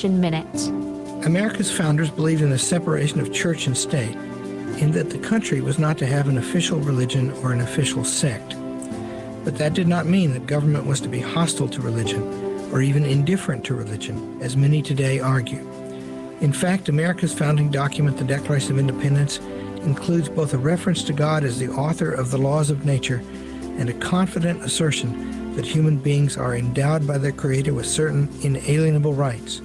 Constitution Minute. America's founders believed in the separation of church and state, in that the country was not to have an official religion or an official sect. But that did not mean that government was to be hostile to religion or even indifferent to religion, as many today argue. In fact, America's founding document, the Declaration of Independence, includes both a reference to God as the author of the laws of nature and a confident assertion that human beings are endowed by their Creator with certain inalienable rights.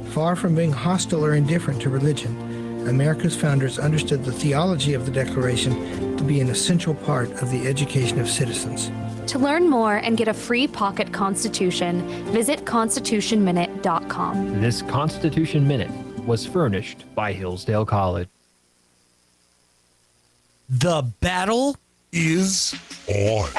Far from being hostile or indifferent to religion, America's founders understood the theology of the Declaration to be an essential part of the education of citizens. To learn more and get a free pocket Constitution, visit constitutionminute.com. This Constitution Minute was furnished by Hillsdale College. The battle is on.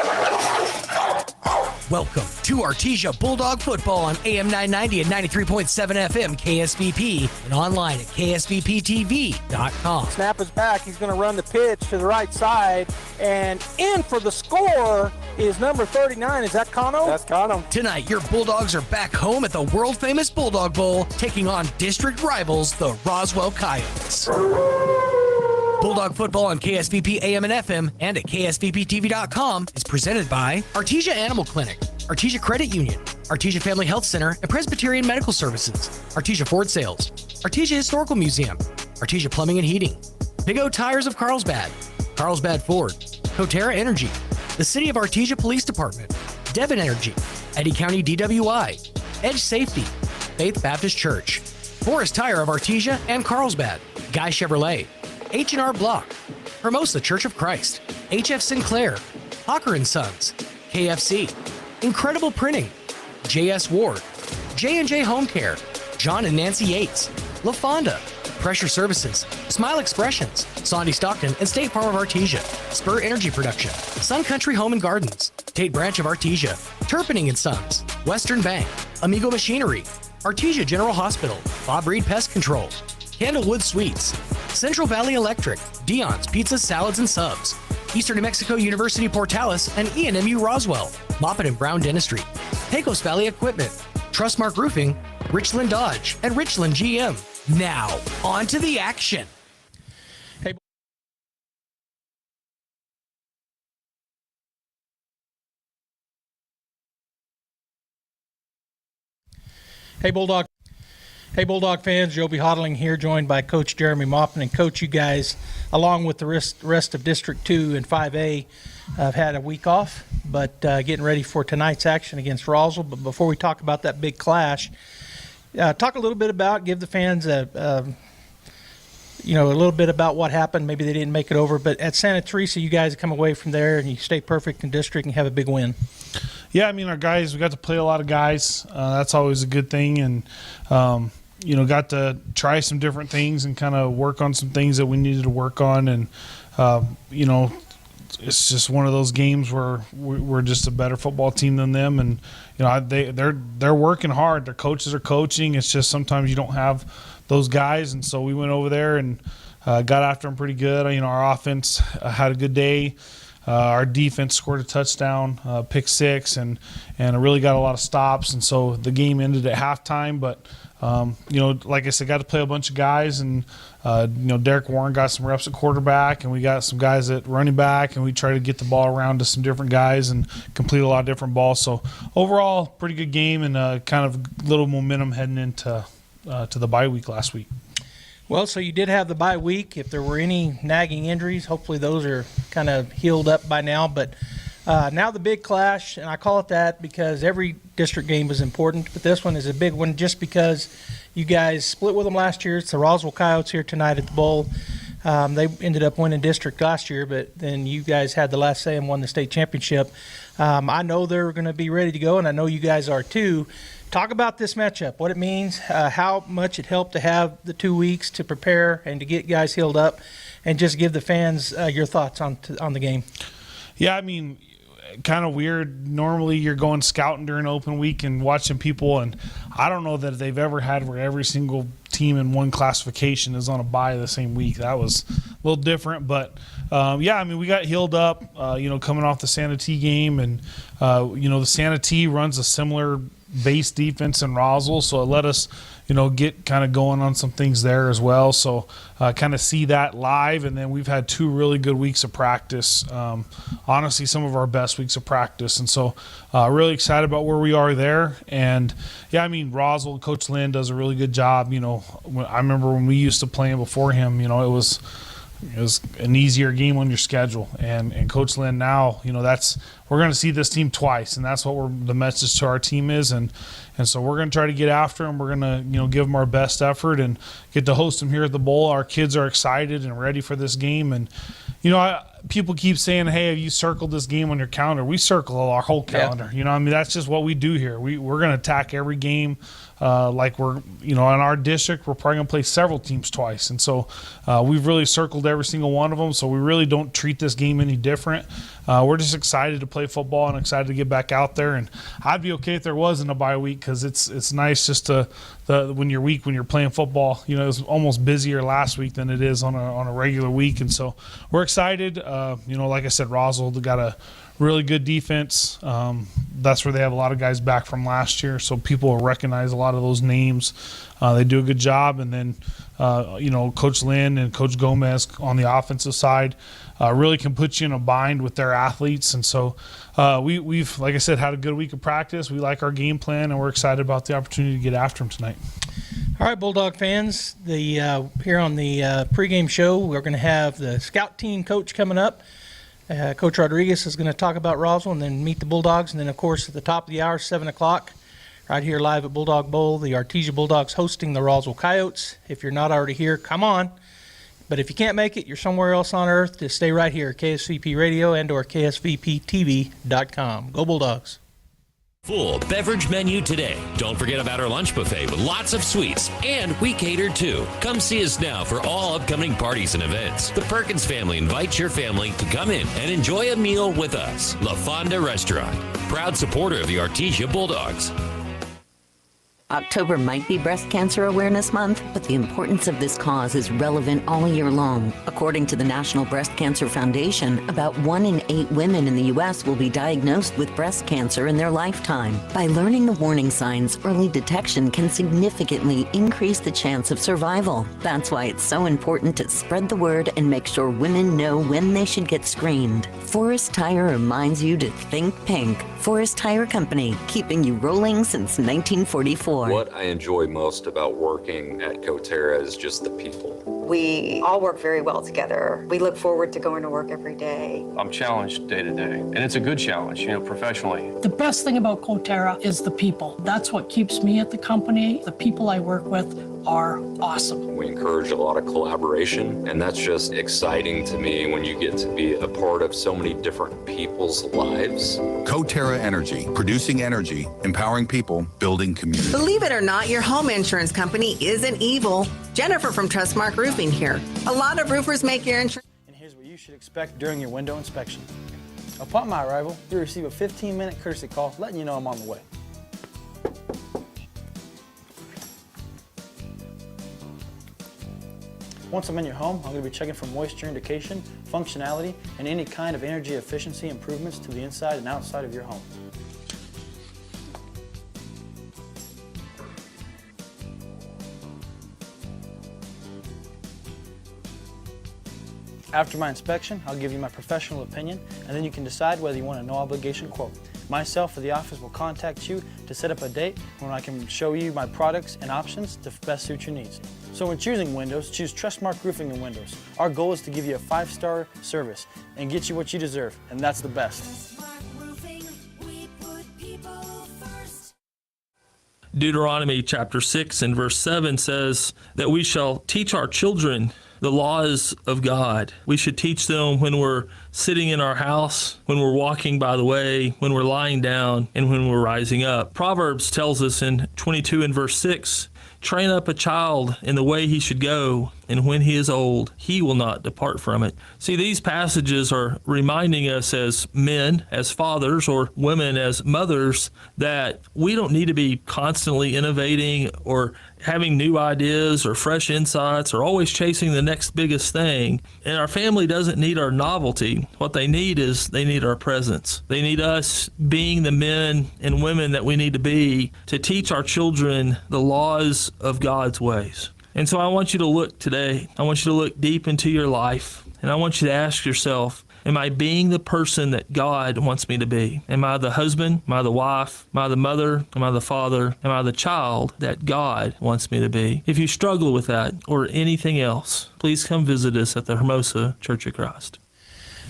Welcome to Artesia Bulldog Football on AM 990 and 93.7 FM KSBP and online at ksbptv.com. Snap is back. He's going to run the pitch to the right side. And in for the score is number 39. Is that Cano? That's Cano. Tonight, your Bulldogs are back home at the world-famous Bulldog Bowl, taking on district rivals, the Roswell Coyotes. Bulldog Football on KSVP AM and FM and at ksvptv.com is presented by Artesia Animal Clinic, Artesia Credit Union, Artesia Family Health Center and Presbyterian Medical Services, Artesia Ford Sales, Artesia Historical Museum, Artesia Plumbing and Heating, Big O Tires of Carlsbad, Carlsbad Ford, Coterra Energy, the City of Artesia Police Department, Devon Energy, Eddy County DWI, Edge Safety, Faith Baptist Church, Forest Tire of Artesia and Carlsbad, Guy Chevrolet, H&R Block, Hermosa Church of Christ, HF Sinclair, Hawker & Sons, KFC, Incredible Printing, JS Ward, J&J Home Care, John and Nancy Yates, La Fonda, Pressure Services, Smile Expressions, Sandy Stockton and State Farm of Artesia, Spur Energy Production, Sun Country Home and Gardens, Tate Branch of Artesia, Turpinning & Sons, Western Bank, Amigo Machinery, Artesia General Hospital, Bob Reed Pest Control, Candlewood Suites, Central Valley Electric, Dion's Pizzas, Salads, and Subs, Eastern New Mexico University Portales and ENMU Roswell, Moffett and Brown Dentistry, Pecos Valley Equipment, Trustmark Roofing, Richland Dodge, and Richland GM. Now, on to the action. Hey, Bulldog fans, Joby Hodling here, joined by Coach Jeremy Moffman. And Coach, you guys, along with the rest of District 2 and 5A, have had a week off, but getting ready for tonight's action against Roswell. But before we talk about that big clash, talk a little bit about, give the fans a little bit about what happened. Maybe they didn't make it over, but at Santa Teresa, you guys come away from there and you stay perfect in district and have a big win. Yeah, I mean, our guys, we got to play a lot of guys. That's always a good thing. And, got to try some different things and kind of work on some things that we needed to work on. And, it's just one of those games where we're just a better football team than them. And, they're working hard. Their coaches are coaching. It's just sometimes you don't have those guys. And so we went over there and got after them pretty good. Our offense had a good day. Our defense scored a touchdown, pick six, and really got a lot of stops. And so the game ended at halftime. But, like I said, got to play a bunch of guys. And, Derek Warren got some reps at quarterback, and we got some guys at running back, and we tried to get the ball around to some different guys and complete a lot of different balls. So overall, pretty good game and kind of little momentum heading into to the bye week last week. Well, so you did have the bye week. If there were any nagging injuries, hopefully those are kind of healed up by now. But now the big clash, and I call it that because every district game is important, but this one is a big one just because you guys split with them last year. It's the Roswell Coyotes here tonight at the Bowl. They ended up winning district last year, but then you guys had the last say and won the state championship. I know they're going to be ready to go, and I know you guys are too. Talk about this matchup, what it means, how much it helped to have the 2 weeks to prepare and to get guys healed up, and just give the fans your thoughts on the game. Yeah, I mean, kind of weird. Normally you're going scouting during open week and watching people, and I don't know that they've ever had where every single team in one classification is on a bye the same week. That was a little different, but I mean, we got healed up, coming off the Santa T game, and the Santa T runs a similar base defense in Roswell, so it let us, get kind of going on some things there as well. So kind of see that live. And then we've had 2 really good weeks of practice. Honestly, some of our best weeks of practice. And so really excited about where we are there. And yeah, I mean, Roswell, Coach Lynn does a really good job. I remember when we used to play before him, it was an easier game on your schedule, and Coach Lynn now, we're going to see this team twice, and that's what the message to our team is, and so we're going to try to get after them. We're going to give them our best effort and get to host them here at the bowl. Our kids are excited and ready for this game, and people keep saying, "Hey, have you circled this game on your calendar?" We circle our whole calendar. Yeah. That's just what we do here. We're going to attack every game. Like we're, in our district, we're probably going to play several teams twice. And so we've really circled every single one of them. So we really don't treat this game any different. We're just excited to play football and excited to get back out there. And I'd be okay if there wasn't a bye week, because it's nice just when you're playing football, it was almost busier last week than it is on a regular week. And so we're excited. Like I said, Roswell got a really good defense. That's where they have a lot of guys back from last year, so people will recognize a lot of those names. They do a good job. And then, Coach Lynn and Coach Gomez on the offensive side really can put you in a bind with their athletes. And so we've, like I said, had a good week of practice. We like our game plan, and we're excited about the opportunity to get after them tonight. All right, Bulldog fans, here on the pregame show, we're going to have the scout team coach coming up. Coach Rodriguez is going to talk about Roswell and then meet the Bulldogs. And then, of course, at the top of the hour, 7 o'clock, right here live at Bulldog Bowl, the Artesia Bulldogs hosting the Roswell Coyotes. If you're not already here, come on. But if you can't make it, you're somewhere else on earth, just stay right here, KSVP Radio and or KSVPTV.com. Go Bulldogs. Full beverage menu today. Don't forget about our lunch buffet with lots of sweets, and we cater too. Come see us now for all upcoming parties and events. The Perkins family invites your family to come in and enjoy a meal with us. La Fonda Restaurant, proud supporter of the Artesia Bulldogs. October might be Breast Cancer Awareness Month, but the importance of this cause is relevant all year long. According to the National Breast Cancer Foundation, about 1 in 8 women in the U.S. will be diagnosed with breast cancer in their lifetime. By learning the warning signs, early detection can significantly increase the chance of survival. That's why it's so important to spread the word and make sure women know when they should get screened. Forest Tire reminds you to think pink. Forest Tire Company, keeping you rolling since 1944. What I enjoy most about working at Coterra is just the people. We all work very well together. We look forward to going to work every day. I'm challenged day to day, and it's a good challenge, professionally. The best thing about Coterra is the people. That's what keeps me at the company. The people I work with are awesome. We encourage a lot of collaboration, and that's just exciting to me when you get to be a part of so many different people's lives. Coterra Energy, producing energy, empowering people, building community. Believe it or not, your home insurance company isn't evil. Jennifer from Trustmark Roofing here. A lot of roofers make your insurance. And here's what you should expect during your window inspection. Upon my arrival, you'll receive a 15-minute courtesy call letting you know I'm on the way. Once I'm in your home, I'm going to be checking for moisture indication, functionality, and any kind of energy efficiency improvements to the inside and outside of your home. After my inspection, I'll give you my professional opinion, and then you can decide whether you want a no-obligation quote. Myself or the office will contact you to set up a date when I can show you my products and options to best suit your needs. So when choosing windows, choose Trustmark Roofing and Windows. Our goal is to give you a 5-star service and get you what you deserve, and that's the best. Deuteronomy chapter 6 and verse 7 says that we shall teach our children the laws of God. We should teach them when we're sitting in our house, when we're walking by the way, when we're lying down, and when we're rising up. Proverbs tells us in 22 and verse 6, train up a child in the way he should go. and when he is old, he will not depart from it. See, these passages are reminding us as men, as fathers, or women as mothers, that we don't need to be constantly innovating or having new ideas or fresh insights or always chasing the next biggest thing. And our family doesn't need our novelty. What they need is they need our presence. They need us being the men and women that we need to be to teach our children the laws of God's ways. And so I want you to look today. I want you to look deep into your life, and I want you to ask yourself, am I being the person that God wants me to be? Am I the husband? Am I the wife? Am I the mother? Am I the father? Am I the child that God wants me to be? If you struggle with that or anything else, please come visit us at the Hermosa Church of Christ.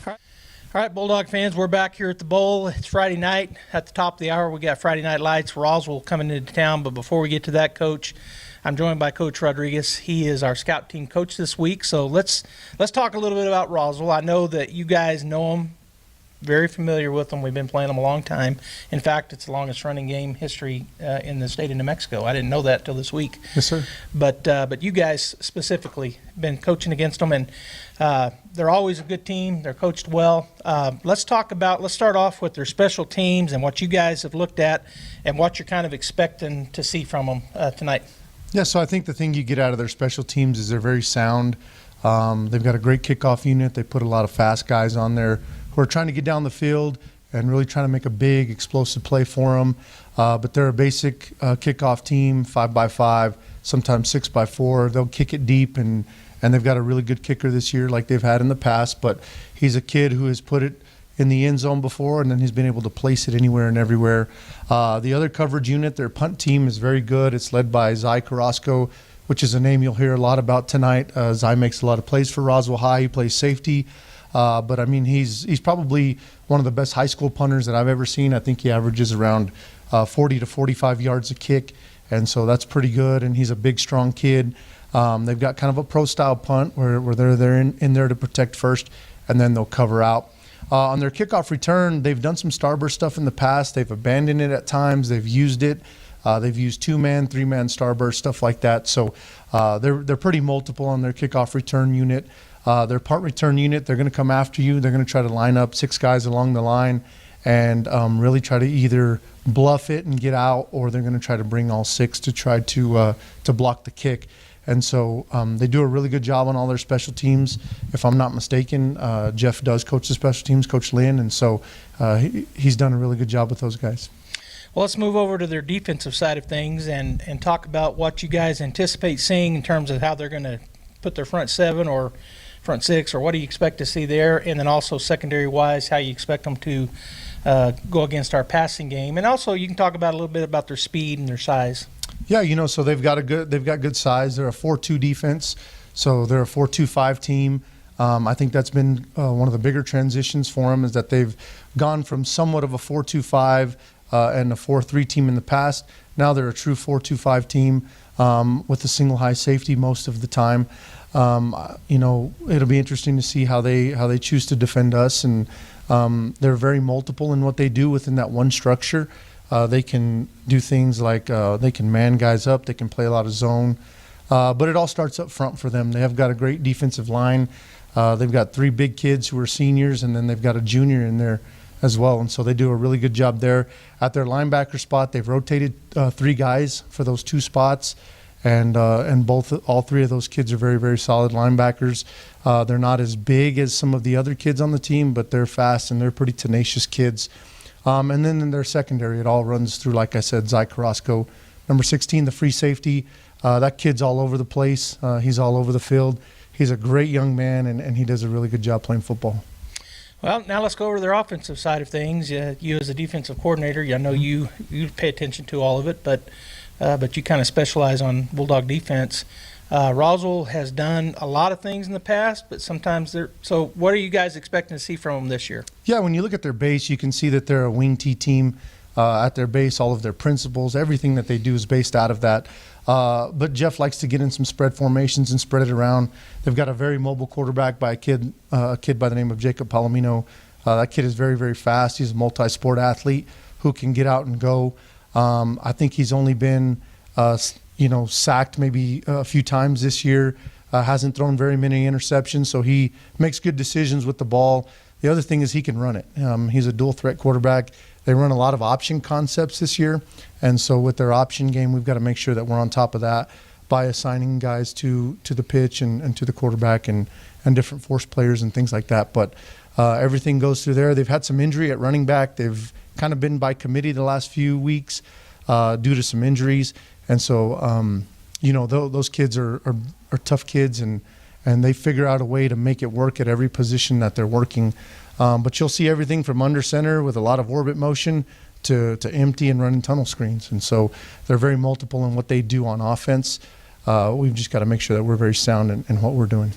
All right, Bulldog fans, we're back here at the Bowl. It's Friday night. At the top of the hour, we got Friday Night Lights. Roswell coming into town. But before we get to that, Coach, I'm joined by Coach Rodriguez. He is our scout team coach this week. So let's talk a little bit about Roswell. I know that you guys know them, very familiar with them. We've been playing them a long time. In fact, it's the longest running game history in the state of New Mexico. I didn't know that till this week. Yes, sir. But you guys specifically been coaching against them, and they're always a good team. They're coached well. Let's start off with their special teams and what you guys have looked at and what you're kind of expecting to see from them tonight. Yeah, so I think the thing you get out of their special teams is they're very sound. They've got a great kickoff unit. They put a lot of fast guys on there who are trying to get down the field and really trying to make a big, explosive play for them. But they're a basic kickoff team, 5x5, sometimes 6x4. They'll kick it deep, and they've got a really good kicker this year like they've had in the past. But he's a kid who has put it in the end zone before, and then he's been able to place it anywhere and everywhere. The other coverage unit, their punt team, is very good. It's led by Zy Carrasco, which is a name you'll hear a lot about tonight. Zy makes a lot of plays for Roswell High. He plays safety. But, I mean, he's probably one of the best high school punters that I've ever seen. I think he averages around 40 to 45 yards a kick, and so that's pretty good, and he's a big, strong kid. They've got kind of a pro-style punt where they're in there to protect first, and then they'll cover out. On their kickoff return, they've done some starburst stuff in the past. They've abandoned it at times. They've used it. They've used 2-man, 3-man starburst, stuff like that. So they're pretty multiple on their kickoff return unit. Their punt return unit, they're going to come after you. They're going to try to line up 6 guys along the line and really try to either bluff it and get out, or they're going to try to bring all 6 to try to block the kick. And so they do a really good job on all their special teams. If I'm not mistaken, Jeff does coach the special teams, Coach Lynn, and so he's done a really good job with those guys. Well, let's move over to their defensive side of things and talk about what you guys anticipate seeing in terms of how they're going to put their front 7 or front 6, or what do you expect to see there, and then also secondary-wise, how you expect them to go against our passing game. And also you can talk about a little bit about their speed and their size. Yeah, so they've got good size. They're a 4-2 defense, so they're a 4-2-5 team. I think that's been one of the bigger transitions for them, is that they've gone from somewhat of a 4-2-5 and a 4-3 team in the past. Now they're a true 4-2-5 team with a single high safety most of the time. It'll be interesting to see how they choose to defend us, and they're very multiple in what they do within that one structure. They can do things like they can man guys up. They can play a lot of zone. But it all starts up front for them. They have got a great defensive line. They've got 3 big kids who are seniors, and then they've got a junior in there as well. And so they do a really good job there. At their linebacker spot, they've rotated 3 guys for those 2 spots. And all 3 of those kids are very, very solid linebackers. They're not as big as some of the other kids on the team, but they're fast and they're pretty tenacious kids. And then in their secondary, it all runs through, like I said, Zy Carrasco. Number 16, the free safety. That kid's all over the place. He's all over the field. He's a great young man, and he does a really good job playing football. Well, now let's go over to their offensive side of things. You as a defensive coordinator, I know you pay attention to all of it, but you kind of specialize on Bulldog defense. Roswell has done a lot of things in the past, but sometimes so what are you guys expecting to see from them this year? Yeah, when you look at their base, you can see that they're a wing T team. At their base, all of their principles, everything that they do is based out of that. But Jeff likes to get in some spread formations and spread it around. They've got a very mobile quarterback by a kid by the name of Jacob Palomino. That kid is very, very fast. He's a multi-sport athlete who can get out and go. I think he's only been sacked maybe a few times this year. hasn't thrown very many interceptions, so he makes good decisions with the ball. The other thing is he can run it. He's a dual threat quarterback. They run a lot of option concepts this year, and so with their option game, we've got to make sure that we're on top of that by assigning guys to the pitch and to the quarterback and different force players and things like that. But everything goes through there. They've had some injury at running back. They've kind of been by committee the last few weeks due to some injuries, and so those kids are tough kids, and they figure out a way to make it work at every position that they're working. But you'll see everything from under center with a lot of orbit motion to empty and running tunnel screens. And so they're very multiple in what they do on offense. We've just got to make sure that we're very sound in what we're doing.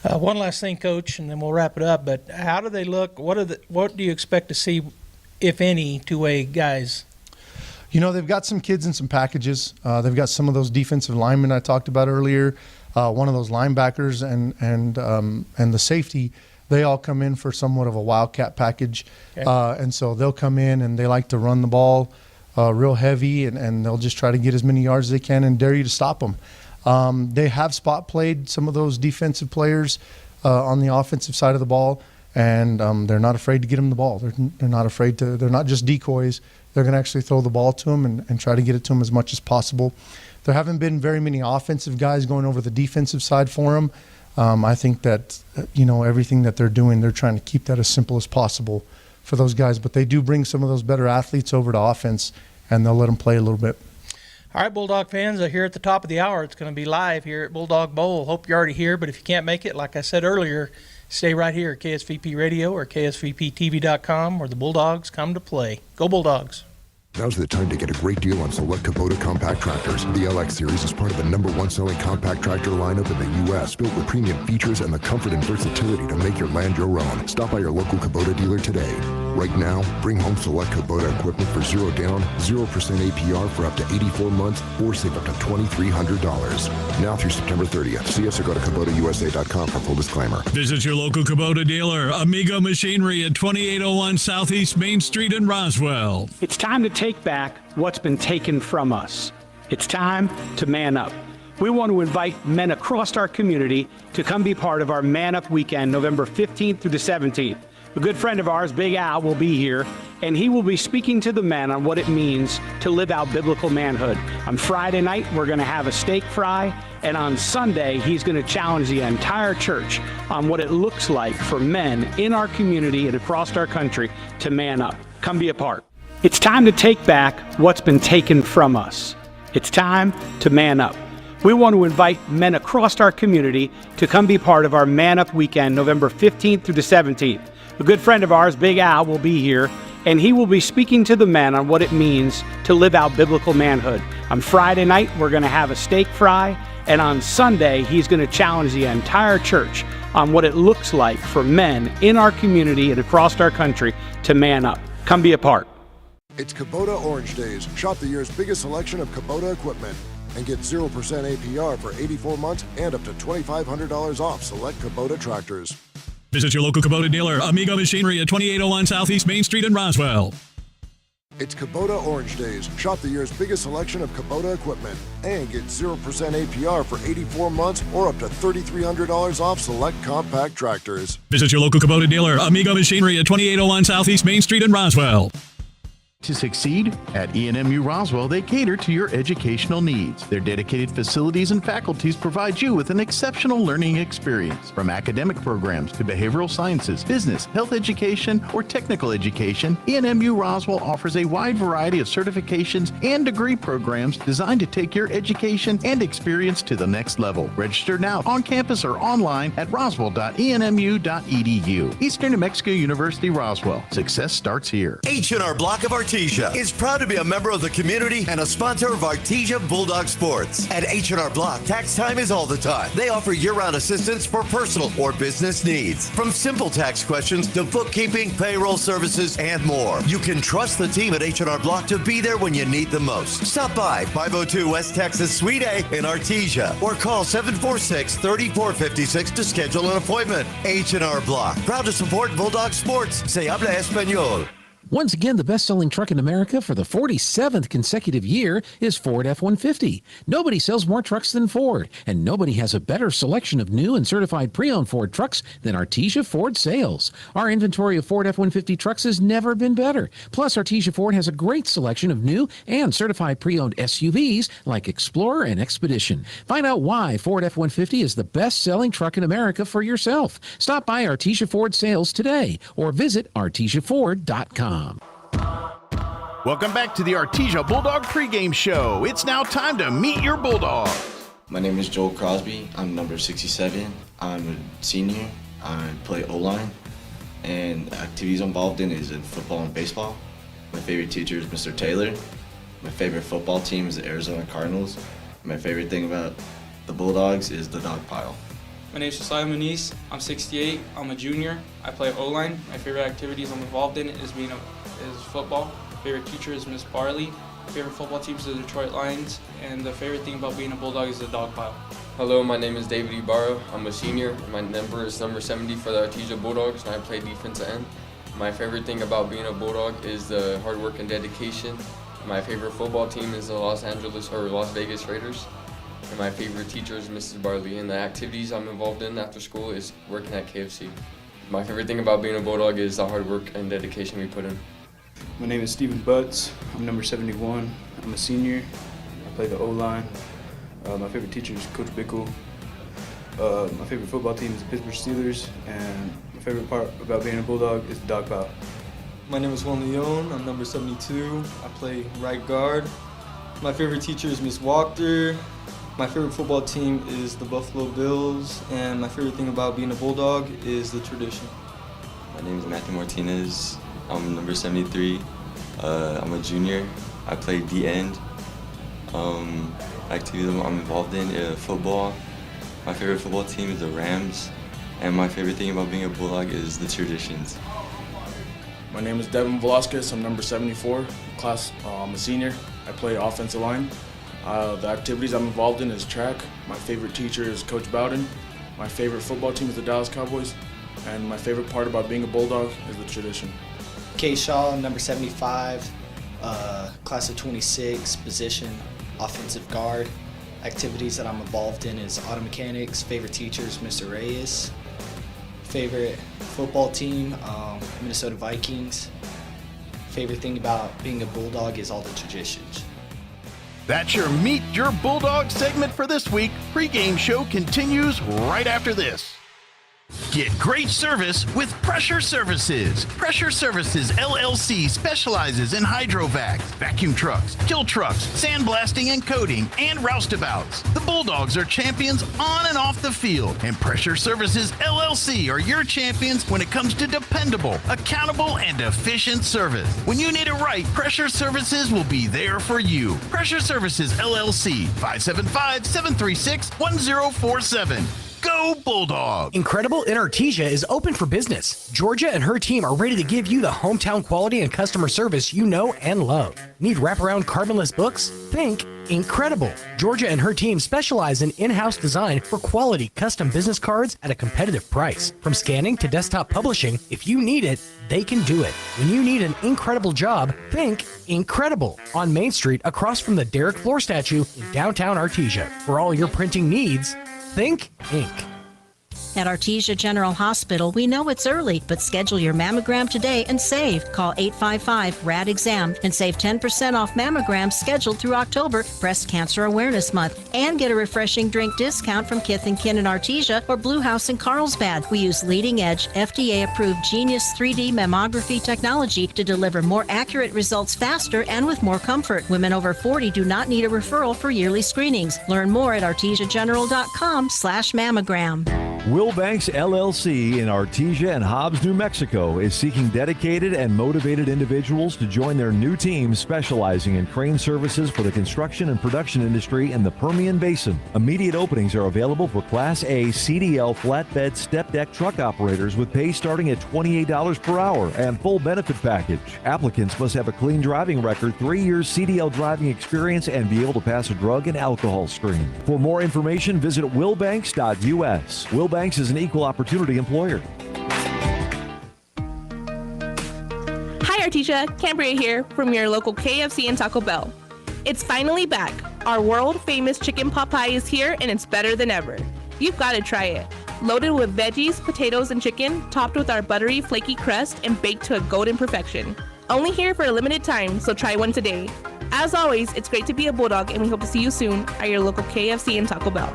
One last thing, Coach, and then we'll wrap it up. But how do they look? What do you expect to see, if any, two-way guys? They've got some kids in some packages. They've got some of those defensive linemen I talked about earlier. One of those linebackers and the safety. They all come in for somewhat of a wildcat package. Okay. And so they'll come in and they like to run the ball real heavy, and they'll just try to get as many yards as they can and dare you to stop them. They have spot played some of those defensive players on the offensive side of the ball, and they're not afraid to get them the ball. They're not afraid to. They're not just decoys. They're going to actually throw the ball to them and try to get it to them as much as possible. There haven't been very many offensive guys going over the defensive side for them. I think that, everything that they're doing, they're trying to keep that as simple as possible for those guys. But they do bring some of those better athletes over to offense, and they'll let them play a little bit. All right, Bulldog fans, here at the top of the hour, it's going to be live here at Bulldog Bowl. Hope you're already here, but if you can't make it, like I said earlier, stay right here at KSVP Radio or KSVPTV.com, where the Bulldogs come to play. Go Bulldogs. Now's the time to get a great deal on select Kubota compact tractors. The LX Series is part of the #1 selling compact tractor lineup in the U.S., built with premium features and the comfort and versatility to make your land your own. Stop by your local Kubota dealer today. Right now, bring home select Kubota equipment for 0 down, 0% APR for up to 84 months, or save up to $2,300. Now through September 30th. See us or go to KubotaUSA.com for full disclaimer. Visit your local Kubota dealer, Amigo Machinery at 2801 Southeast Main Street in Roswell. It's time to take back what's been taken from us. It's time to man up. We want to invite men across our community to come be part of our Man Up Weekend, November 15th through the 17th. A good friend of ours, Big Al, will be here, and he will be speaking to the men on what it means to live out biblical manhood. On Friday night, we're going to have a steak fry, and on Sunday, he's going to challenge the entire church on what it looks like for men in our community and across our country to man up. Come be a part. It's time to take back what's been taken from us. It's time to man up. We want to invite men across our community to come be part of our Man Up Weekend, November 15th through the 17th. A good friend of ours, Big Al, will be here, and he will be speaking to the men on what it means to live out biblical manhood. On Friday night, we're going to have a steak fry, and on Sunday, he's going to challenge the entire church on what it looks like for men in our community and across our country to man up. Come be a part. It's Kubota Orange Days. Shop the year's biggest selection of Kubota equipment and get 0% APR for 84 months and up to $2,500 off select Kubota tractors. Visit your local Kubota dealer, Amigo Machinery at 2801 Southeast Main Street in Roswell. It's Kubota Orange Days. Shop the year's biggest selection of Kubota equipment and get 0% APR for 84 months or up to $3,300 off select compact tractors. Visit your local Kubota dealer, Amigo Machinery at 2801 Southeast Main Street in Roswell. To succeed, at ENMU Roswell, they cater to your educational needs. Their dedicated facilities and faculties provide you with an exceptional learning experience. From academic programs to behavioral sciences, business, health education, or technical education, ENMU Roswell offers a wide variety of certifications and degree programs designed to take your education and experience to the next level. Register now on campus or online at roswell.enmu.edu. Eastern New Mexico University, Roswell. Success starts here. H&R Block of Artesia is proud to be a member of the community and a sponsor of Artesia Bulldog Sports. At H&R Block, tax time is all the time. They offer year-round assistance for personal or business needs. From simple tax questions to bookkeeping, payroll services, and more. You can trust the team at H&R Block to be there when you need them most. Stop by 502 West Texas Suite A in Artesia or call 746-3456 to schedule an appointment. H&R Block, proud to support Bulldog Sports. Se habla español. Once again, the best-selling truck in America for the 47th consecutive year is Ford F-150. Nobody sells more trucks than Ford, and nobody has a better selection of new and certified pre-owned Ford trucks than Artesia Ford Sales. Our inventory of Ford F-150 trucks has never been better. Plus, Artesia Ford has a great selection of new and certified pre-owned SUVs like Explorer and Expedition. Find out why Ford F-150 is the best-selling truck in America for yourself. Stop by Artesia Ford Sales today or visit artesiaford.com. Welcome back to the Artesia Bulldog pregame show. It's now time to meet your Bulldog. My name is Joel Crosby. I'm number 67. I'm a senior. I play O-line. And the activities I'm involved in is in football and baseball. My favorite teacher is Mr. Taylor. My favorite football team is the Arizona Cardinals. My favorite thing about the Bulldogs is the dog pile. My name is Josiah Muniz. I'm 68. I'm a junior. I play O-line. My favorite activities I'm involved in is football. My favorite teacher is Miss Barley. My favorite football team is the Detroit Lions. And the favorite thing about being a Bulldog is the dog pile. Hello, my name is David Ibarra. I'm a senior. My number is number 70 for the Artesia Bulldogs, and I play defensive end. My favorite thing about being a Bulldog is the hard work and dedication. My favorite football team is the Las Vegas Raiders. And my favorite teacher is Mrs. Barley, and the activities I'm involved in after school is working at KFC. My favorite thing about being a Bulldog is the hard work and dedication we put in. My name is Steven Butts. I'm number 71. I'm a senior. I play the O-line. My favorite teacher is Coach Bickle. My favorite football team is the Pittsburgh Steelers, and my favorite part about being a Bulldog is the dog pile. My name is Juan Leon. I'm number 72. I play right guard. My favorite teacher is Miss Walker. My favorite football team is the Buffalo Bills, and my favorite thing about being a Bulldog is the tradition. My name is Matthew Martinez. I'm number 73. I'm a junior. I play D-end. Activities I'm involved in football. My favorite football team is the Rams, and my favorite thing about being a Bulldog is the traditions. My name is Devin Velasquez. I'm number 74 class. I'm a senior. I play offensive line. The activities I'm involved in is track. My favorite teacher is Coach Bowden. My favorite football team is the Dallas Cowboys. And my favorite part about being a Bulldog is the tradition. Kay Shaw, number 75, class of 26, position offensive guard. Activities that I'm involved in is auto mechanics. Favorite teacher is Mr. Reyes. Favorite football team, Minnesota Vikings. Favorite thing about being a Bulldog is all the traditions. That's your Meet Your Bulldog segment for this week. Pre-game show continues right after this. Get great service with Pressure Services. Pressure Services LLC specializes in hydrovacs, vacuum trucks, kill trucks, sandblasting and coating, and roustabouts. The Bulldogs are champions on and off the field, and Pressure Services LLC are your champions when it comes to dependable, accountable, and efficient service. When you need it right, Pressure Services will be there for you. Pressure Services LLC, 575-736-1047. Go Bulldogs! Incredible in Artesia is open for business. Georgia and her team are ready to give you the hometown quality and customer service you know and love. Need wraparound carbonless books? Think Incredible. Georgia and her team specialize in in-house design for quality custom business cards at a competitive price. From scanning to desktop publishing, if you need it, they can do it. When you need an incredible job, think Incredible on Main Street across from the Derek Floor statue in downtown Artesia. For all your printing needs, think Ink. At Artesia General Hospital, we know it's early, but schedule your mammogram today and save. Call 855-RAD-EXAM and save 10% off mammograms scheduled through October, Breast Cancer Awareness Month. And get a refreshing drink discount from Kith & Kin in Artesia or Blue House in Carlsbad. We use leading-edge, FDA-approved Genius 3D mammography technology to deliver more accurate results faster and with more comfort. Women over 40 do not need a referral for yearly screenings. Learn more at artesiageneral.com/mammogram. Wilbanks LLC in Artesia and Hobbs, New Mexico is seeking dedicated and motivated individuals to join their new team specializing in crane services for the construction and production industry in the Permian Basin. Immediate openings are available for Class A CDL flatbed step deck truck operators with pay starting at $28 per hour and full benefit package. Applicants must have a clean driving record, 3 years CDL driving experience, and be able to pass a drug and alcohol screen. For more information, visit wilbanks.us. Wilbanks is an equal opportunity employer. Hi, Hi Artesia, Cambria here from your local KFC and Taco Bell. It's finally back. Our world famous chicken pot pie is here and it's better than ever. You've got to try it. Loaded with veggies, potatoes, and chicken, topped with our buttery, flaky crust, and baked to a golden perfection. Only here for a limited time, so try one today. As always, it's great to be a Bulldog, and we hope to see you soon at your local KFC and Taco Bell.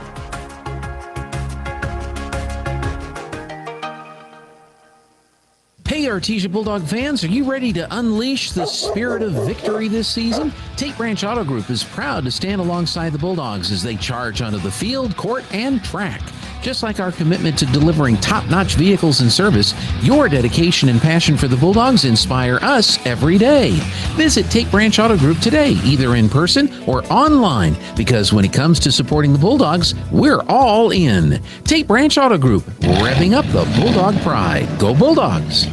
Hey, Artesia Bulldog fans, are you ready to unleash the spirit of victory this season? Tate Branch Auto Group is proud to stand alongside the Bulldogs as they charge onto the field, court, and track. Just like our commitment to delivering top-notch vehicles and service, your dedication and passion for the Bulldogs inspire us every day. Visit Tate Branch Auto Group today, either in person or online, because when it comes to supporting the Bulldogs, we're all in. Tate Branch Auto Group, revving up the Bulldog pride. Go Bulldogs!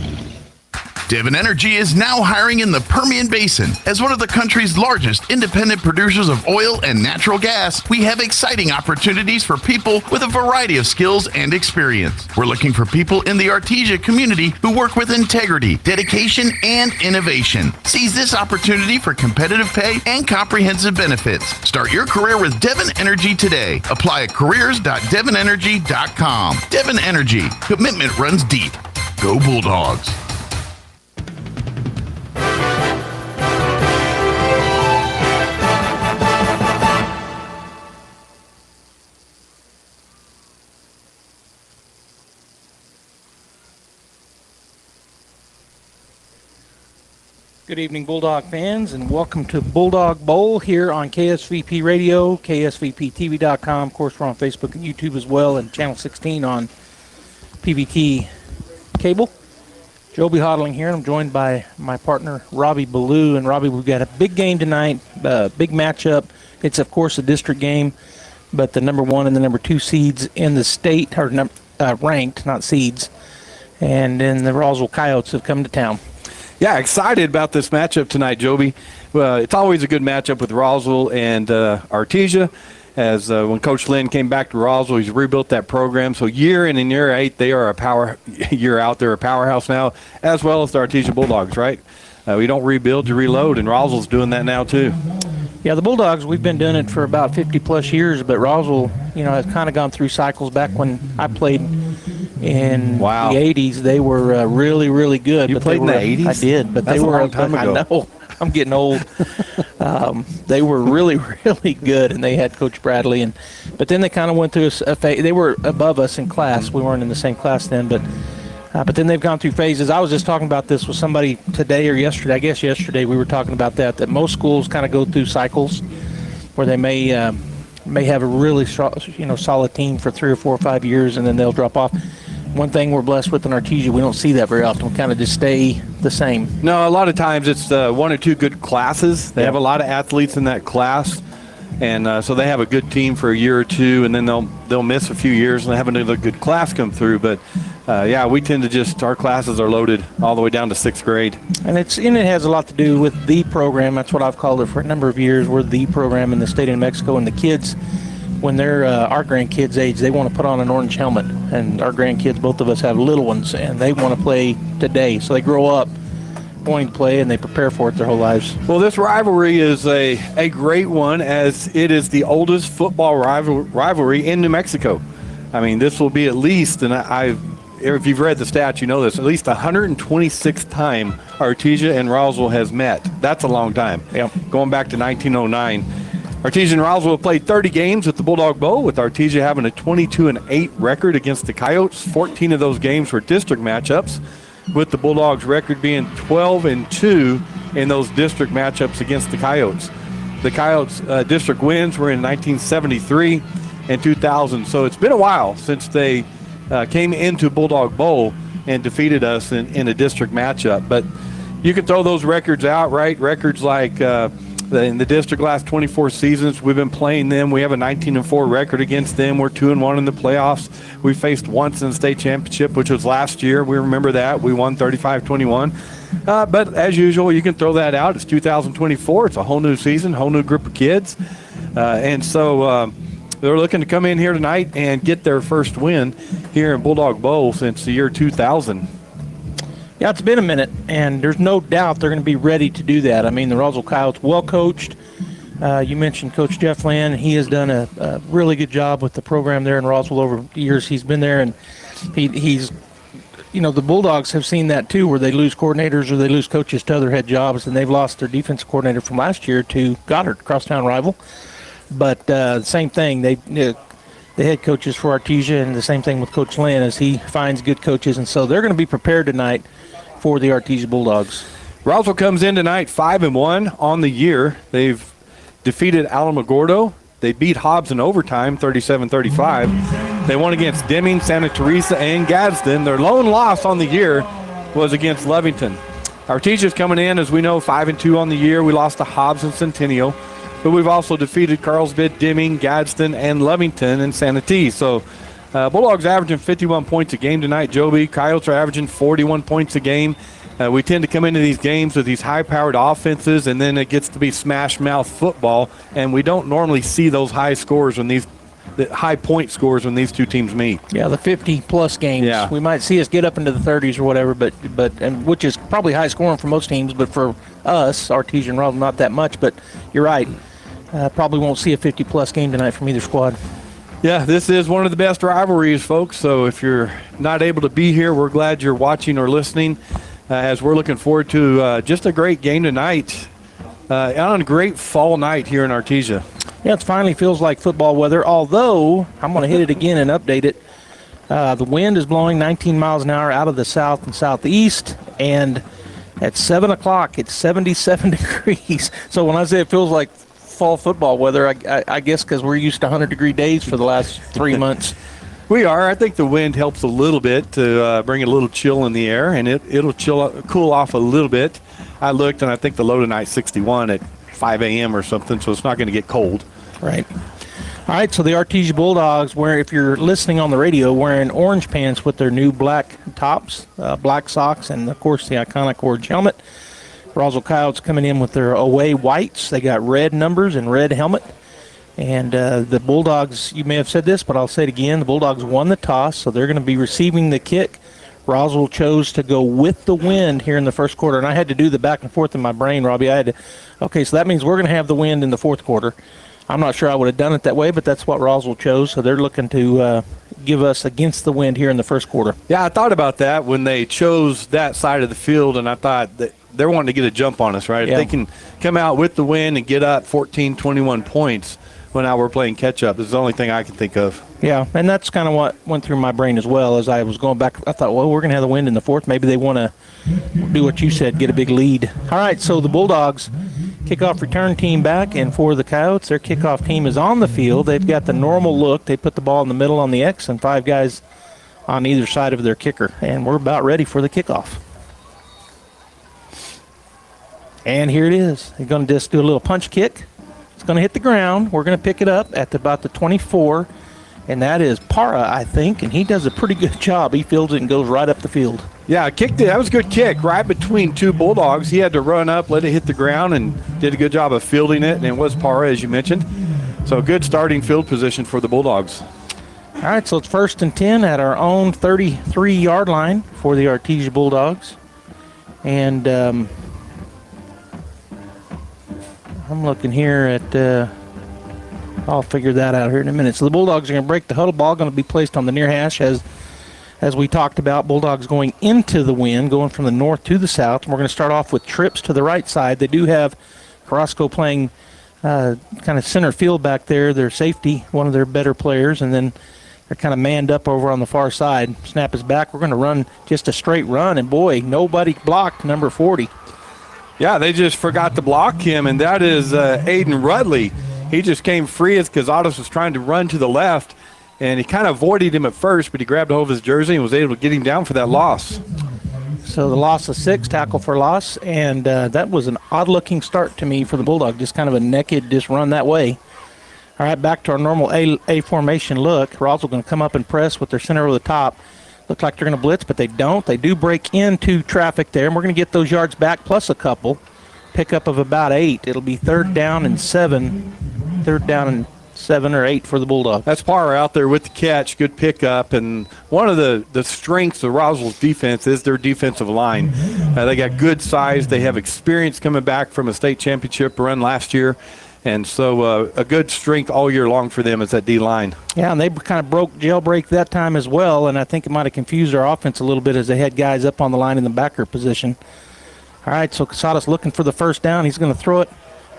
Devon Energy is now hiring in the Permian Basin. As one of the country's largest independent producers of oil and natural gas, we have exciting opportunities for people with a variety of skills and experience. We're looking for people in the Artesia community who work with integrity, dedication, and innovation. Seize this opportunity for competitive pay and comprehensive benefits. Start your career with Devon Energy today. Apply at careers.devonenergy.com. Devon Energy. Commitment runs deep. Go Bulldogs. Good evening, Bulldog fans, and welcome to Bulldog Bowl here on KSVP Radio, KSVPTV.com. Of course, we're on Facebook and YouTube as well, and Channel 16 on PBT Cable. Joby Hodling here, and I'm joined by my partner, Robbie Ballou. And, Robbie, we've got a big game tonight, big matchup. It's, of course, a district game, but the number 1 and the number 2 seeds in the state are ranked, not seeds. And then the Roswell Coyotes have come to town. Yeah, excited about this matchup tonight, Joby. It's always a good matchup with Roswell and Artesia. As when Coach Lynn came back to Roswell, he's rebuilt that program. So year in and year 8, they are a powerhouse now, as well as the Artesia Bulldogs, right? We don't rebuild, you reload, and Roswell's doing that now too. Yeah, the Bulldogs, we've been doing it for about 50-plus years, but Roswell, has kind of gone through cycles. Back when I played in the 80s, they were really, really good. You played in the 80s? I did, but That's they were a long time ago. I know. I'm getting old. They were really, really good, and they had Coach Bradley. But then they kind of went through a phase. They were above us in class. We weren't in the same class then, but then they've gone through phases. I was just talking about this with somebody today or yesterday. I guess yesterday we were talking about that most schools kind of go through cycles where they may have a really solid team for 3 or 4 or 5 years, and then they'll drop off. One thing we're blessed with in Artesia, we don't see that very often. We kind of just stay the same. No, a lot of times it's 1 or 2 good classes. They have a lot of athletes in that class, and so they have a good team for a year or 2, and then they'll miss a few years and they have another good class come through. But we tend to our classes are loaded all the way down to 6th grade. And it has a lot to do with the program. That's what I've called it for a number of years. We're the program in the state of New Mexico, and the kids, when they're our grandkids' age, they want to put on an orange helmet. And our grandkids, both of us have little ones, and they want to play today. So they grow up wanting to play, and they prepare for it their whole lives. Well, this rivalry is a great one, as it is the oldest football rivalry in New Mexico. I mean, this will be at least, and if you've read the stats, you know this, at least 126th time Artesia and Roswell has met. That's a long time. Yeah. Going back to 1909. Artesia and Roswell played 30 games at the Bulldog Bowl, with Artesia having a 22-8 record against the Coyotes. 14 of those games were district matchups, with the Bulldogs' record being 12-2 in those district matchups against the Coyotes. The Coyotes' district wins were in 1973 and 2000, so it's been a while since they came into Bulldog Bowl and defeated us in a district matchup. But you can throw those records out, right? Records like in the district last 24 seasons, we've been playing them. We have a 19-4 record against them. We're 2-1 in the playoffs. We faced once in the state championship, which was last year. We remember that. We won 35-21. But as usual, you can throw that out. It's 2024. It's a whole new season, whole new group of kids. And so they're looking to come in here tonight and get their first win here in Bulldog Bowl since the year 2000. Yeah, it's been a minute, and there's no doubt they're going to be ready to do that. I mean, the Roswell Coyotes, well coached. You mentioned Coach Jeff Land. He has done a really good job with the program there in Roswell over the years he's been there, and he's, you know, the Bulldogs have seen that too, where they lose coordinators or they lose coaches to other head jobs, and they've lost their defensive coordinator from last year to Goddard, crosstown rival. But same thing, the head coaches for Artesia, and the same thing with Coach Lynn as he finds good coaches, and so they're going to be prepared tonight for the Artesia Bulldogs. Roswell comes in tonight 5-1 on the year. They've defeated Alamogordo. They beat Hobbs in overtime, 37-35. They won against Deming, Santa Teresa, and Gadsden. Their lone loss on the year was against Lovington. Artesia's coming in, as we know, 5-2 on the year. We lost to Hobbs and Centennial, but we've also defeated Carlsbad, Deming, Gadsden, and Lovington and Santa T. So Bulldogs averaging 51 points a game tonight, Joby. Coyotes are averaging 41 points a game. We tend to come into these games with these high-powered offenses, and then it gets to be smash-mouth football, and we don't normally see those high scores when the high point scores when these two teams meet. Yeah, the 50-plus games. Yeah. We might see us get up into the 30s or whatever, but and which is probably high scoring for most teams, but for us, Artesia and Roswell, not that much. But you're right. Probably won't see a 50-plus game tonight from either squad. Yeah, this is one of the best rivalries, folks. So if you're not able to be here, we're glad you're watching or listening, as we're looking forward to just a great game tonight on a great fall night here in Artesia. Yeah, it finally feels like football weather, although I'm going to hit it again and update it. The wind is blowing 19 miles an hour out of the south and southeast, and at 7 o'clock, it's 77 degrees. So when I say it feels like fall football weather, I guess because we're used to 100-degree days for the last 3 months. We are. I think the wind helps a little bit to bring a little chill in the air, and it'll cool off a little bit. I looked, and I think the low tonight 61 at 5 a.m. or something, so it's not going to get cold. Right. All right, so the Artesia Bulldogs, if you're listening on the radio, wearing orange pants with their new black tops, black socks, and, of course, the iconic orange helmet. Roswell Coyotes coming in with their away whites. They got red numbers and red helmet. And the Bulldogs, you may have said this, but I'll say it again, the Bulldogs won the toss, so they're going to be receiving the kick. Roswell chose to go with the wind here in the first quarter, and I had to do the back and forth in my brain, Robbie. Okay, so that means we're going to have the wind in the fourth quarter. I'm not sure I would have done it that way, but that's what Roswell chose, so they're looking to give us against the wind here in the first quarter. Yeah, I thought about that when they chose that side of the field, and I thought that they're wanting to get a jump on us, right? Yeah. If they can come out with the wind and get up 14, 21 points, well, now we're playing catch-up. This is the only thing I can think of. Yeah, and that's kind of what went through my brain as well as I was going back. I thought, well, we're going to have the wind in the fourth. Maybe they want to do what you said, get a big lead. All right, so the Bulldogs kickoff return team back, and for the Coyotes, their kickoff team is on the field. They've got the normal look. They put the ball in the middle on the X and 5 guys on either side of their kicker, and we're about ready for the kickoff. And here it is. They're going to just do a little punch kick. It's going to hit the ground. We're going to pick it up at about the 24, and that is Para, I think, and he does a pretty good job. He fields it and goes right up the field. Yeah, kicked it. That was a good kick right between two Bulldogs. He had to run up, let it hit the ground, and did a good job of fielding it, and it was Para, as you mentioned. So good starting field position for the Bulldogs. All right, so it's 1st and 10 at our own 33-yard line for the Artesia Bulldogs. And I'm looking here at I'll figure that out here in a minute. So the Bulldogs are going to break the huddle ball, going to be placed on the near hash as we talked about. Bulldogs going into the wind, going from the north to the south. And we're going to start off with trips to the right side. They do have Carrasco playing kind of center field back there, their safety, one of their better players, and then they're kind of manned up over on the far side. Snap is back. We're going to run just a straight run, and boy, nobody blocked number 40. Yeah, they just forgot to block him, and that is Aiden Rudley. He just came free as Cazados was trying to run to the left, and he kind of avoided him at first, but he grabbed hold of his jersey and was able to get him down for that loss. So the loss of 6, tackle for loss, and that was an odd-looking start to me for the Bulldog, just kind of a naked, just run that way. All right, back to our normal A formation look. Roswell going to come up and press with their center over the top. Look like they're going to blitz, but they don't. They do break into traffic there, and we're going to get those yards back plus a couple. Pickup of about 8. It'll be 3rd down and 7. 3rd down and 7 or 8 for the Bulldogs. That's Parra out there with the catch, good pickup, and one of the strengths of Roswell's defense is their defensive line. They got good size. They have experience coming back from a state championship run last year, and so a good strength all year long for them is that D-line. Yeah, and they kind of broke jailbreak that time as well, and I think it might have confused our offense a little bit as they had guys up on the line in the backer position. All right, so Casadas looking for the first down. He's going to throw it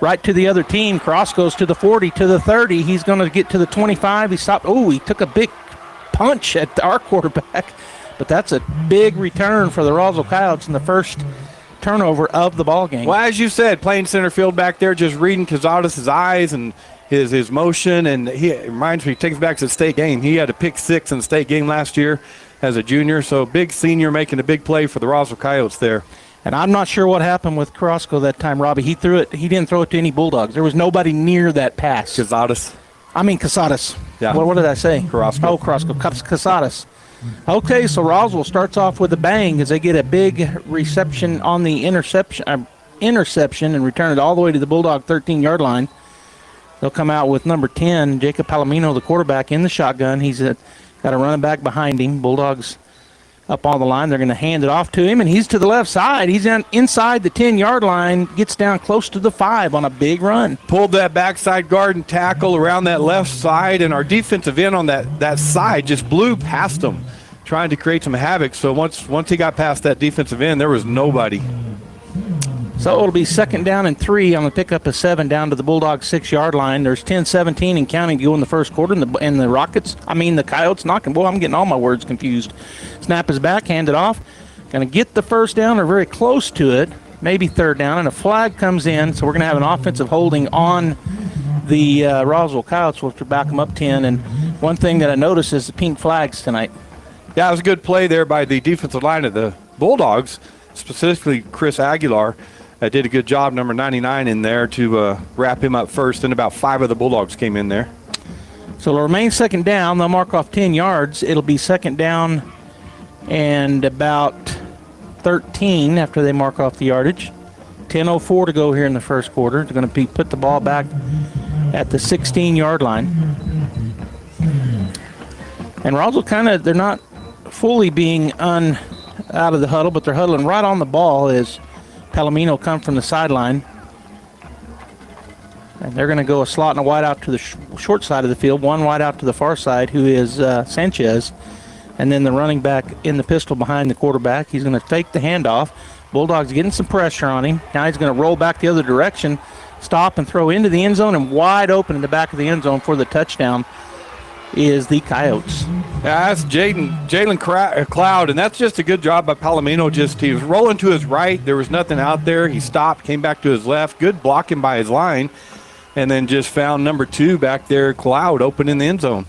right to the other team. Cross goes to the 40, to the 30. He's going to get to the 25. He stopped. Oh, he took a big punch at our quarterback, but that's a big return for the Roswell Coyotes in the first turnover of the ball game. Well, as you said, playing center field back there, just reading Casadas' eyes and his motion, and it reminds me, he takes back to the state game. He had a pick 6 in the state game last year as a junior, so big senior making a big play for the Roswell Coyotes there. And I'm not sure what happened with Carrasco that time, Robbie. He didn't throw it to any Bulldogs. There was nobody near that pass. Casadas. Yeah. What did I say? Carrasco. Oh, Carrasco. Casadas. Okay, so Roswell starts off with a bang as they get a big reception on the interception and return it all the way to the Bulldog 13-yard line. They'll come out with number 10, Jacob Palomino, the quarterback, in the shotgun. He's got a running back behind him. Bulldogs up on the line. They're going to hand it off to him, and he's to the left side. He's inside the 10-yard line, gets down close to the 5 on a big run. Pulled that backside guard and tackle around that left side, and our defensive end on that side just blew past him, trying to create some havoc. So once he got past that defensive end, there was nobody. So it'll be 2nd down and 3 on the pickup of 7 down to the Bulldogs 6-yard line. There's 10-17 and counting to go in the first quarter, and the Coyotes knocking. Boy, I'm getting all my words confused. Snap is back, hand it off. Going to get the first down or very close to it, maybe 3rd down, and a flag comes in. So we're going to have an offensive holding on the Roswell Coyotes, which will back them up 10. And one thing that I noticed is the pink flags tonight. Yeah, it was a good play there by the defensive line of the Bulldogs, specifically Chris Aguilar. Did a good job, number 99 in there, to wrap him up first, and about 5 of the Bulldogs came in there. So it'll remain 2nd down. They'll mark off 10 yards. It'll be 2nd down and about 13 after they mark off the yardage. 10:04 to go here in the first quarter. They're going to put the ball back at the 16-yard line. And Roswell they're not fully being out of the huddle, but they're huddling right on the ball as Palomino come from the sideline. And they're going to go a slot and a wide out to the short side of the field, one wide out to the far side, who is Sanchez. And then the running back in the pistol behind the quarterback. He's going to take the handoff. Bulldogs getting some pressure on him. Now he's going to roll back the other direction, stop and throw into the end zone, and wide open in the back of the end zone for the touchdown is the Coyotes. Yeah, that's Jalen Cloud, and that's just a good job by Palomino. He was rolling to his right. There was nothing out there. He stopped, came back to his left. Good blocking by his line, and then just found number 2 back there, Cloud, open in the end zone.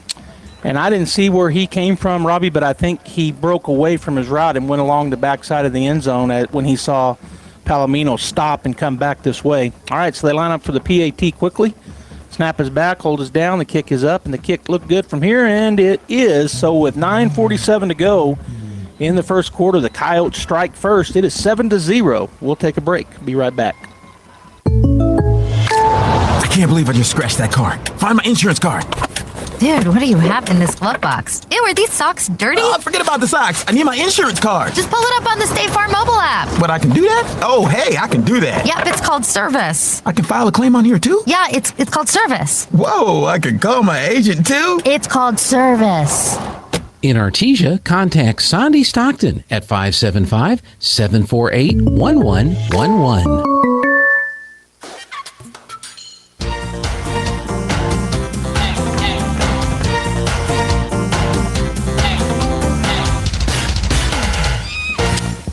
And I didn't see where he came from, Robbie, but I think he broke away from his route and went along the backside of the end zone when he saw Palomino stop and come back this way. All right, so they line up for the PAT quickly. Snap is back, hold is down, the kick is up, and the kick looked good from here, and it is. So with 9:47 to go in the first quarter, the Coyotes strike first. It is 7-0. We'll take a break. Be right back. I can't believe I just scratched that car. Find my insurance card. Dude, what do you have in this glove box? Ew, are these socks dirty? Forget about the socks. I need my insurance card. Just pull it up on the State Farm mobile app. But I can do that? Oh, hey, I can do that. Yep, it's called service. I can file a claim on here, too? Yeah, it's called service. Whoa, I can call my agent, too? It's called service. In Artesia, contact Sandy Stockton at 575-748-1111.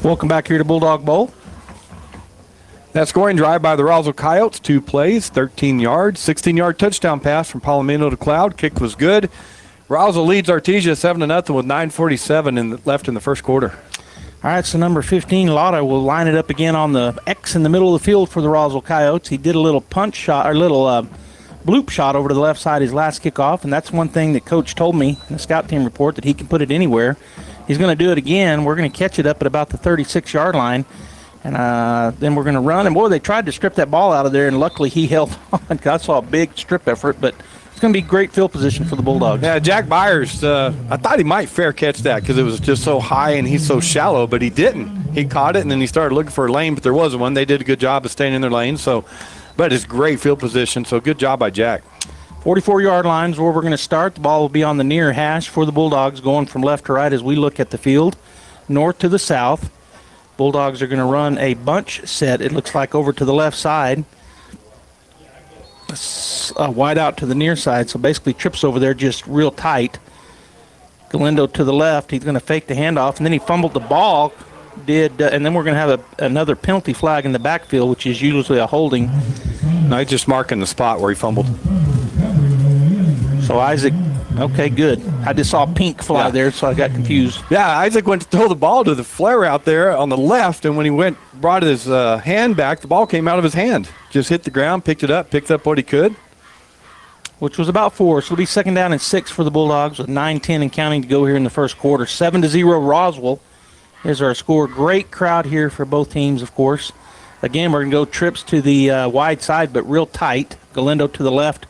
Welcome back here to Bulldog Bowl. That scoring drive by the Roswell Coyotes, 2 plays, 13 yards, 16-yard touchdown pass from Palomino to Cloud. Kick was good. Roswell leads Artesia 7-0 with 9:47 left in the first quarter. All right, so number 15, Lotta, will line it up again on the X in the middle of the field for the Roswell Coyotes. He did a little punch shot, or little bloop shot over to the left side his last kickoff, and that's one thing that Coach told me in the scout team report, that he can put it anywhere. He's going to do it again. We're going to catch it up at about the 36-yard line, and then we're going to run. And, boy, they tried to strip that ball out of there, and luckily he held on. I saw a big strip effort, but it's going to be great field position for the Bulldogs. Yeah, Jack Byers, I thought he might fair catch that because it was just so high and he's so shallow, but he didn't. He caught it, and then he started looking for a lane, but there wasn't one. They did a good job of staying in their lane, but it's great field position, so good job by Jack. 44-yard line is where we're going to start. The ball will be on the near hash for the Bulldogs, going from left to right as we look at the field, north to the south. Bulldogs are going to run a bunch set, it looks like, over to the left side. Wide out to the near side, so basically trips over there just real tight. Galindo to the left, he's going to fake the handoff, and then he fumbled the ball, and then we're going to have another penalty flag in the backfield, which is usually a holding. No, he's just marking the spot where he fumbled. So Isaac, okay, good. I just saw pink fly there, so I got confused. Yeah, Isaac went to throw the ball to the flare out there on the left, and when he brought his hand back, the ball came out of his hand. Just hit the ground, picked up what he could. Which was about 4, so it'll be 2nd down and 6 for the Bulldogs with 9-10 and counting to go here in the first quarter. 7-0 Roswell is our score. Great crowd here for both teams, of course. Again, we're going to go trips to the wide side, but real tight. Galindo to the left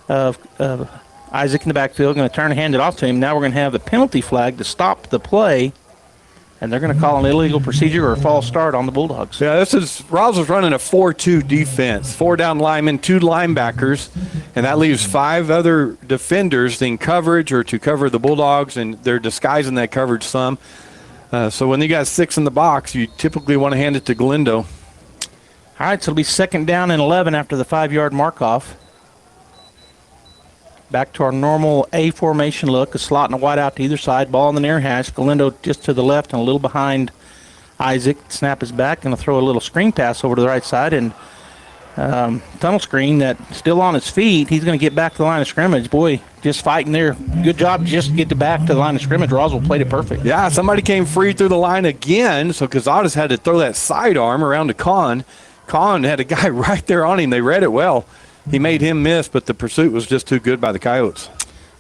of Isaac in the backfield, going to turn and hand it off to him. Now we're going to have a penalty flag to stop the play, and they're going to call an illegal procedure or a false start on the Bulldogs. Yeah, Roswell's running a 4-2 defense. 4 down linemen, 2 linebackers, and that leaves 5 other defenders in coverage or to cover the Bulldogs, and they're disguising that coverage some. So when you got 6 in the box, you typically want to hand it to Galindo. All right, so it'll be 2nd down and 11 after the 5-yard mark-off. Back to our normal A formation look, a slot and a wide out to either side. Ball on the near hash. Galindo just to the left and a little behind Isaac. Snap is back. Going to throw a little screen pass over to the right side. And tunnel screen that still on his feet. He's going to get back to the line of scrimmage. Boy, just fighting there. Good job just to get back to the line of scrimmage. Roswell played it perfect. Yeah, somebody came free through the line again, so Cazares had to throw that sidearm around to Kahn. Kahn had a guy right there on him. They read it well. He made him miss, but the pursuit was just too good by the Coyotes.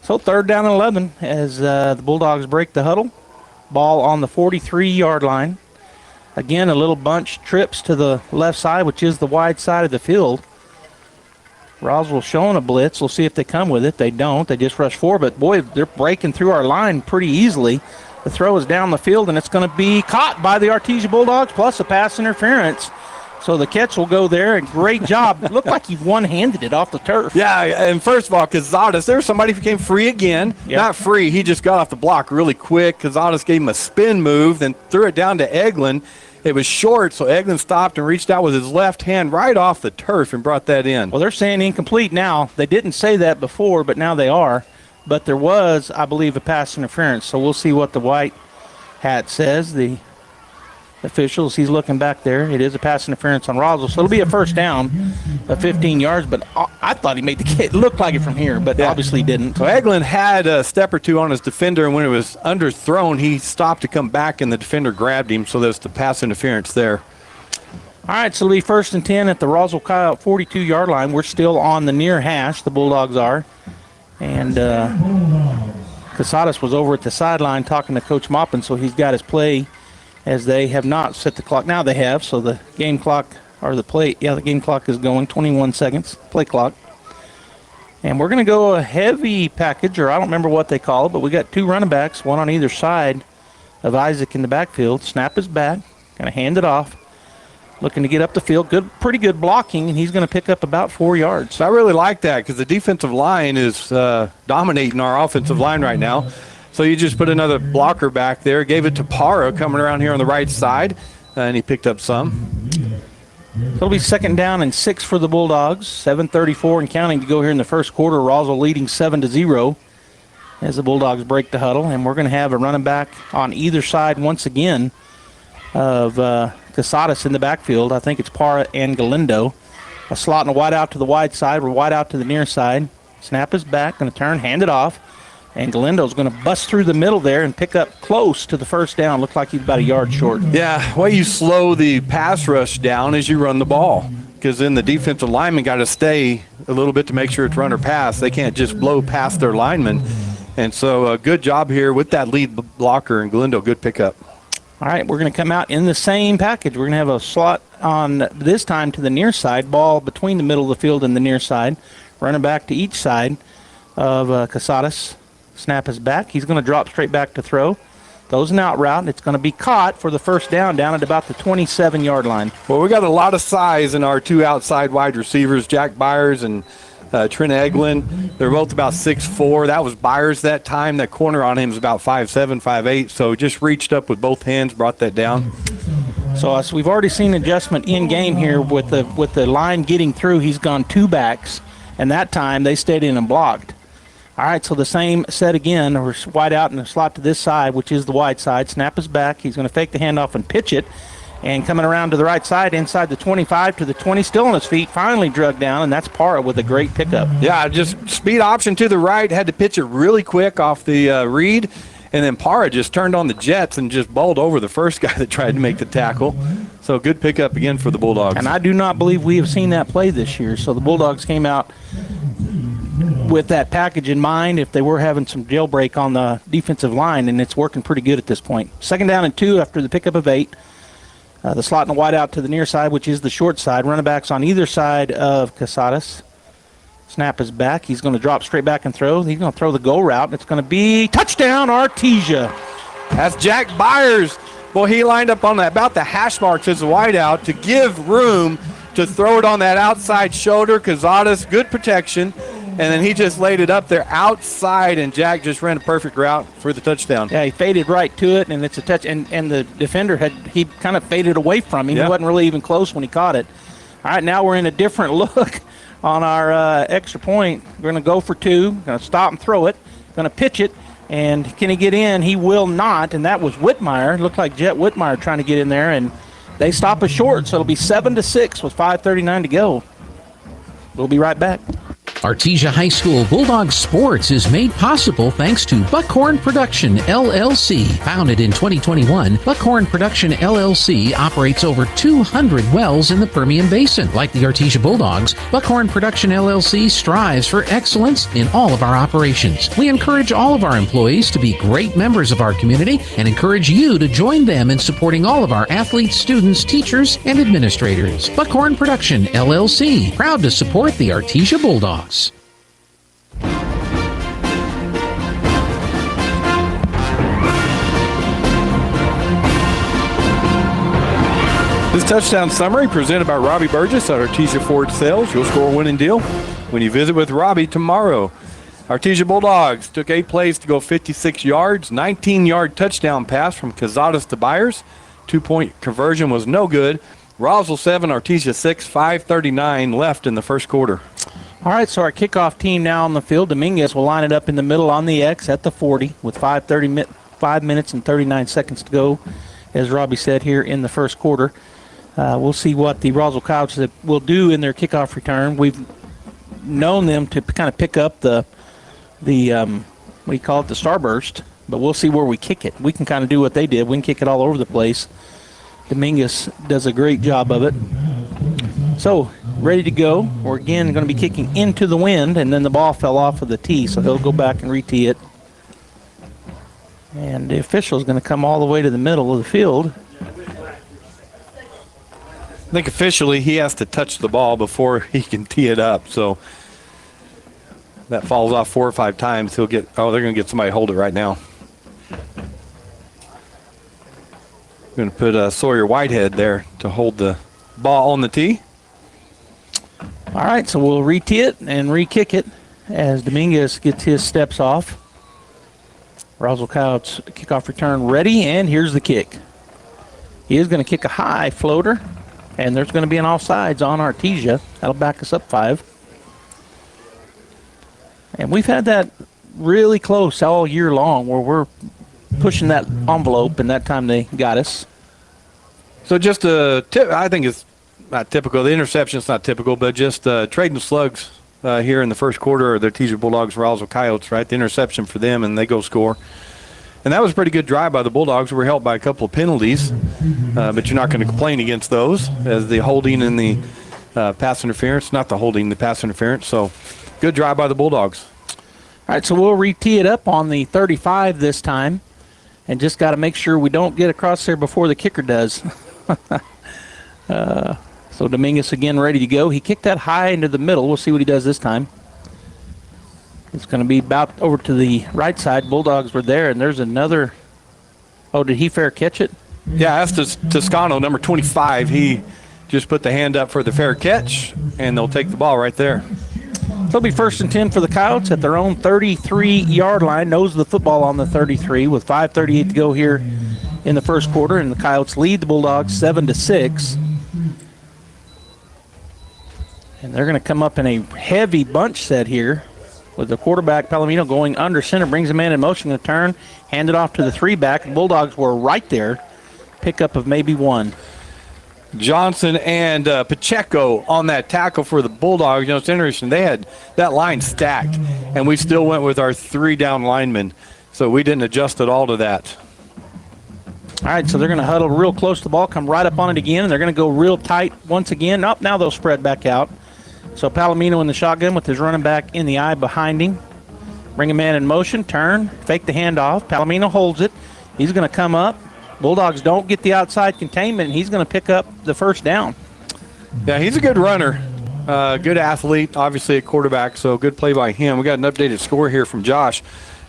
So 3rd down and 11 as the Bulldogs break the huddle. Ball on the 43-yard line. Again, a little bunch trips to the left side, which is the wide side of the field. Roswell showing a blitz. We'll see if they come with it. They don't. They just rush forward. But, boy, they're breaking through our line pretty easily. The throw is down the field, and it's going to be caught by the Artesia Bulldogs, plus a pass interference. So the catch will go there, and great job. It looked like he one-handed it off the turf. Yeah, and first of all, Cazares, there was somebody who came free again. Yep. Not free, he just got off the block really quick. Cazares gave him a spin move, then threw it down to Eglin. It was short, so Eglin stopped and reached out with his left hand right off the turf and brought that in. Well, they're saying incomplete now. They didn't say that before, but now they are. But there was, I believe, a pass interference. So we'll see what the white hat says. The officials, he's looking back there. It is a pass interference on Roswell. So it'll be a 1st down of 15 yards. But I thought he made the kick. It looked like it from here, but obviously didn't. So Eglin had a step or two on his defender, and when it was underthrown, he stopped to come back, and the defender grabbed him. So there's the pass interference there. All right, so it'll be 1st and 10 at the Roswell Coyote 42-yard line. We're still on the near hash, the Bulldogs are. And Casadas was over at the sideline talking to Coach Maupin, so he's got his play as they have not set the clock. Now they have, so the game clock, or the play, the game clock is going, 21 seconds, play clock. And we're going to go a heavy package, or I don't remember what they call it, but we got 2 running backs, one on either side of Isaac in the backfield. Snap is back, going to hand it off. Looking to get up the field. Pretty good blocking, and he's going to pick up about 4 yards. I really like that because the defensive line is dominating our offensive line right now. So you just put another blocker back there, gave it to Parra coming around here on the right side, and he picked up some. It'll be 2nd down and 6 for the Bulldogs. 7:34 and counting to go here in the first quarter. Roswell leading 7-0 as the Bulldogs break the huddle, and we're going to have a running back on either side once again of Casadas in the backfield. I think it's Parra and Galindo. A slot and a wide out to the wide side. We're wide out to the near side. Snap is back, going to turn, hand it off. And Galindo's going to bust through the middle there and pick up close to the 1st down. Looked like he's about a yard short. Yeah, way you slow the pass rush down as you run the ball, because then the defensive lineman got to stay a little bit to make sure it's run or pass. They can't just blow past their lineman. And so a good job here with that lead blocker, and Galindo, good pickup. All right, we're going to come out in the same package. We're going to have a slot on this time to the near side, ball between the middle of the field and the near side, running back to each side. of Casadas. Snap is back. He's going to drop straight back to throw. Throws an out route, and it's going to be caught for the first down at about the 27-yard line. Well, we got a lot of size in our two outside wide receivers, Jack Byers and Trent Eglin. They're both about 6'4". That was Byers that time. That corner on him is about 5'7", 5'8". So just reached up with both hands, brought that down. So we've already seen adjustment in game here with the line getting through. He's gone two backs, and that time they stayed in and blocked. All right, so the same set again. We're wide out in the slot to this side, which is the wide side. Snap is back. He's going to fake the handoff and pitch it. And coming around to the right side, inside the 25 to the 20, still on his feet, finally drug down, and that's Parra with a great pickup. Yeah, just speed option to the right, had to pitch it really quick off the read, and then Parra just turned on the jets and just bowled over the first guy that tried to make the tackle. So good pickup again for the Bulldogs. And I do not believe we have seen that play this year. So the Bulldogs came out with that package in mind if they were having some jailbreak on the defensive line, and it's working pretty good at this point. 2nd down and 2 after the pickup of 8. The slot and the wide out to the near side, which is the short side. Running backs on either side of Casadas. Snap is back. He's going to drop straight back and throw. He's going to throw the go route, and it's going to be touchdown, Artesia. That's Jack Byers. Well, he lined up on about the hash marks as a wide out to give room to throw it on that outside shoulder. Casadas, good protection. And then he just laid it up there outside, and Jack just ran a perfect route for the touchdown. Yeah, he faded right to it, and it's a touch. And the defender he kind of faded away from him. He wasn't really even close when he caught it. All right, now we're in a different look on our extra point. We're going to go for 2. Going to stop and throw it. Going to pitch it. And can he get in? He will not, and that was Whitmire. Looked like Jet Whitmire trying to get in there, and they stop us short, so it'll be 7-6 with 5:39 to go. We'll be right back. Artesia High School Bulldogs Sports is made possible thanks to Buckhorn Production, LLC. Founded in 2021, Buckhorn Production, LLC operates over 200 wells in the Permian Basin. Like the Artesia Bulldogs, Buckhorn Production, LLC strives for excellence in all of our operations. We encourage all of our employees to be great members of our community and encourage you to join them in supporting all of our athletes, students, teachers, and administrators. Buckhorn Production, LLC, proud to support the Artesia Bulldogs. This touchdown summary presented by Robbie Burgess at Artesia Ford Sales. You'll score a winning deal when you visit with Robbie tomorrow. Artesia Bulldogs took 8 plays to go 56 yards, 19-yard touchdown pass from Casadas to Byers. 2-point conversion was no good. Roswell 7, Artesia 6, 5:39 left in the first quarter. All right, so our kickoff team now on the field. Dominguez will line it up in the middle on the X at the 40 with 5 minutes and 39 seconds to go, as Robbie said, here in the first quarter. We'll see what the Roswell Coyotes will do in their kickoff return. We've known them to kind of pick up the we call it the starburst, but we'll see where we kick it. We can kind of do what they did. We can kick it all over the place. Dominguez does a great job of it. So, ready to go. We're again going to be kicking into the wind, and then the ball fell off of the tee, so he'll go back and re-tee it. And the official is going to come all the way to the middle of the field. I think officially he has to touch the ball before he can tee it up. So that falls off 4 or 5 times. He'll get. Oh, they're going to get somebody to hold it right now. I'm going to put Sawyer Whitehead there to hold the ball on the tee. All right, so we'll re-tee it and re-kick it as Dominguez gets his steps off. Roswell Coyotes kickoff return ready, and here's the kick. He is going to kick a high floater, and there's going to be an offsides on Artesia. That'll back us up 5. And we've had that really close all year long where we're pushing that envelope, and that time they got us. So just a tip, I think it's not typical. The interception's not typical, but just trading slugs here in the first quarter of the Artesia Bulldogs, Roswell Coyotes, right? The interception for them, and they go score. And that was a pretty good drive by the Bulldogs. We were helped by a couple of penalties, but you're not going to complain against those as the holding and the pass interference. Not the holding, the pass interference. So good drive by the Bulldogs. All right, so we'll re-tee it up on the 35 this time, and just got to make sure we don't get across there before the kicker does. So Dominguez again ready to go. He kicked that high into the middle. We'll see what he does this time. It's going to be about over to the right side. Bulldogs were there, and there's another. Oh, did he fair catch it? Yeah, that's Toscano, number 25. He just put the hand up for the fair catch, and they'll take the ball right there. It'll be 1st and 10 for the Coyotes at their own 33-yard line. Nose of the football on the 33 with 5:38 to go here in the first quarter, and the Coyotes lead the Bulldogs 7-6. And they're going to come up in a heavy bunch set here with the quarterback, Palomino, going under center, brings a man in motion, going to turn, hand it off to the 3-back. The Bulldogs were right there. Pickup of maybe 1. Johnson and Pacheco on that tackle for the Bulldogs. You know, it's interesting. They had that line stacked, and we still went with our 3 down linemen. So we didn't adjust at all to that. All right, so they're going to huddle real close to the ball, come right up on it again, and they're going to go real tight once again. Up now they'll spread back out. So Palomino in the shotgun with his running back in the eye behind him. Bring a man in motion, turn, fake the handoff. Palomino holds it. He's going to come up. Bulldogs don't get the outside containment, and he's going to pick up the first down. Yeah, he's a good runner, good athlete, obviously a quarterback, so good play by him. We got an updated score here from Josh.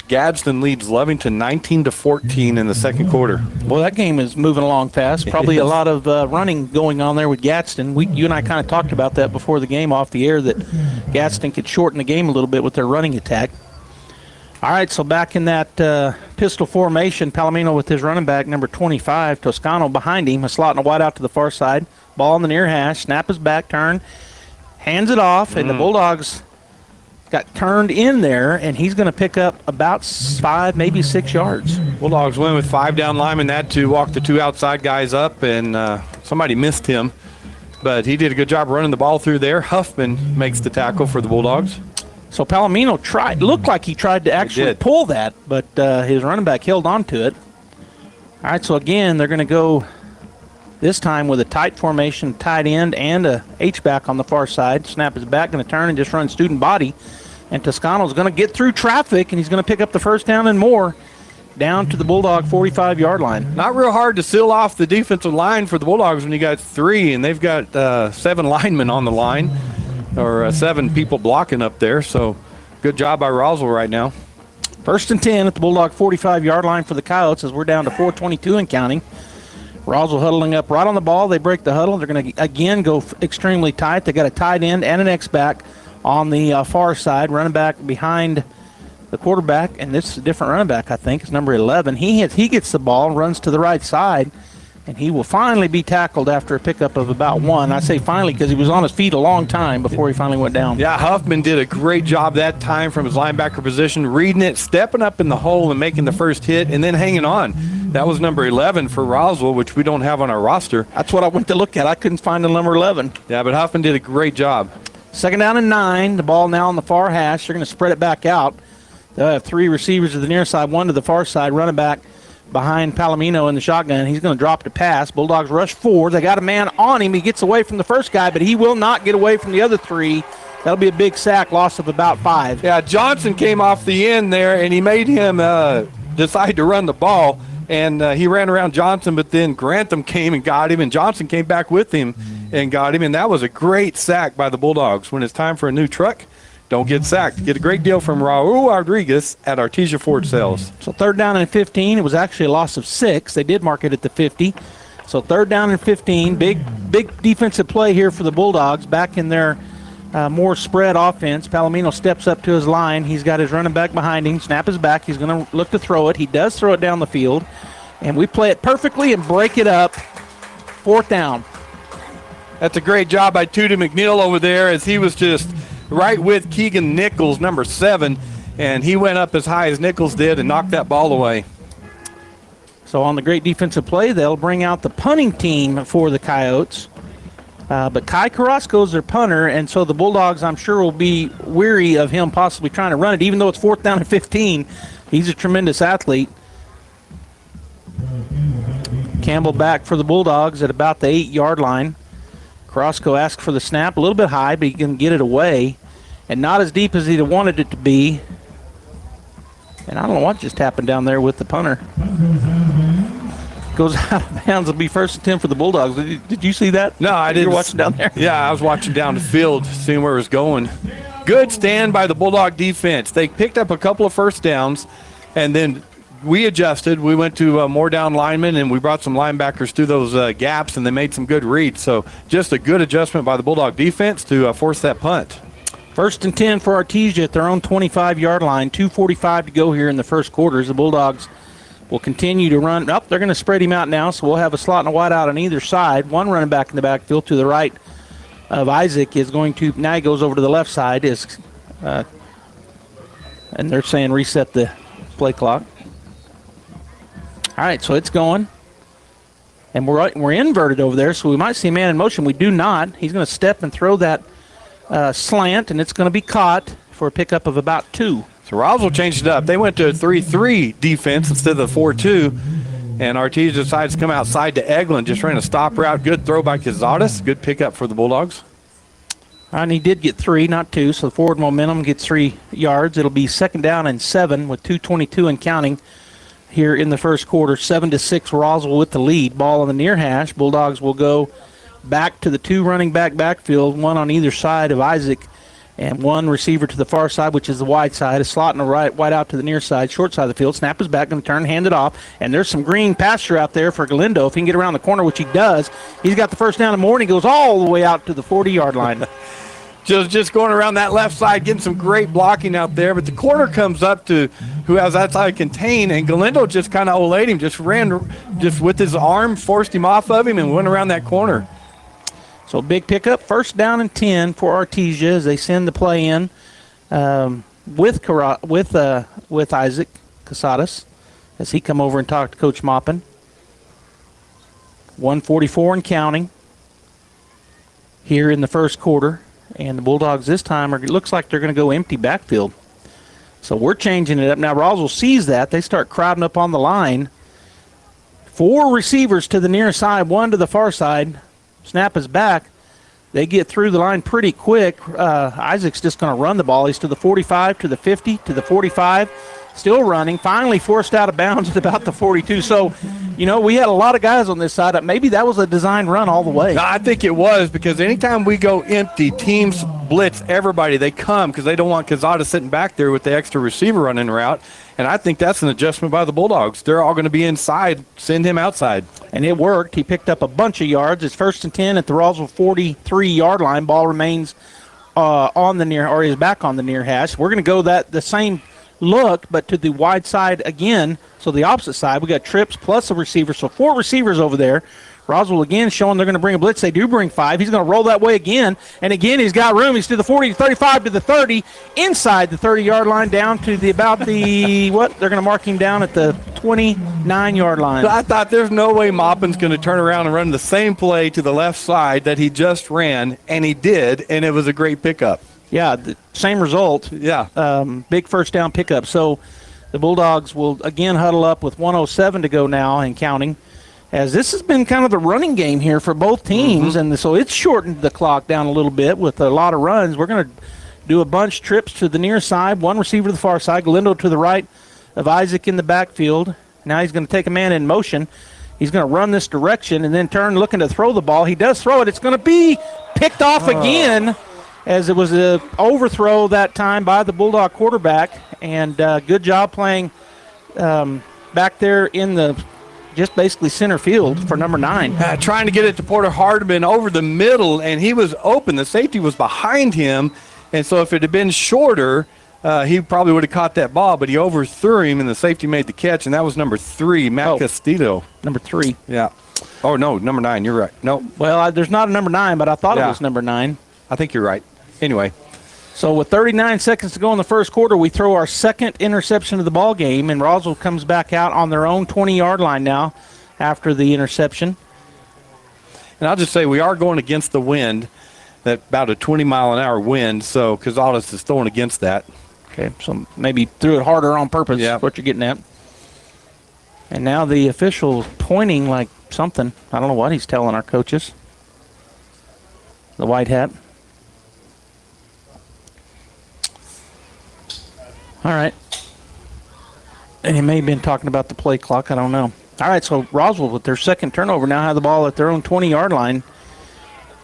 Gadsden leads Lovington 19-14 in the second quarter. Well, that game is moving along fast. Probably a lot of running going on there with Gadsden. You and I kind of talked about that before the game off the air, that Gadsden could shorten the game a little bit with their running attack. All right, so back in that pistol formation, Palomino with his running back, number 25, Toscano behind him, a slot and a wide out to the far side. Ball in the near hash, snap is back, turn, hands it off, and the Bulldogs got turned in there, and he's going to pick up about 5, maybe 6 yards. Bulldogs went with 5 down linemen, that to walk the 2 outside guys up, and somebody missed him. But he did a good job running the ball through there. Huffman makes the tackle for the Bulldogs. So Palomino looked like he tried to actually pull that, but his running back held on to it. All right, so again, they're going to go this time with a tight formation, tight end, and a H-back on the far side. Snap is back, going to turn and just run student body. And Toscano's going to get through traffic, and he's going to pick up the first down and more down to the Bulldog 45-yard line. Not real hard to seal off the defensive line for the Bulldogs when you got 3, and they've got 7 linemen on the line. Or 7 people blocking up there, so good job by Roswell right now. 1st and 10 at the Bulldog 45-yard line for the Coyotes as we're down to 4:22 and counting. Roswell huddling up right on the ball. They break the huddle. They're going to, again, go extremely tight. They got a tight end and an X-back on the far side, running back behind the quarterback, and this is a different running back, I think. It's number 11. He gets the ball, runs to the right side, and he will finally be tackled after a pickup of about 1. I say finally because he was on his feet a long time before he finally went down. Yeah, Huffman did a great job that time from his linebacker position, reading it, stepping up in the hole and making the first hit, and then hanging on. That was number 11 for Roswell, which we don't have on our roster. That's what I went to look at. I couldn't find the number 11. Yeah, but Huffman did a great job. 2nd down and 9. The ball now on the far hash. They're going to spread it back out. They'll have 3 receivers to the near side, 1 to the far side, running back behind Palomino in the shotgun. He's going to drop the pass. Bulldogs rush 4. They got a man on him. He gets away from the first guy, but he will not get away from the other 3. That'll be a big sack, loss of about 5. Yeah, Johnson came off the end there, and he made him decide to run the ball. And he ran around Johnson, but then Grantham came and got him, and Johnson came back with him and got him. And that was a great sack by the Bulldogs. When it's time for a new truck, don't get sacked. Get a great deal from Raul Rodriguez at Artesia Ford Sales. So 3rd down and 15. It was actually a loss of 6. They did mark it at the 50. So 3rd down and 15. Big defensive play here for the Bulldogs. Back in their more spread offense. Palomino steps up to his line. He's got his running back behind him. Snap is back. He's going to look to throw it. He does throw it down the field. And we play it perfectly and break it up. 4th down. That's a great job by Tuda McNeil over there as he was just right with Keegan Nichols, number 7, and he went up as high as Nichols did and knocked that ball away. So on the great defensive play, they'll bring out the punting team for the Coyotes. But Kai Carrasco is their punter, and so the Bulldogs, I'm sure, will be weary of him possibly trying to run it, even though it's 4th down and 15. He's a tremendous athlete. Campbell back for the Bulldogs at about the 8-yard line. Carrasco asked for the snap, a little bit high, but he can get it away. And not as deep as he'd wanted it to be. And I don't know what just happened down there with the punter. Goes out of bounds. It'll be 1st and 10 for the Bulldogs. Did you see that? No, I didn't. You were watching down there? Yeah, I was watching down the field, seeing where it was going. Good stand by the Bulldog defense. They picked up a couple of first downs, and then we adjusted. We went to more down linemen, and we brought some linebackers through those gaps, and they made some good reads. So just a good adjustment by the Bulldog defense to force that punt. 1st and 10 for Artesia at their own 25-yard line. 2:45 to go here in the first quarter as the Bulldogs will continue to run. Oh, they're going to spread him out now, so we'll have a slot and a wide out on either side. One running back in the backfield to the right of Isaac is going to, now he goes over to the left side, and they're saying reset the play clock. All right, so it's going. And we're inverted over there, so we might see a man in motion. We do not. He's going to step and throw that slant, and it's going to be caught for a pickup of about 2. So Roswell changed it up. They went to a 3-3 defense instead of the 4-2, and Artesia decides to come outside to Eglin. Just ran a stop route. Good throw by Cazares. Good pickup for the Bulldogs. And he did get 3, not 2, so the forward momentum gets 3 yards. It'll be 2nd down and 7 with 2:22 and counting here in the first quarter. 7-6 Roswell with the lead. Ball on the near hash. Bulldogs will go back to the 2 running back backfield, one on either side of Isaac, and 1 receiver to the far side, which is the wide side. A slot and a wide out to the near side, short side of the field. Snap is back, going to turn, hand it off, and there's some green pasture out there for Galindo. If he can get around the corner, which he does, he's got the first down in the morning, goes all the way out to the 40-yard line. Just going around that left side, getting some great blocking out there. But the corner comes up to who has that side contained, and Galindo just kind of olayed him, just ran just with his arm, forced him off of him, and went around that corner. So big pickup, 1st down and 10 for Artesia as they send the play in with Isaac Casadas as he come over and talk to Coach Maupin. 1:44 and counting here in the first quarter. And the Bulldogs this time looks like they're going to go empty backfield. So we're changing it up. Now Roswell sees that. They start crowding up on the line. 4 receivers to the near side, 1 to the far side. Snap is back. They get through the line pretty quick. Isaac's just going to run the ball. He's to the 45, to the 50, to the 45. Still running. Finally forced out of bounds at about the 42. So, we had a lot of guys on this side. Maybe that was a design run all the way. No, I think it was, because anytime we go empty, teams blitz everybody. They come because they don't want Quezada sitting back there with the extra receiver running route. And I think that's an adjustment by the Bulldogs. They're all going to be inside. Send him outside. And it worked. He picked up a bunch of yards. It's 1st and 10 at the Roswell 43-yard line. Ball remains on the near, or is back on the near hash. We're going to go the same look, but to the wide side again. So the opposite side, we got trips plus a receiver. So 4 receivers over there. Roswell again showing they're going to bring a blitz. They do bring 5. He's going to roll that way again. And again, he's got room. He's to the 40, 35, to the 30, inside the 30-yard line, down to the about the, what? They're going to mark him down at the 29-yard line. I thought there's no way Maupin's going to turn around and run the same play to the left side that he just ran, and he did, and it was a great pickup. Yeah, the same result. Yeah. Big first down pickup. So the Bulldogs will again huddle up with 1:07 to go now and counting, as this has been kind of the running game here for both teams. And so it's shortened the clock down a little bit with a lot of runs. We're going to do a bunch trips to the near side, 1 receiver to the far side, Galindo to the right of Isaac in the backfield. Now he's going to take a man in motion. He's going to run this direction and then turn looking to throw the ball. He does throw it. It's going to be picked off again, as it was an overthrow that time by the Bulldog quarterback. And good job playing back there in the just basically center field for number 9. Trying to get it to Porter Hardeman over the middle, and he was open. The safety was behind him, and so if it had been shorter, he probably would have caught that ball, but he overthrew him, and the safety made the catch, and that was number 3, Matt Castillo. Number 3. Yeah. Oh, no, number 9. You're right. No. Well, there's not a number 9, but I thought it was number 9. I think you're right. Anyway. So with 39 seconds to go in the first quarter, we throw our second interception of the ball game, and Roswell comes back out on their own 20-yard line now after the interception. And I'll just say we are going against the wind, that about a 20-mile-an-hour wind, so Cazares is throwing against that. Okay, so maybe threw it harder on purpose. Yeah. What you're getting at. And now the official pointing like something. I don't know what he's telling our coaches. The white hat. All right. And he may have been talking about the play clock. I don't know. All right, so Roswell with their second turnover now have the ball at their own 20-yard line.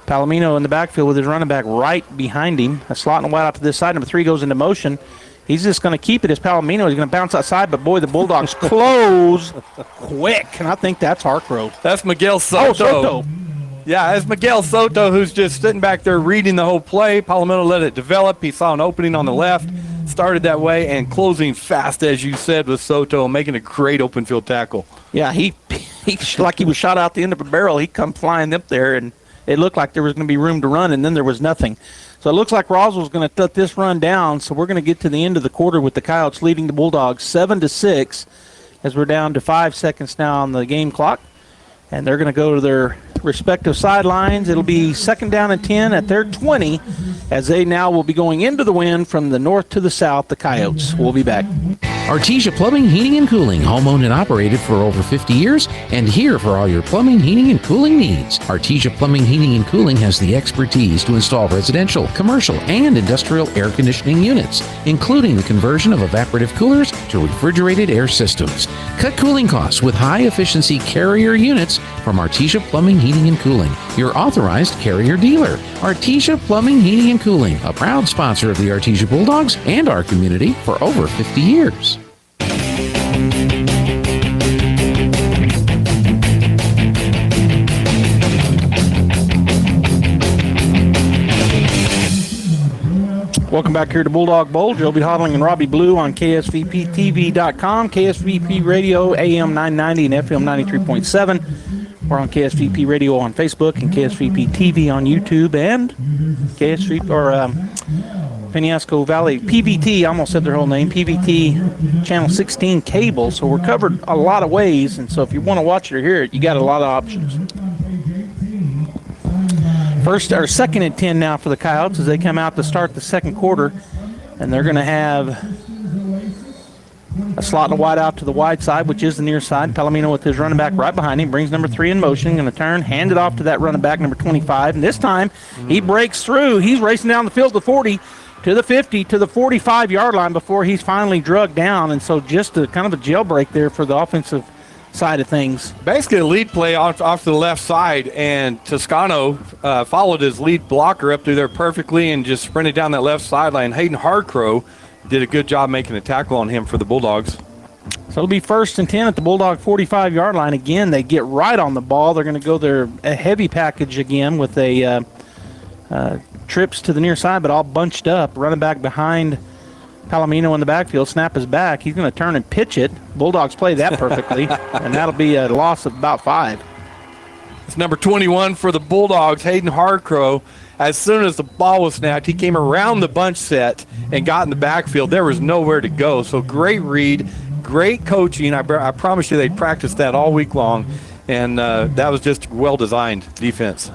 Palomino in the backfield with his running back right behind him. A slot and wide out to this side. Number 3 goes into motion. He's just going to keep it as Palomino. He's going to bounce outside, but boy, the Bulldogs close quick, and I think that's Harcrow. That's Miguel Soto. Oh, Soto. Yeah, it's Miguel Soto who's just sitting back there reading the whole play. Palomino let it develop. He saw an opening on the left, started that way, and closing fast, as you said, with Soto, making a great open field tackle. Yeah, he like he was shot out the end of a barrel. He come flying up there, and it looked like there was going to be room to run, and then there was nothing. So it looks like Roswell's going to let this run down. So we're going to get to the end of the quarter with the Coyotes leading the Bulldogs 7-6, as we're down to 5 seconds now on the game clock. And they're going to go to their respective sidelines. It'll be 2nd down and 10 at their 20, as they now will be going into the wind from the north to the south, the Coyotes. We'll be back. Artesia Plumbing, Heating, and Cooling, home-owned and operated for over 50 years, and here for all your plumbing, heating, and cooling needs. Artesia Plumbing, Heating, and Cooling has the expertise to install residential, commercial, and industrial air conditioning units, including the conversion of evaporative coolers to refrigerated air systems. Cut cooling costs with high-efficiency Carrier units from Artesia Plumbing, Heating, and Cooling, your authorized Carrier dealer. Artesia Plumbing, Heating, and Cooling, a proud sponsor of the Artesia Bulldogs and our community for over 50 years. Welcome back here to Bulldog Bowl. Joby Hodling and Robbie Blue on KSVPTV.com, KSVP Radio, AM 990 and FM 93.7. We're on KSVP Radio on Facebook and KSVP TV on YouTube and KSVP, or Penasco Valley, PVT, I almost said their whole name, PVT Channel 16 cable. So we're covered a lot of ways, and so if you want to watch it or hear it, you got a lot of options. First or 2nd and 10 now for the Coyotes as they come out to start the second quarter, and they're going to have a slot and a wide out to the wide side, which is the near side. Palomino with his running back right behind him, brings number 3 in motion, going to turn, hand it off to that running back, number 25, and this time he breaks through. He's racing down the field to 40, to the 50, to the 45-yard line before he's finally drugged down, and so just a kind of a jailbreak there for the offensive side of things. Basically a lead play off to the left side, and Toscano followed his lead blocker up through there perfectly and just sprinted down that left sideline. Hayden Harcrow did a good job making a tackle on him for the Bulldogs. So it'll be 1st and 10 at the Bulldog 45-yard line. Again, they get right on the ball. They're going to go their heavy package again with a trips to the near side, but all bunched up. Running back behind Palomino in the backfield, snap is back. He's going to turn and pitch it. Bulldogs play that perfectly, and that'll be a loss of about 5. It's number 21 for the Bulldogs, Hayden Harcrow. As soon as the ball was snapped, he came around the bunch set and got in the backfield. There was nowhere to go. So great read, great coaching. I promise you they practiced that all week long, and that was just well-designed defense.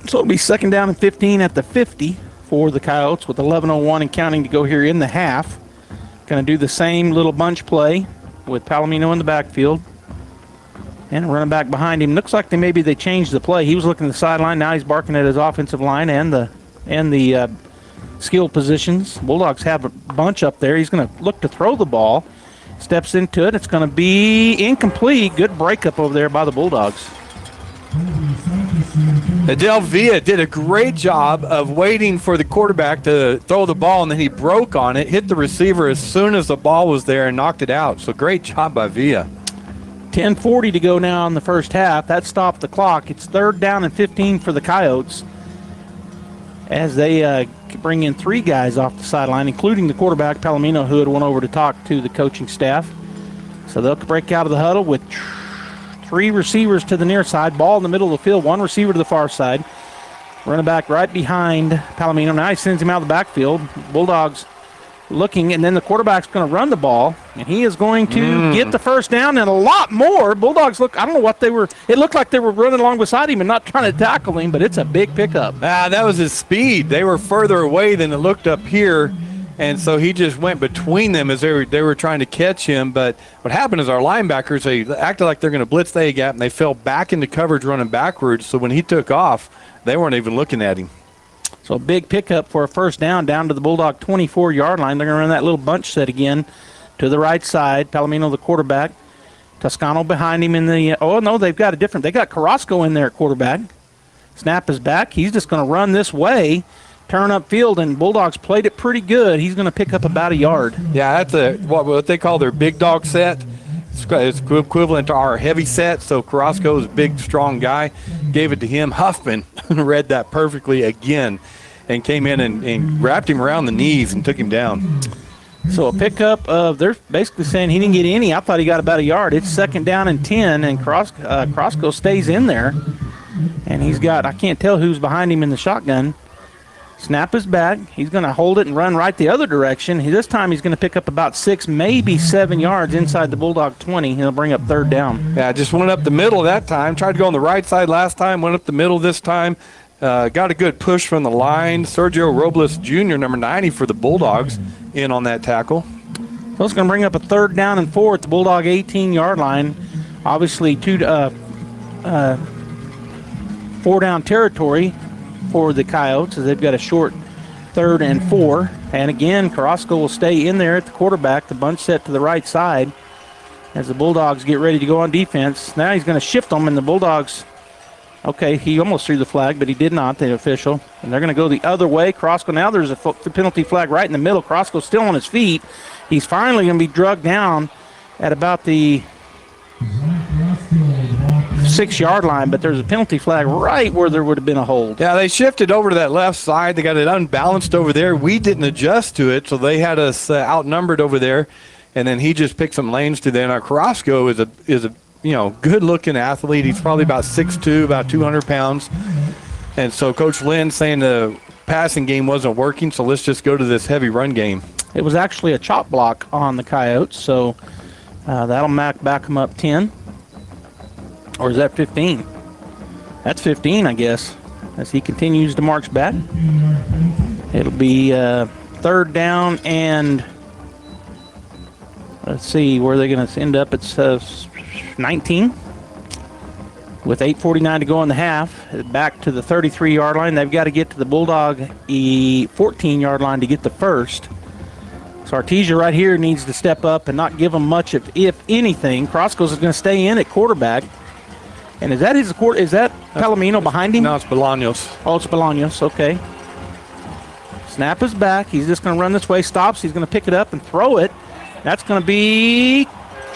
So it'll be 2nd down and 15 at the 50 for the Coyotes with 11:01 and counting to go here in the half. Going to do the same little bunch play with Palomino in the backfield and running back behind him. Looks like maybe they changed the play. He was looking at the sideline. Now he's barking at his offensive line and the skill positions. Bulldogs have a bunch up there. He's going to look to throw the ball. Steps into it. It's going to be incomplete. Good breakup over there by the Bulldogs. Adel Villa did a great job of waiting for the quarterback to throw the ball, and then he broke on it, hit the receiver as soon as the ball was there, and knocked it out. So great job by Villa. 10:40 to go now in the first half. That stopped the clock. It's 3rd down and 15 for the Coyotes as they bring in 3 guys off the sideline, including the quarterback, Palomino, who had went over to talk to the coaching staff. So they'll break out of the huddle with 3 receivers to the near side, ball in the middle of the field, 1 receiver to the far side. Running back right behind Palomino. Now he sends him out of the backfield. Bulldogs looking, and then the quarterback's going to run the ball, and he is going to get the first down and a lot more. Bulldogs look, I don't know what they were, it looked like they were running along beside him and not trying to tackle him, but it's a big pickup. That was his speed. They were further away than it looked up here. And so he just went between them as they were trying to catch him. But what happened is our linebackers, they acted like they're going to blitz the A-gap, and they fell back into coverage running backwards. So when he took off, they weren't even looking at him. So a big pickup for a first down to the Bulldog 24-yard line. They're going to run that little bunch set again to the right side. Palomino, the quarterback. Toscano behind him in the – oh, no, they got Carrasco in there at quarterback. Snap is back. He's just going to run this way, turn upfield, and Bulldogs played it pretty good. He's going to pick up about a yard. Yeah, that's what they call their big dog set. It's equivalent to our heavy set. So Carrasco's a big, strong guy. Gave it to him. Huffman read that perfectly again and came in and wrapped him around the knees and took him down. So a pickup of, they're basically saying he didn't get any. I thought he got about a yard. It's 2nd down and 10, and Carrasco stays in there. And he's got, I can't tell who's behind him in the shotgun. Snap is back. He's going to hold it and run right the other direction. This time he's going to pick up about 6, maybe 7 yards inside the Bulldog 20. He'll bring up 3rd down. Yeah, just went up the middle that time. Tried to go on the right side last time, went up the middle this time. Got a good push from the line. Sergio Robles Jr., number 90 for the Bulldogs, in on that tackle. So it's going to bring up a 3rd down and 4 at the Bulldog 18-yard line. Obviously, 4-down territory for the Coyotes as they've got a short 3rd and 4. And again, Carrasco will stay in there at the quarterback. The bunch set to the right side as the Bulldogs get ready to go on defense. Now he's going to shift them, and the Bulldogs, okay, he almost threw the flag, but he did not, the official. And they're going to go the other way. Carrasco, now there's a penalty flag right in the middle. Carrasco's still on his feet. He's finally going to be drugged down at about the 6-yard line, but there's a penalty flag right where there would have been a hold. Yeah, they shifted over to that left side. They got it unbalanced over there. We didn't adjust to it, so they had us outnumbered over there, and then he just picked some lanes to there. Now, Carrasco is a good-looking athlete. He's probably about 6'2", about 200 pounds. And so Coach Lynn saying the passing game wasn't working, so let's just go to this heavy run game. It was actually a chop block on the Coyotes, so that'll back them up 10. Or is that 15? That's 15, I guess, as he continues to march back. It'll be 3rd down and, let's see, where are they going to end up? It's 19 with 8:49 to go in the half. Back to the 33-yard line. They've got to get to the Bulldog 14-yard line to get the first. So Artesia right here needs to step up and not give them much, if anything. Carrasco's is going to stay in at quarterback. And is that Palomino behind him? No, it's Bolaños. Oh, it's Bolaños. Okay. Snap is back. He's just going to run this way. Stops. He's going to pick it up and throw it. That's going to be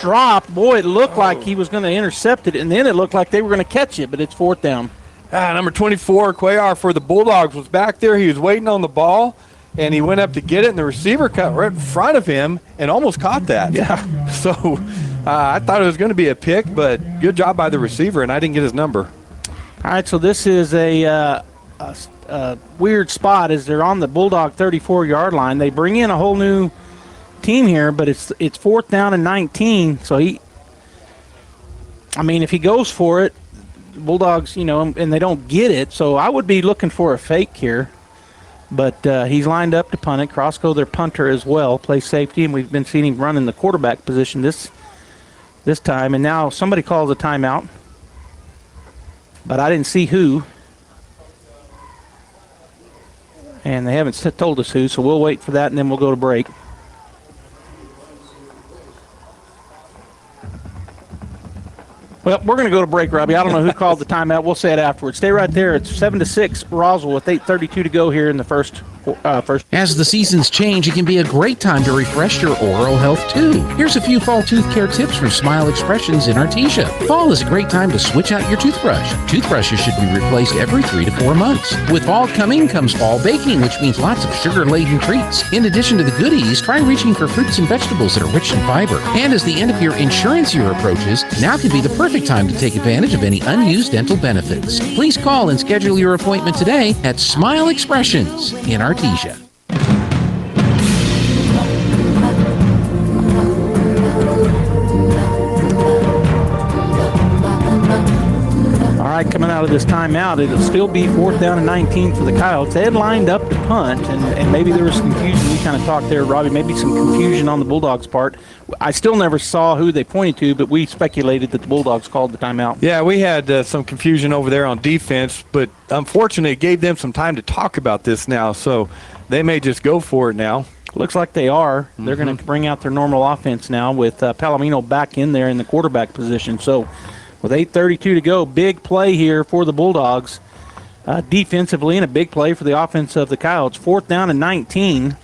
dropped. Boy, it looked like he was going to intercept it, and then it looked like they were going to catch it, but it's 4th down. Number 24, Cuellar for the Bulldogs, was back there. He was waiting on the ball, and he went up to get it, and the receiver cut right in front of him and almost caught that. Yeah. So I thought it was going to be a pick, but good job by the receiver, and I didn't get his number. All right, so this is a weird spot as they're on the Bulldog 34-yard line. They bring in a whole new team here, but it's 4th down and 19. So if he goes for it, Bulldogs, and they don't get it. So I would be looking for a fake here. But he's lined up to punt it. Carrasco, their punter as well, plays safety, and we've been seeing him run in the quarterback position this time. And now somebody calls a timeout, but I didn't see who. And they haven't told us who, so we'll wait for that, and then we'll go to break. Well, we're going to go to break, Robbie. I don't know who called the timeout. We'll say it afterwards. Stay right there. It's 7-6 Roswell with 8:32 to go here in the first. As the seasons change, it can be a great time to refresh your oral health too. Here's a few fall tooth care tips from Smile Expressions in Artesia. Fall is a great time to switch out your toothbrush. Toothbrushes should be replaced every 3 to 4 months. With fall coming comes fall baking, which means lots of sugar-laden treats. In addition to the goodies, try reaching for fruits and vegetables that are rich in fiber. And as the end of your insurance year approaches, now can be the perfect time to take advantage of any unused dental benefits. Please call and schedule your appointment today at Smile Expressions in Artesia. All right, coming out of this timeout, it'll still be 4th down and 19 for the Coyotes. They had lined up to punt, and maybe there was some confusion. We kind of talked there, Robbie, maybe some confusion on the Bulldogs' part. I still never saw who they pointed to, but we speculated that the Bulldogs called the timeout. Yeah, we had some confusion over there on defense, but unfortunately it gave them some time to talk about this now, so they may just go for it now. Looks like they are. Mm-hmm. They're going to bring out their normal offense now with Palomino back in there in the quarterback position. So with 8:32 to go, big play here for the Bulldogs. defensively, and a big play for the offense of the Coyotes. 4th down and 19,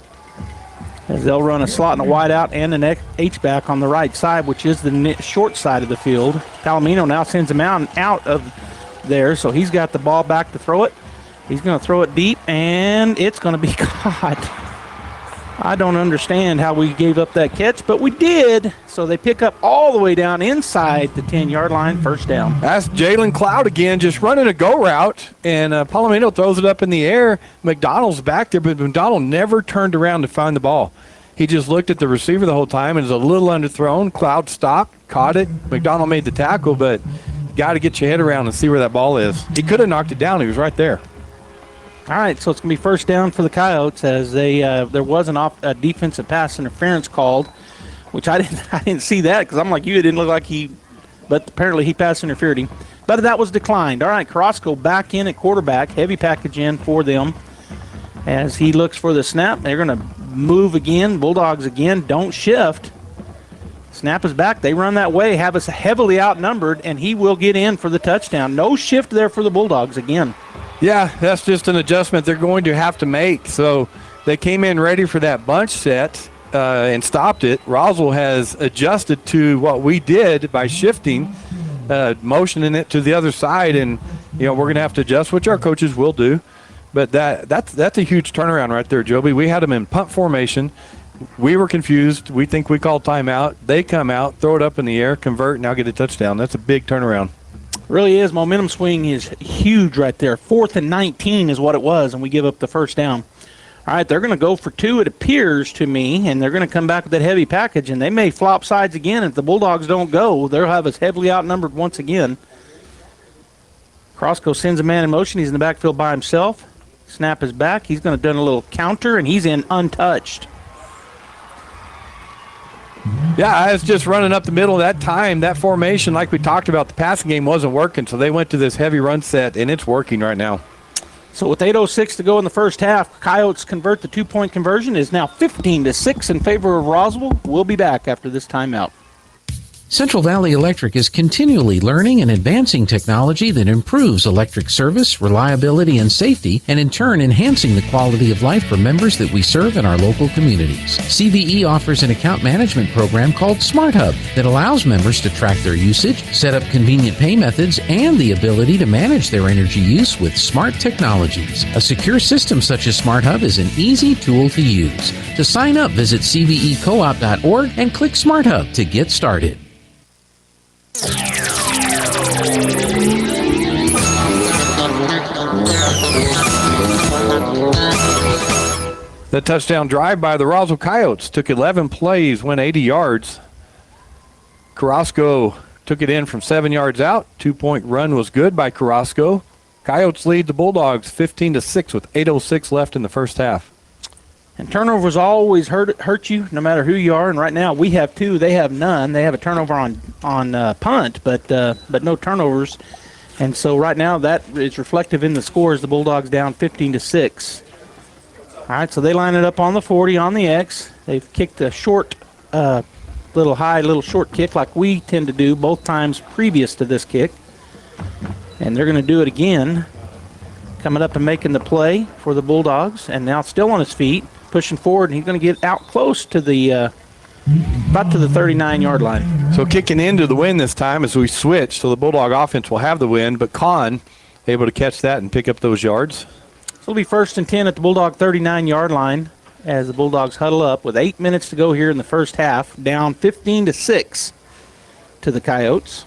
as they'll run a slot and a wide out and an H-back on the right side, which is the short side of the field. Palomino now sends him out of there, so he's got the ball back to throw it. He's going to throw it deep, and it's going to be caught. I don't understand how we gave up that catch, but we did. So they pick up all the way down inside the 10-yard line, 1st down. That's Jalen Cloud again, just running a go route, and Palomino throws it up in the air. McDonald's back there, but McDonald never turned around to find the ball. He just looked at the receiver the whole time and is a little underthrown. Cloud stopped, caught it. McDonald made the tackle, but got to get your head around and see where that ball is. He could have knocked it down. He was right there. All right, so it's going to be 1st down for the Coyotes, as there was a defensive pass interference called, which I didn't see that, because I'm like you, it didn't look like but apparently he pass interfered him. But that was declined. All right, Carrasco back in at quarterback, heavy package in for them as he looks for the snap. They're going to move again. Bulldogs again don't shift. Snap is back. They run that way, have us heavily outnumbered, and he will get in for the touchdown. No shift there for the Bulldogs again. Yeah, that's just an adjustment they're going to have to make. So they came in ready for that bunch set and stopped it. Roswell has adjusted to what we did by shifting, motioning it to the other side, and we're going to have to adjust, which our coaches will do. But that's a huge turnaround right there, Joby. We had them in punt formation. We were confused. We think we called timeout. They come out, throw it up in the air, convert, now get a touchdown. That's a big turnaround. Really is. Momentum swing is huge right there. 4th and 19 is what it was, and we give up the 1st down. All right, they're going to go for 2, it appears to me, and they're going to come back with that heavy package, and they may flop sides again. If the Bulldogs don't go, they'll have us heavily outnumbered once again. Crosco sends a man in motion. He's in the backfield by himself. Snap is back. He's going to do a little counter, and he's in untouched. Yeah, I was just running up the middle that time. That formation, like we talked about, the passing game wasn't working, so they went to this heavy run set, and it's working right now. So with 8:06 to go in the first half, Coyotes convert the 2-point conversion. Is now 15-6 in favor of Roswell. We'll be back after this timeout. Central Valley Electric is continually learning and advancing technology that improves electric service, reliability, and safety, and in turn enhancing the quality of life for members that we serve in our local communities. CVE offers an account management program called Smart Hub that allows members to track their usage, set up convenient pay methods, and the ability to manage their energy use with smart technologies. A secure system such as Smart Hub is an easy tool to use. To sign up, visit cvecoop.org and click Smart Hub to get started. The touchdown drive by the Roswell Coyotes took 11 plays, went 80 yards. Carrasco took it in from 7 yards out. 2-point run was good by Carrasco. Coyotes lead the Bulldogs 15-6 with 8:06 left in the first half. And turnovers always hurt you, no matter who you are. And right now we have 2; they have none. They have a turnover on punt, but no turnovers. And so right now that is reflective in the scores. The Bulldogs down 15-6. All right, so they line it up on the 40 on the X. They've kicked a short, little high, little short kick like we tend to do both times previous to this kick. And they're going to do it again. Coming up and making the play for the Bulldogs, and now still on his feet, pushing forward, and he's going to get out close to the about to the 39-yard line. So kicking into the win this time as we switch, so the Bulldog offense will have the win, but Kahn able to catch that and pick up those yards. So it'll be 1st and 10 at the Bulldog 39-yard line as the Bulldogs huddle up with 8 minutes to go here in the first half, down 15-6 to the Coyotes.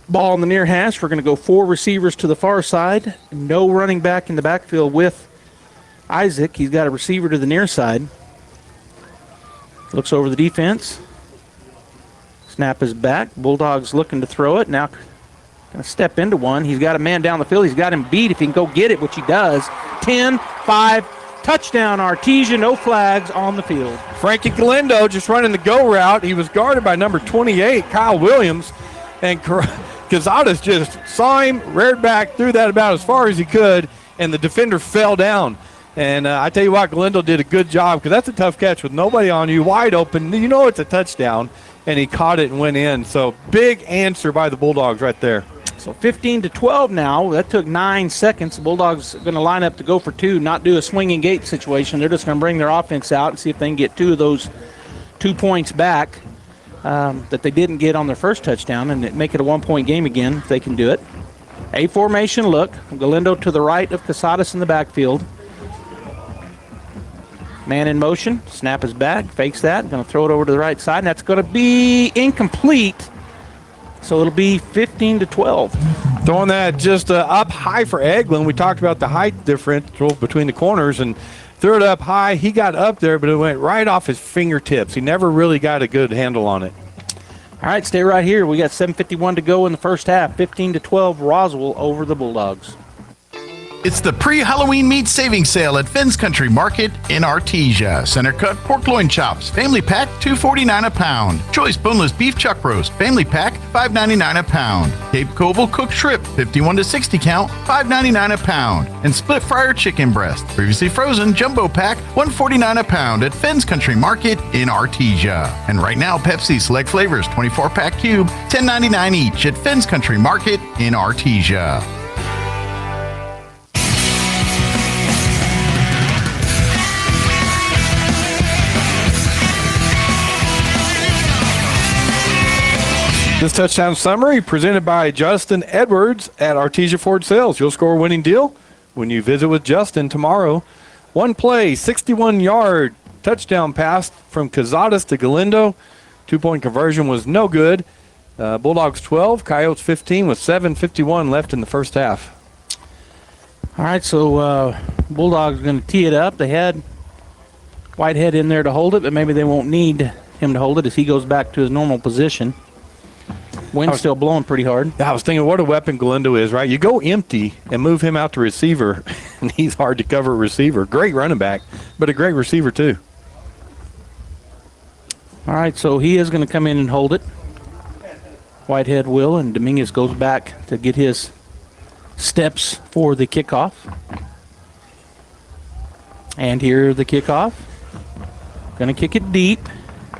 Ball in the near hash. We're going to go 4 receivers to the far side. No running back in the backfield with Isaac. He's got a receiver to the near side. Looks over the defense. Snap is back. Bulldogs looking to throw it. Now going to step into one. He's got a man down the field. He's got him beat if he can go get it, which he does. 10-5. Touchdown, Artesia. No flags on the field. Frankie Galindo just running the go route. He was guarded by number 28, Kyle Williams. And Cazadas just saw him, reared back, threw that about as far as he could, and the defender fell down. And I tell you what, Galindo did a good job because that's a tough catch with nobody on you, wide open. You know it's a touchdown, and he caught it and went in. So big answer by the Bulldogs right there. So 15-12 now. That took 9 seconds. The Bulldogs are going to line up to go for 2, not do a swinging gate situation. They're just going to bring their offense out and see if they can get 2 of those 2 points back that they didn't get on their first touchdown and make it a 1-point game again if they can do it. A formation look. Galindo to the right of Casadas in the backfield. Man in motion. Snap is back. Fakes that. Going to throw it over to the right side, and that's going to be incomplete. So it'll be 15-12. Throwing that just up high for Eglin. We talked about the height differential between the corners, and threw it up high. He got up there, but it went right off his fingertips. He never really got a good handle on it. All right, stay right here. We got 7:51 to go in the first half. 15-12 Roswell over the Bulldogs. It's the pre-Halloween meat savings sale at Finn's Country Market in Artesia. Center cut pork loin chops, family pack, $2.49 a pound. Choice boneless beef chuck roast, family pack, $5.99 a pound. Cape Coval cooked shrimp, 51 to 60 count, $5.99 a pound. And split fryer chicken breast, previously frozen jumbo pack, $1.49 a pound at Finn's Country Market in Artesia. And right now, Pepsi select flavors, 24-pack cube, $10.99 each at Finn's Country Market in Artesia. This touchdown summary presented by Justin Edwards at Artesia Ford Sales. You'll score a winning deal when you visit with Justin tomorrow. One play, 61-yard touchdown pass from Casadas to Galindo. 2-point conversion was no good. Bulldogs 12, Coyotes 15 with 7:51 left in the first half. All right, so Bulldogs are going to tee it up. They had Whitehead in there to hold it, but maybe they won't need him to hold it as he goes back to his normal position. Wind's still blowing pretty hard. I was thinking what a weapon Galindo is, right? You go empty and move him out to receiver, and he's hard to cover a receiver. Great running back, but a great receiver too. All right, so he is going to come in and hold it. Whitehead will, and Dominguez goes back to get his steps for the kickoff. And here the kickoff. Going to kick it deep.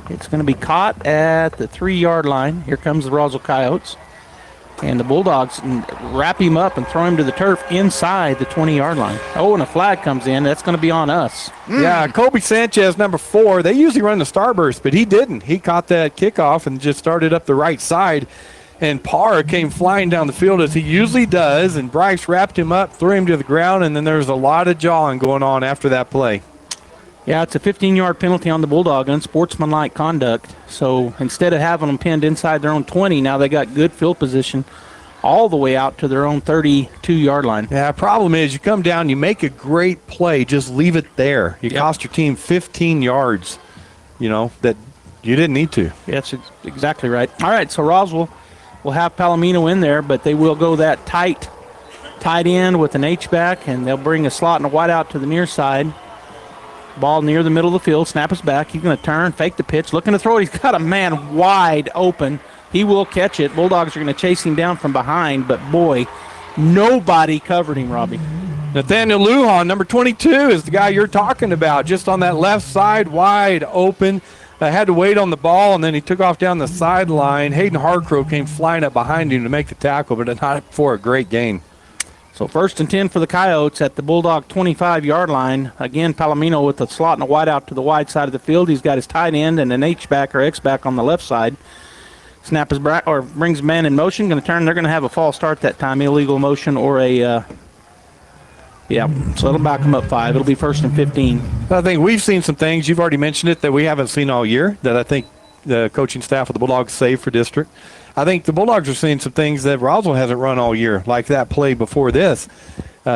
It's going to be caught at the 3-yard line. Here comes the Roswell Coyotes. And the Bulldogs wrap him up and throw him to the turf inside the 20-yard line. Oh, and a flag comes in. That's going to be on us. Yeah, Kobe Sanchez, number 4. They usually run the starburst, but he didn't. He caught that kickoff and just started up the right side. And Parr came flying down the field as he usually does. And Bryce wrapped him up, threw him to the ground, and then there was a lot of jawing going on after that play. Yeah, it's a 15-yard penalty on the Bulldog, unsportsmanlike conduct. So instead of having them pinned inside their own 20, now they got good field position all the way out to their own 32-yard line. Yeah, problem is you come down, you make a great play, just leave it there. You cost your team 15 yards, that you didn't need to. Yeah, that's exactly right. All right, so Roswell will have Palomino in there, but they will go that tight end with an H-back, and they'll bring a slot and a wide out to the near side. Ball near the middle of the field. Snap is back. He's going to turn, fake the pitch, looking to throw it. He's got a man wide open. He will catch it. Bulldogs are going to chase him down from behind, but boy, nobody covered him, Robbie. Nathaniel Lujan, number 22, is the guy you're talking about, just on that left side, wide open. Had to wait on the ball, and then he took off down the sideline. Hayden Harcrow came flying up behind him to make the tackle, but not for a great gain. So 1st and 10 for the Coyotes at the Bulldog 25-yard line. Again, Palomino with the slot and a wide out to the wide side of the field. He's got his tight end and an H-back or X-back on the left side. Snap is back, or brings man in motion. Going to turn. They're going to have a false start that time, illegal motion or a so it'll back them up 5. It'll be 1st and 15. I think we've seen some things. You've already mentioned it that we haven't seen all year that I think the coaching staff of the Bulldogs saved for district. I think the Bulldogs are seeing some things that Roswell hasn't run all year, like that play before this,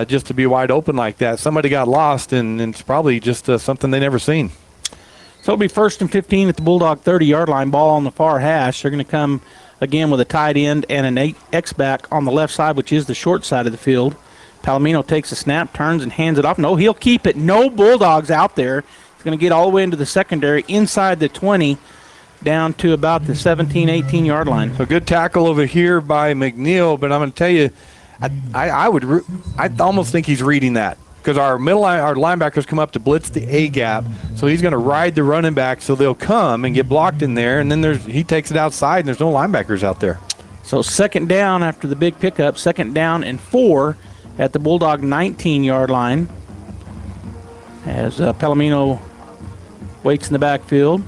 just to be wide open like that. Somebody got lost, and it's probably just something they never seen. So it'll be 1st and 15 at the Bulldog 30-yard line, ball on the far hash. They're going to come again with a tight end and an X-back on the left side, which is the short side of the field. Palomino takes a snap, turns, and hands it off. No, he'll keep it. No Bulldogs out there. He's going to get all the way into the secondary, inside the 20, down to about the 17, 18-yard line. So good tackle over here by McNeil, but I'm going to tell you, I almost think he's reading that because our linebackers come up to blitz the A gap, so he's going to ride the running back, so they'll come and get blocked in there, and then he takes it outside, and there's no linebackers out there. So second down after the big pickup, 2nd down and 4 at the Bulldog 19-yard line. As Palomino waits in the backfield.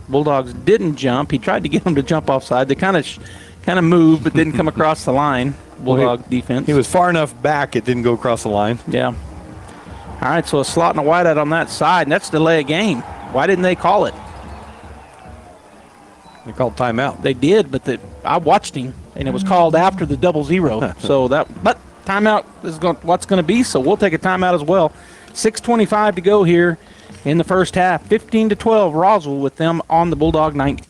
Bulldogs didn't jump. He tried to get them to jump offside. They kind of moved, but didn't come across the line. Bulldog defense. He was far enough back, it didn't go across the line. Yeah. All right, so a slot and a wideout on that side, and that's delay of game. Why didn't they call it? They called timeout. They did, but I watched him, and it was called after the 0-0. So but timeout is what's going to be, so we'll take a timeout as well. 6:25 to go here in the first half. 15-12, Roswell with them on the Bulldog 19.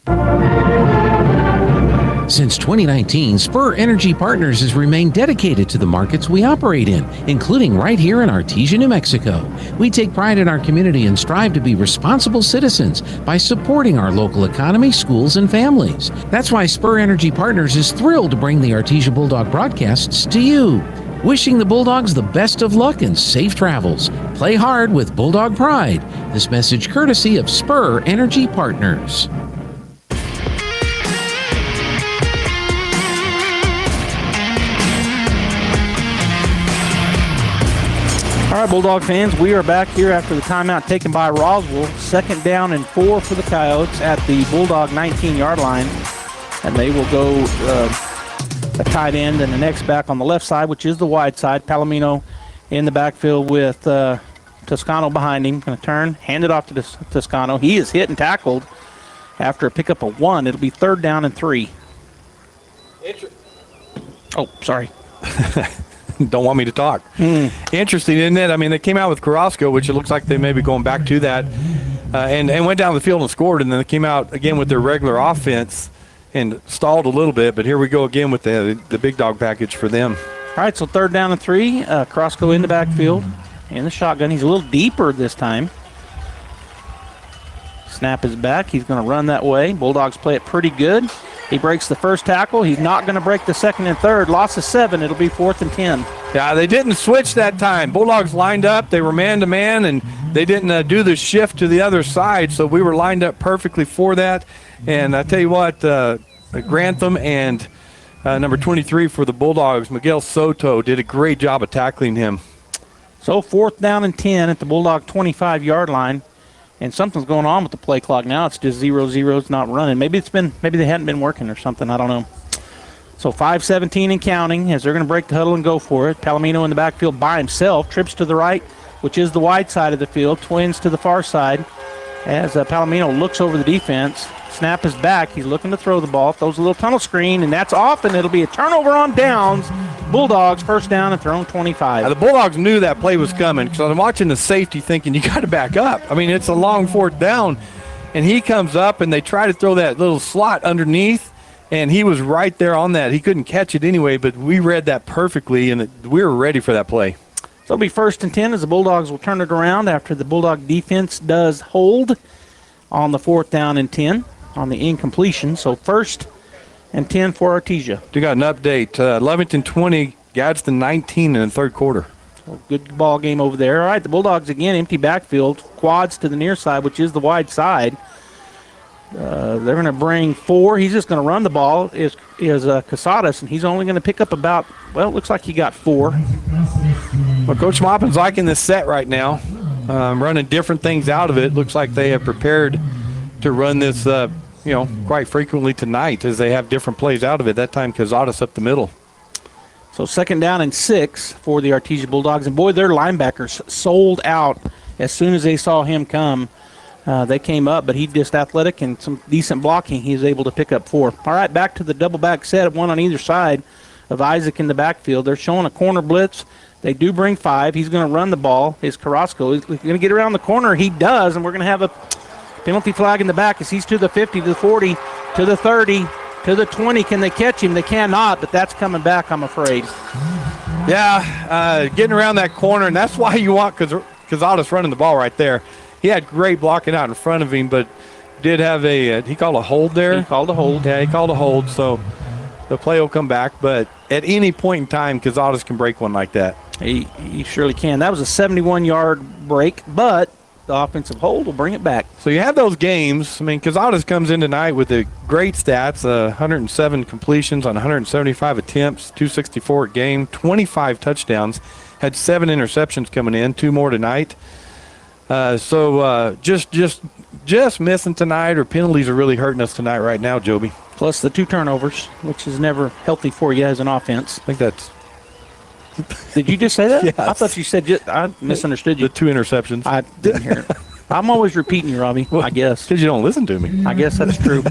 Since 2019, Spur Energy Partners has remained dedicated to the markets we operate in, including right here in Artesia, New Mexico. We take pride in our community and strive to be responsible citizens by supporting our local economy, schools, and families. That's why Spur Energy Partners is thrilled to bring the Artesia Bulldog broadcasts to you. Wishing the Bulldogs the best of luck and safe travels. Play hard with Bulldog pride. This message courtesy of Spur Energy Partners. All right, Bulldog fans, we are back here after the timeout taken by Roswell. 2nd down and 4 for the Coyotes at the Bulldog 19-yard line. And they will go a tight end and the next back on the left side, which is the wide side. Palomino in the backfield with Toscano behind him. Going to turn, hand it off to Toscano. He is hit and tackled after a pickup of 1. It'll be 3rd down and 3. Oh, sorry. Don't want me to talk. Interesting, isn't it? I mean, they came out with Carrasco, which it looks like they may be going back to that, and went down the field and scored, and then they came out again with their regular offense and stalled a little bit, but here we go again with the big dog package for them. All right, so 3rd down and 3. Carrasco in the backfield in the shotgun. He's a little deeper this time. Snap is back. He's going to run that way. Bulldogs play it pretty good. He breaks the first tackle. He's not going to break the 2nd and 3rd. Loss of 7. It'll be 4th and 10. Yeah, they didn't switch that time. Bulldogs lined up. They were man-to-man, and they didn't do the shift to the other side, so we were lined up perfectly for that. And I tell you what, Grantham and number 23 for the Bulldogs, Miguel Soto, did a great job of tackling him. So 4th down and 10 at the Bulldog 25-yard line. And something's going on with the play clock now. It's just 0-0. It's not running. Maybe they hadn't been working or something. I don't know. So 5:17 and counting as they're going to break the huddle and go for it. Palomino in the backfield by himself. Trips to the right, which is the wide side of the field. Twins to the far side as Palomino looks over the defense. Snap is back. He's looking to throw the ball. Throws a little tunnel screen, and that's off, and it'll be a turnover on downs. Bulldogs first down at their own 25. Now, the Bulldogs knew that play was coming because I'm watching the safety thinking you got to back up. I mean, it's a long 4th down, and he comes up, and they try to throw that little slot underneath, and he was right there on that. He couldn't catch it anyway, but we read that perfectly, and we were ready for that play. So it'll be 1st and 10 as the Bulldogs will turn it around after the Bulldog defense does hold on the 4th down and 10 on the incompletion. So 1st and 10 for Artesia. We got an update. Lovington 20, Gadsden 19 in the 3rd quarter. So good ball game over there. All right, the Bulldogs again, empty backfield, quads to the near side, which is the wide side. They're going to bring 4. He's just going to run the ball. Is Casadas, and he's only going to pick up about, well, it looks like he got 4. Well, Coach Maupin's liking this set right now, running different things out of it. Looks like they have prepared to run this, quite frequently tonight as they have different plays out of it. That time, Casadas up the middle. So 2nd down and 6 for the Artesia Bulldogs. And, boy, their linebackers sold out as soon as they saw him come. They came up, but he just athletic and some decent blocking. He was able to pick up 4. All right, back to the double back set, 1 on either side of Isaac in the backfield. They're showing a corner blitz. They do bring 5. He's going to run the ball. His Carrasco is going to get around the corner. He does, and we're going to have a penalty flag in the back as he's to the 50, to the 40, to the 30, to the 20. Can they catch him? They cannot, but that's coming back, I'm afraid. Yeah, getting around that corner, and that's why you want Casadas running the ball right there. He had great blocking out in front of him, but did have he called a hold there? He called a hold. Yeah, he called a hold, so the play will come back. But at any point in time, Casadas can break one like that. He surely can. That was a 71-yard break, but the offensive hold will bring it back. So you have those games. I mean, Cazares comes in tonight with the great stats, 107 completions on 175 attempts, 264 a game, 25 touchdowns, had 7 interceptions coming in, 2 more tonight. So just missing tonight, or penalties are really hurting us tonight right now, Joby. Plus the 2 turnovers, which is never healthy for you as an offense. I think that's... Did you just say that? Yes. I thought you said I misunderstood you. The 2 interceptions. I didn't hear it. I'm always repeating you, Robbie, I guess. Because you don't listen to me. I guess that's true.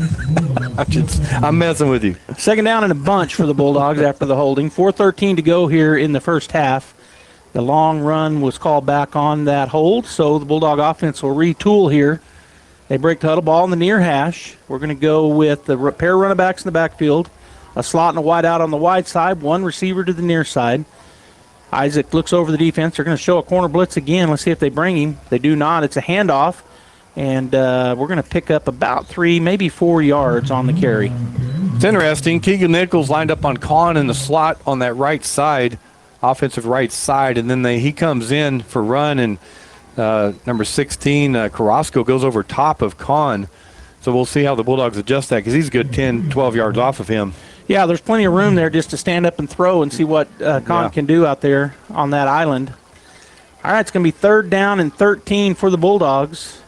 I'm messing with you. Second down and a bunch for the Bulldogs after the holding. 4:13 to go here in the first half. The long run was called back on that hold, so the Bulldog offense will retool here. They break the huddle, ball in the near hash. We're going to go with the pair of running backs in the backfield, a slot and a wide out on the wide side, one receiver to the near side. Isaac looks over the defense. They're going to show a corner blitz again. Let's see if they bring him. They do not. It's a handoff, and we're going to pick up about 3, maybe 4 yards on the carry. It's interesting. Keegan Nichols lined up on Kahn in the slot on that right side, offensive right side, and then he comes in for run, and number 16, Carrasco, goes over top of Kahn. So we'll see how the Bulldogs adjust that, because he's a good 10, 12 yards off of him. Yeah, there's plenty of room there just to stand up and throw and see what Kahn can do out there on that island. All right, it's going to be 3rd down and 13 for the Bulldogs.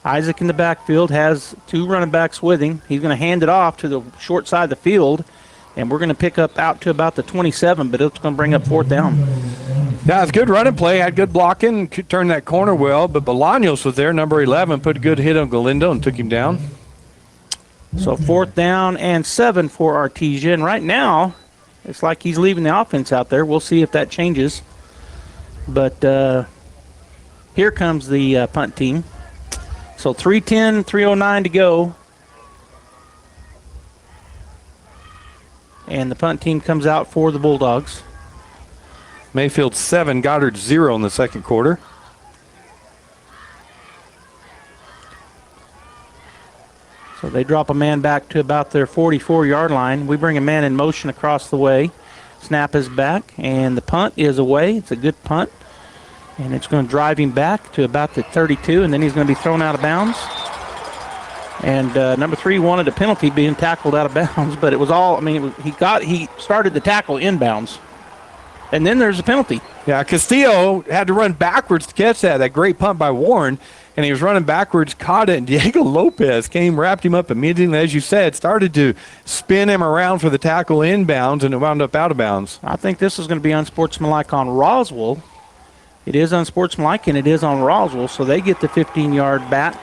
Isaac in the backfield has 2 running backs with him. He's going to hand it off to the short side of the field, and we're going to pick up out to about the 27, but it's going to bring up 4th down. Yeah, it's good running play. Had good blocking, could turn that corner well, but Bolaños was there, number 11, put a good hit on Galindo and took him down. So 4th down and 7 for Artesia. And right now, it's like he's leaving the offense out there. We'll see if that changes. But here comes the punt team. So 3:10, 3:09 to go. And the punt team comes out for the Bulldogs. Mayfield 7, Goddard 0 in the second quarter. So they drop a man back to about their 44-yard line. We bring a man in motion across the way. Snap is back, and the punt is away. It's a good punt. And it's going to drive him back to about the 32, and then he's going to be thrown out of bounds. And number 3 wanted a penalty being tackled out of bounds, but it was all, I mean, he started the tackle inbounds. And then there's a penalty. Yeah, Castillo had to run backwards to catch that great punt by Warren, and he was running backwards, caught it, and Diego Lopez came, wrapped him up immediately, as you said, started to spin him around for the tackle inbounds, and it wound up out of bounds. I think this is going to be unsportsmanlike on Roswell. It is unsportsmanlike, and it is on Roswell, so they get the 15-yard back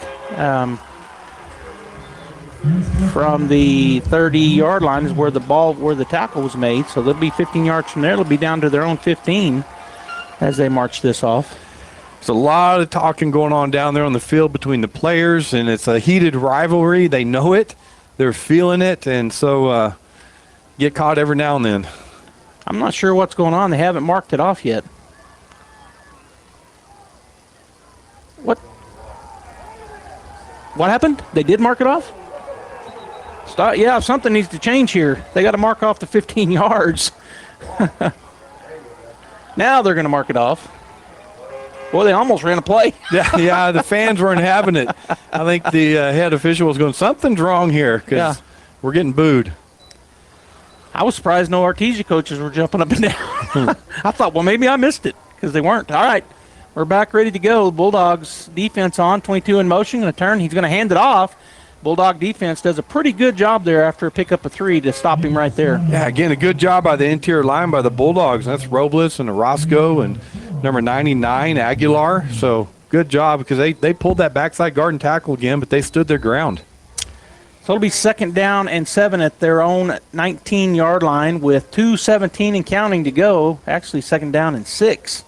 from the 30-yard line is where the tackle was made. So they'll be 15 yards from there. They'll be down to their own 15 as they march this off. There's a lot of talking going on down there on the field between the players, and it's a heated rivalry. They know it. They're feeling it, and so get caught every now and then. I'm not sure what's going on. They haven't marked it off yet. What happened? They did mark it off? Yeah, something needs to change here. They got to mark off the 15 yards. Now they're going to mark it off. Boy, they almost ran a play. Yeah, the fans weren't having it. I think the head official was going, something's wrong here, because we're getting booed. I was surprised no Artesia coaches were jumping up and down. I thought, well, maybe I missed it, because they weren't. All right, we're back ready to go. Bulldogs defense on, 22 in motion, going to turn. He's going to hand it off. Bulldog defense does a pretty good job there after a pickup of 3 to stop him right there. Yeah, again, a good job by the interior line by the Bulldogs. That's Robles and Orozco and number 99, Aguilar. So good job, because they pulled that backside guard and tackle again, but they stood their ground. So it'll be 2nd down and 7 at their own 19-yard line with 2:17 and counting to go. Actually, 2nd down and 6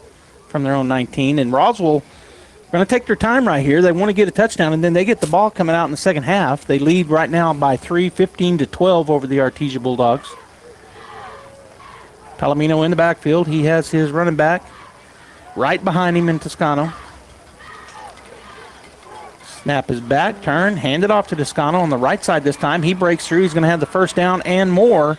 from their own 19. And Roswell going to take their time right here. They want to get a touchdown, and then they get the ball coming out in the second half. They lead right now by 3, 15-12 over the Artesia Bulldogs. Palomino in the backfield. He has his running back right behind him in Toscano. Snap is back, turn, hand it off to Toscano on the right side this time. He breaks through. He's going to have the 1st down and more.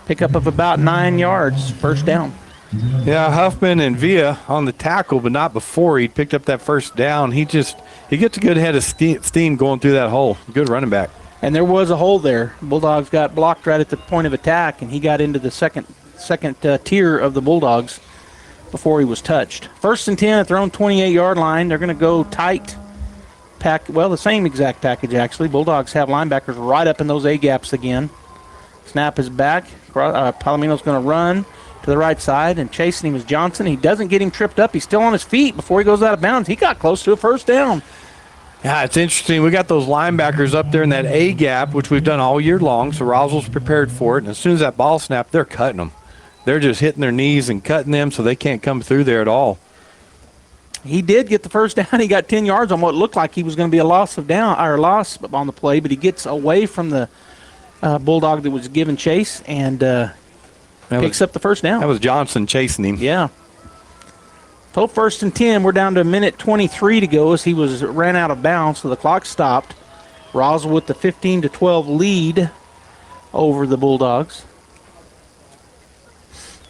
Pickup of about 9 yards, 1st down. Yeah, Huffman and Villa on the tackle, but not before he picked up that first down. He gets a good head of steam going through that hole. Good running back. And there was a hole there. Bulldogs got blocked right at the point of attack, and he got into the second tier of the Bulldogs before he was touched. 1st and 10 at their own 28-yard line. They're going to go tight the same exact package, actually. Bulldogs have linebackers right up in those A-gaps again. Snap is back. Palomino's going to run to the right side, and chasing him is Johnson. He doesn't get him tripped up. He's still on his feet before he goes out of bounds. He got close to a first down. Yeah, it's interesting. We got those linebackers up there in that A gap, which we've done all year long, so Roswell's prepared for it. And as soon as that ball snapped, they're cutting them. They're just hitting their knees and cutting them so they can't come through there at all. He did get the first down. He got 10 yards on what looked like he was going to be a loss on the play, but he gets away from the Bulldog that was giving chase and picks up the first down. That was Johnson chasing him. Yeah. So 1st and 10, we're down to a minute 23 to go as he ran out of bounds, so the clock stopped. Roswell with the 15-12 lead over the Bulldogs.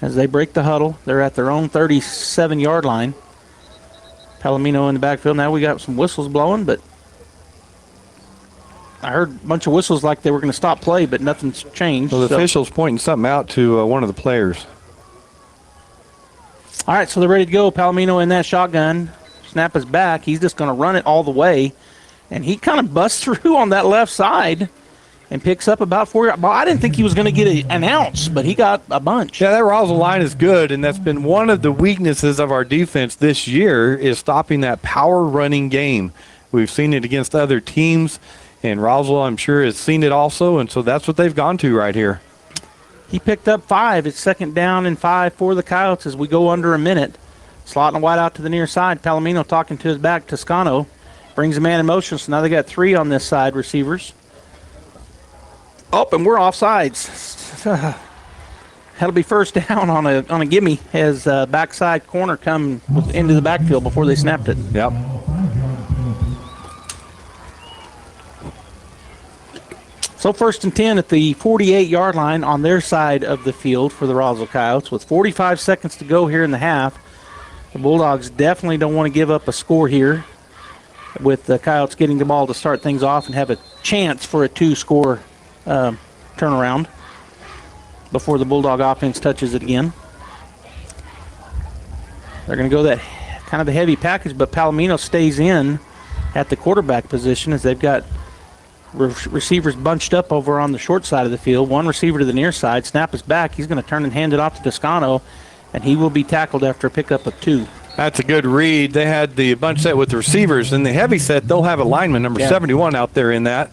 As they break the huddle, they're at their own 37-yard line. Palomino in the backfield. Now we got some whistles blowing, but I heard a bunch of whistles like they were going to stop play, but nothing's changed. Well, the official's pointing something out to one of the players. All right, so they're ready to go. Palomino in that shotgun. Snap is back. He's just going to run it all the way, and he kind of busts through on that left side and picks up about 4 yards. Well, I didn't think he was going to get an ounce, but he got a bunch. Yeah, that Roswell line is good, and that's been one of the weaknesses of our defense this year is stopping that power running game. We've seen it against other teams, and Roswell, I'm sure, has seen it also, and so that's what they've gone to right here. He picked up 5. It's 2nd down and 5 for the Coyotes as we go under a minute. Slotting a wide out to the near side. Palomino talking to his back. Toscano brings a man in motion, so now they got 3 on this side, receivers. Oh, and we're offsides. That'll be first down on a gimme as backside corner come into the backfield before they snapped it. Yep. So 1st and 10 at the 48-yard line on their side of the field for the Roswell Coyotes with 45 seconds to go here in the half. The Bulldogs definitely don't want to give up a score here with the Coyotes getting the ball to start things off and have a chance for a 2-score turnaround before the Bulldog offense touches it again. They're going to go that kind of the heavy package, but Palomino stays in at the quarterback position as they've got receivers bunched up over on the short side of the field. One receiver to the near side. Snap is back. He's going to turn and hand it off to Toscano, and he will be tackled after a pickup of 2. That's a good read. They had the bunch set with the receivers. In the heavy set, they'll have a lineman, number 71, out there in that.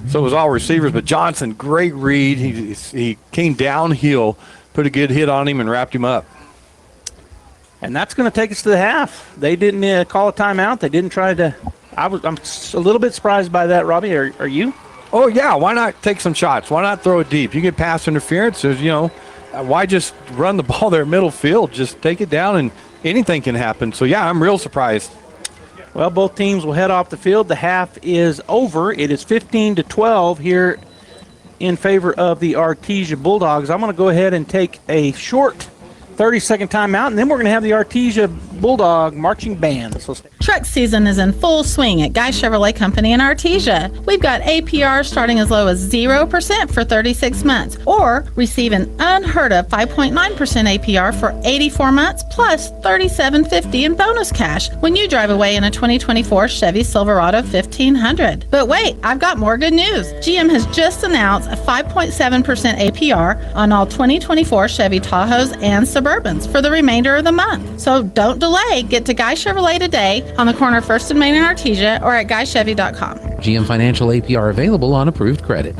So it was all receivers, but Johnson, great read. He came downhill, put a good hit on him, and wrapped him up. And that's going to take us to the half. They didn't call a timeout. They didn't try to. I'm a little bit surprised by that, Robbie. Are you? Oh, yeah. Why not take some shots? Why not throw it deep? You get pass interference. Why just run the ball there middle field? Just take it down, and anything can happen. So, yeah, I'm real surprised. Well, both teams will head off the field. The half is over. It is 15-12 here in favor of the Artesia Bulldogs. I'm going to go ahead and take a short 30-second timeout, and then we're going to have the Artesia Bulldog marching band. So truck season is in full swing at Guy Chevrolet Company in Artesia. We've got APR starting as low as 0% for 36 months, or receive an unheard of 5.9% APR for 84 months plus $37.50 in bonus cash when you drive away in a 2024 Chevy Silverado 1500. But wait, I've got more good news. GM has just announced a 5.7% APR on all 2024 Chevy Tahoes and Suburbans for the remainder of the month. So don't delay. Get to Guy Chevrolet today on the corner of 1st and Main in Artesia or at guychevy.com. GM Financial APR available on approved credit.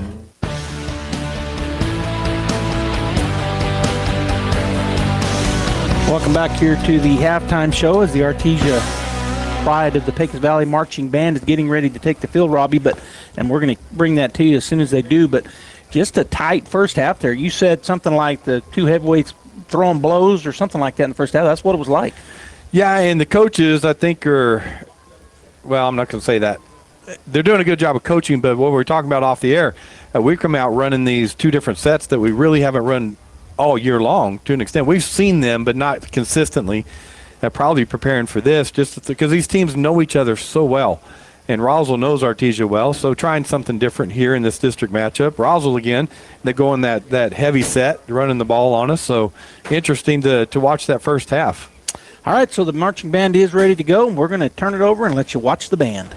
welcome back here to the halftime show as the Artesia pride of the Pecos Valley Marching Band is getting ready to take the field, Robbie, and we're going to bring that to you as soon as they do. But just a tight first half there. You said something like the two heavyweights throwing blows or something like that in the first half. That's what it was like. Yeah, and the coaches, I think, I'm not going to say that. They're doing a good job of coaching, but what we're talking about off the air, we've come out running these two different sets that we really haven't run all year long to an extent. We've seen them, but not consistently. Probably preparing for this just because these teams know each other so well. And Roswell knows Artesia well, so trying something different here in this district matchup. Roswell, again, they go in that heavy set, running the ball on us, so interesting to watch that first half. All right, so the marching band is ready to go, and we're going to turn it over and let you watch the band.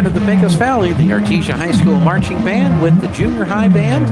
of the Pecos Valley, the Artesia High School Marching Band with the Junior High Band.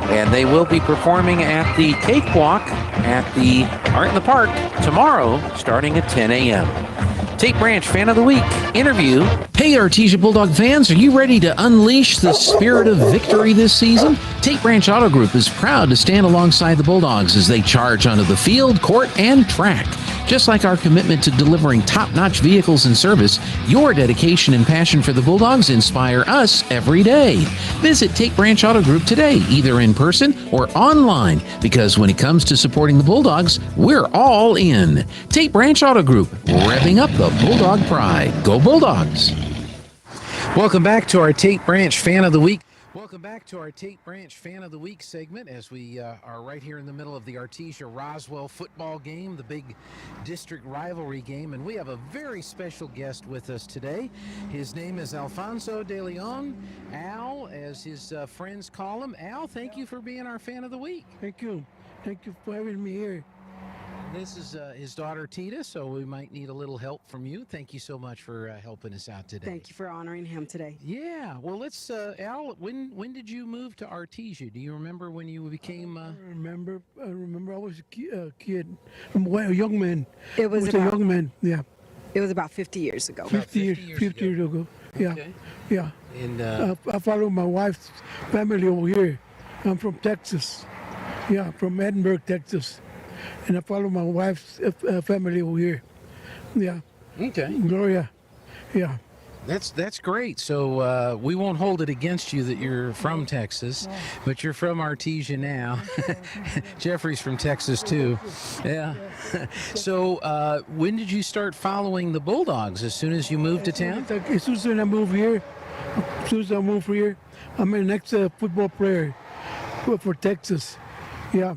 And they will be performing at the Cakewalk at the Art in the Park tomorrow, starting at 10 a.m. Tate Branch Fan of the Week interview. Hey, Artesia Bulldog fans, are you ready to unleash the spirit of victory this season? Tate Branch Auto Group is proud to stand alongside the Bulldogs as they charge onto the field, court, and track. Just like our commitment to delivering top-notch vehicles and service, your dedication and passion for the Bulldogs inspire us every day. Visit Tate Branch Auto Group today, either in person or online, because when it comes to supporting the Bulldogs, we're all in. Tate Branch Auto Group, revving up the Bulldog pride. Go Bulldogs! Welcome back to our Tate Branch Fan of the Week. Welcome back to our Tate Branch Fan of the Week segment as we are right here in the middle of the Artesia-Roswell football game, the big district rivalry game, and we have a very special guest with us today. His name is Alfonso De Leon, Al, as his friends call him. Al, thank you for being our Fan of the Week. Thank you. Thank you for having me here. This is his daughter, Tita, so we might need a little help from you. Thank you so much for helping us out today. Thank you for honoring him today. Yeah, well, let's, Al, when did you move to Artesia? Do you remember when you became... I remember I was a kid, a young man. It was a young man, yeah. It was about 50 years ago. 50 years ago, yeah. Okay. Yeah. And I followed my wife's family over here. I'm from Texas. Yeah, from Edinburgh, Texas. And I follow my wife's family over here. Yeah. Okay. Gloria. Yeah. That's great. So we won't hold it against you that you're from Texas, but you're from Artesia now. Jeffrey's from Texas too. Yeah. So when did you start following the Bulldogs? As soon as you moved to town? As soon as I moved here, I'm an ex-football player for Texas. Yeah.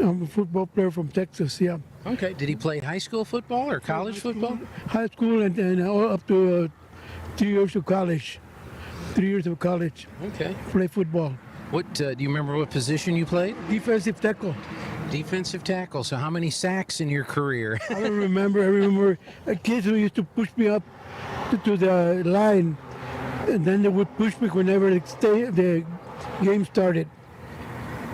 I'm a football player from Texas, yeah. Okay. Did he play high school football or college football? High school and up to 3 years of college. 3 years of college. Okay. Play football. What do you remember what position you played? Defensive tackle. Defensive tackle. So how many sacks in your career? I don't remember. I remember kids who used to push me up to the line, and then they would push me whenever the game started.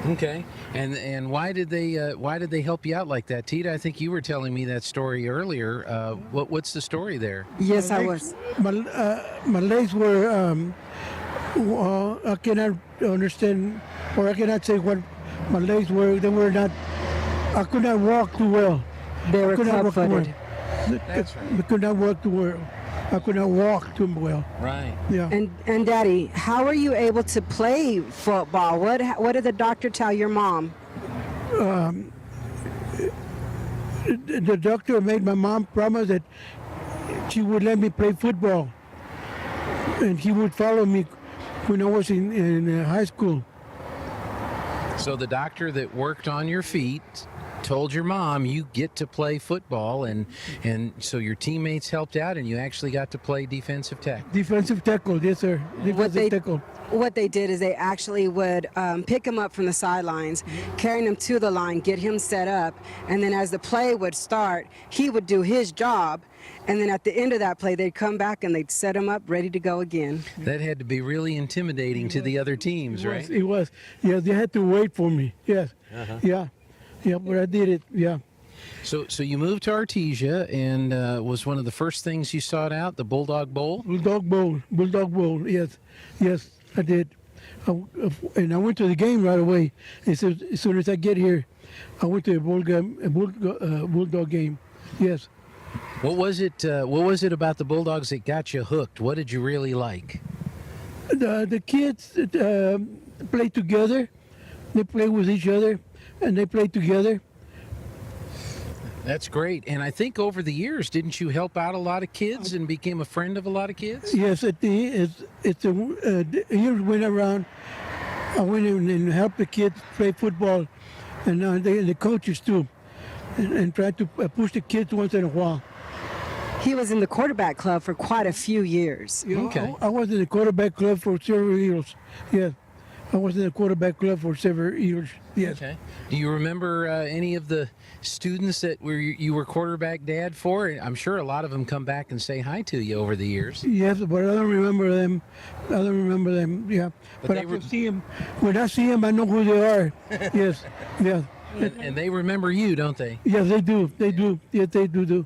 Okay. And why did they help you out like that? Tita, I think you were telling me that story earlier. What's the story there? Yes, I was. My legs were, I cannot understand, or I cannot say what my legs were. They were not, I could not walk too well. They were club-footed. That's right. I could not walk too well. I could not walk too well. Right. Yeah. And Daddy, how are you able to play football? What did the doctor tell your mom? The doctor made my mom promise that she would let me play football, and he would follow me when I was in high school. So the doctor that worked on your feet told your mom you get to play football, and so your teammates helped out and you actually got to play defensive tackle. Defensive tackle, yes sir. Defensive tackle. What they did is they actually would pick him up from the sidelines, carry him to the line, get him set up, and then as the play would start, he would do his job, and then at the end of that play, they'd come back and they'd set him up ready to go again. That had to be really intimidating to the other teams, right? It was. Yeah, they had to wait for me. Yes. Uh-huh. Yeah. Yeah, but I did it. Yeah. So you moved to Artesia, and was one of the first things you sought out the Bulldog Bowl? Bulldog Bowl. Yes, I did. And I went to the game right away. As soon as I get here, I went to a Bulldog game. Yes. What was it about the Bulldogs that got you hooked? What did you really like? The kids play together. They play with each other, and they play together. That's great. And I think over the years, didn't you help out a lot of kids and became a friend of a lot of kids? Yes, the years went around. I went in and helped the kids play football, and the coaches too, and tried to push the kids once in a while. He was in the quarterback club for quite a few years. Okay. I was in the quarterback club for several years. Yes. I was in the quarterback club for several years. Yes. Okay. Do you remember any of the students that you were quarterback dad for? I'm sure a lot of them come back and say hi to you over the years. Yes, but I don't remember them. Yeah. But I can see them. When I see them, I know who they are. Yes. Yeah. And they remember you, don't they? Yes, they do. They do. Yes, they do.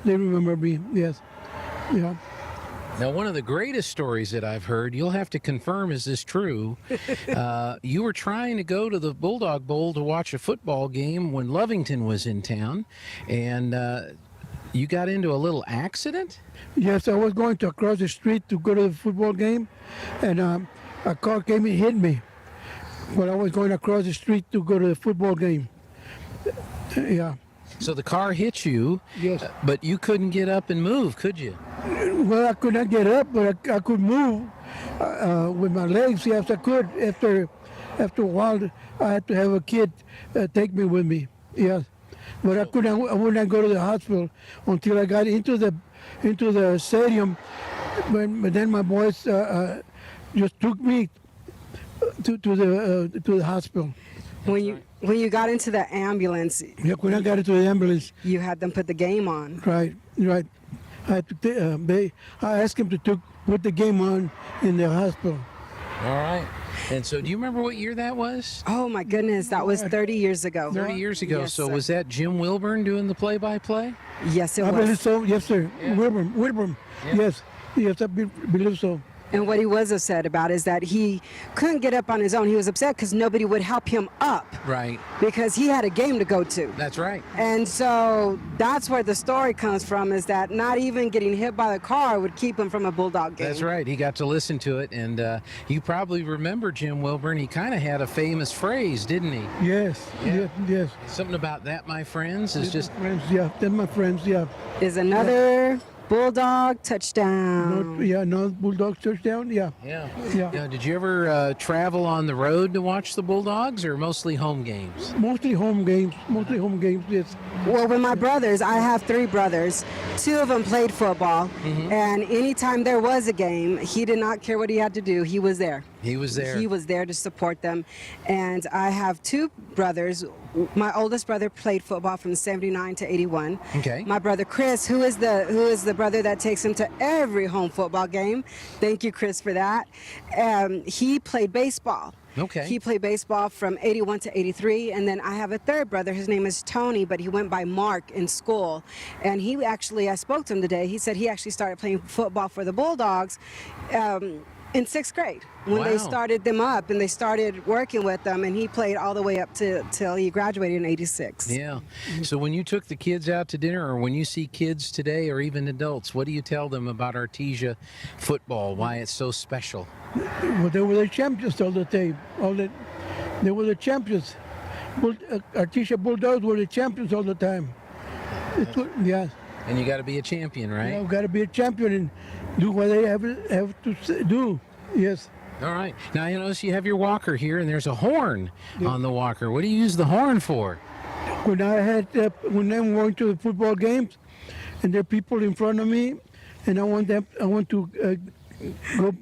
They remember me. Yes. Yeah. Now, one of the greatest stories that I've heard, you'll have to confirm, is this true? You were trying to go to the Bulldog Bowl to watch a football game when Lovington was in town, and you got into a little accident? Yes, I was going to across the street to go to the football game, and a car came and hit me when I was going across the street to go to the football game. Yeah. So the car hit you, yes, but you couldn't get up and move, could you? Well, I could not get up, but I could move with my legs. Yes, I could. After a while, I had to have a kid take me with me. Yes, but I would not go to the hospital until I got into the stadium. But then my boys just took me to the hospital. When you got into the ambulance, yeah, when I got into the ambulance, you had them put the game on. Right. I had to I asked him to put the game on in the hospital. All right. And so do you remember what year that was? Oh, my goodness. That was 30 years ago. 30 years ago. Yes, so sir. was that Jim Wilburn doing the play-by-play? Yes, it I was. believe so. Yes, sir. Yeah. Wilburn. Yeah. Yes, I believe so. And what he was upset about is that he couldn't get up on his own. He was upset because nobody would help him up. Right. Because he had a game to go to. That's right. And so that's where the story comes from, is that not even getting hit by the car would keep him from a Bulldog game. That's right. He got to listen to it. And you probably remember Jim Wilburn. He kind of had a famous phrase, didn't he? Yes. Yeah. Yes. Something about that, my friends, is just... Friends, yeah. Then my friends, yeah. Is another Bulldog touchdown. No Bulldog touchdown, yeah. Yeah. Yeah. Did you ever travel on the road to watch the Bulldogs, or mostly home games? Mostly home games, yes. Well, with my brothers, I have 3 brothers. 2 of them played football, and anytime there was a game, he did not care what he had to do. He was there. He was there. He was there to support them. And I have 2 brothers. My oldest brother played football from 79 to 81. Okay. My brother Chris, who is the brother that takes him to every home football game. Thank you, Chris, for that. He played baseball. Okay. He played baseball from 81 to 83. And then I have a 3rd brother. His name is Tony, but he went by Mark in school. And he actually, I spoke to him today. He said he actually started playing football for the Bulldogs in 6th grade when they started them up and they started working with them, and he played all the way up till he graduated in 86. Yeah. So when you took the kids out to dinner, or when you see kids today, or even adults, what do you tell them about Artesia football, why it's so special? Well, they were the champions all the time. They were the champions. Artesia Bulldogs were the champions all the time. Yeah. And you got to be a champion, right? Yeah, got to be a champion and do what they have to do. Yes. All right. Now, you notice you have your walker here, and there's a horn on the walker. What do you use the horn for? When I'm going to the football games, and there are people in front of me, and I want to go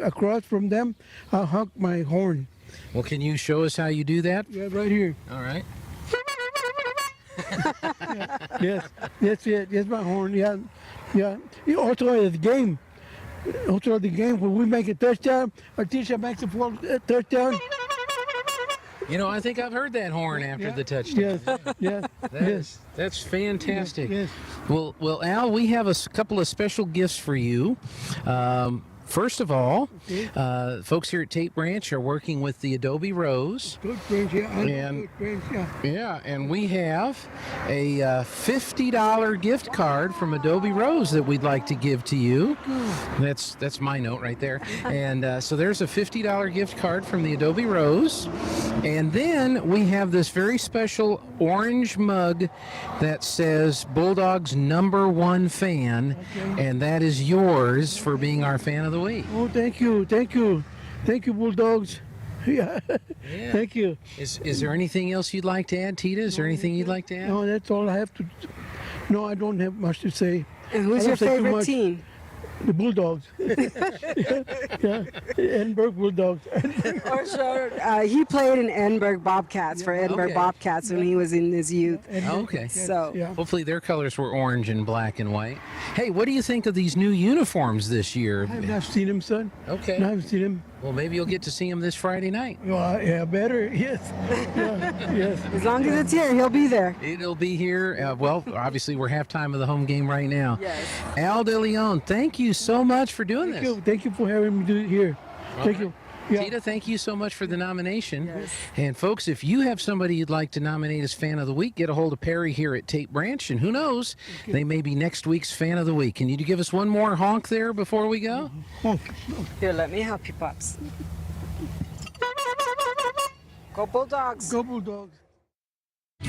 across from them, I'll honk my horn. Well, can you show us how you do that? Yeah, right here. All right. Yes, that's it. That's my horn. Yeah. Also at the game. When we make a touchdown, our teacher makes a touchdown. You know, I think I've heard that horn after the touchdown. Yes. That's fantastic. Yes. Well, Al, we have a couple of special gifts for you. First of all, folks here at Tate Branch are working with the Adobe Rose. Good Branch, yeah. And, Good Branch, yeah. Yeah, and we have a $50 gift card from Adobe Rose that we'd like to give to you. That's my note right there. And so there's a $50 gift card from the Adobe Rose. And then we have this very special orange mug that says Bulldogs #1 fan, and that is yours for being our fan of the week. Oh, thank you, Bulldogs. Yeah. Thank you. Is there anything else you'd like to add, Tita? Is there anything you'd like to add? No, that's all I have to. No, I don't have much to say. And who's your favorite team? The Bulldogs. Yeah, Edinburgh Bulldogs. He played in Edinburgh Bobcats for Edinburgh Bobcats when he was in his youth. Okay. So hopefully their colors were orange and black and white. Hey, what do you think of these new uniforms this year? I have not seen him, son. Okay. I haven't seen him. Well, maybe you'll get to see him this Friday night. Well, yeah, better. Yes. Yeah, yes. As long as it's here, he'll be there. It'll be here. Well, obviously we're halftime of the home game right now. Yes. Al De Leon, thank you so much for doing this. Thank you for having me do it here. Thank you. Yeah. Tita, thank you so much for the nomination. Yes. And folks, if you have somebody you'd like to nominate as Fan of the Week, get a hold of Perry here at Tate Branch, and who knows, they may be next week's Fan of the Week. Can you give us one more honk there before we go? Honk. Here, let me help you, Pops. Go Bulldogs. Go Bulldogs.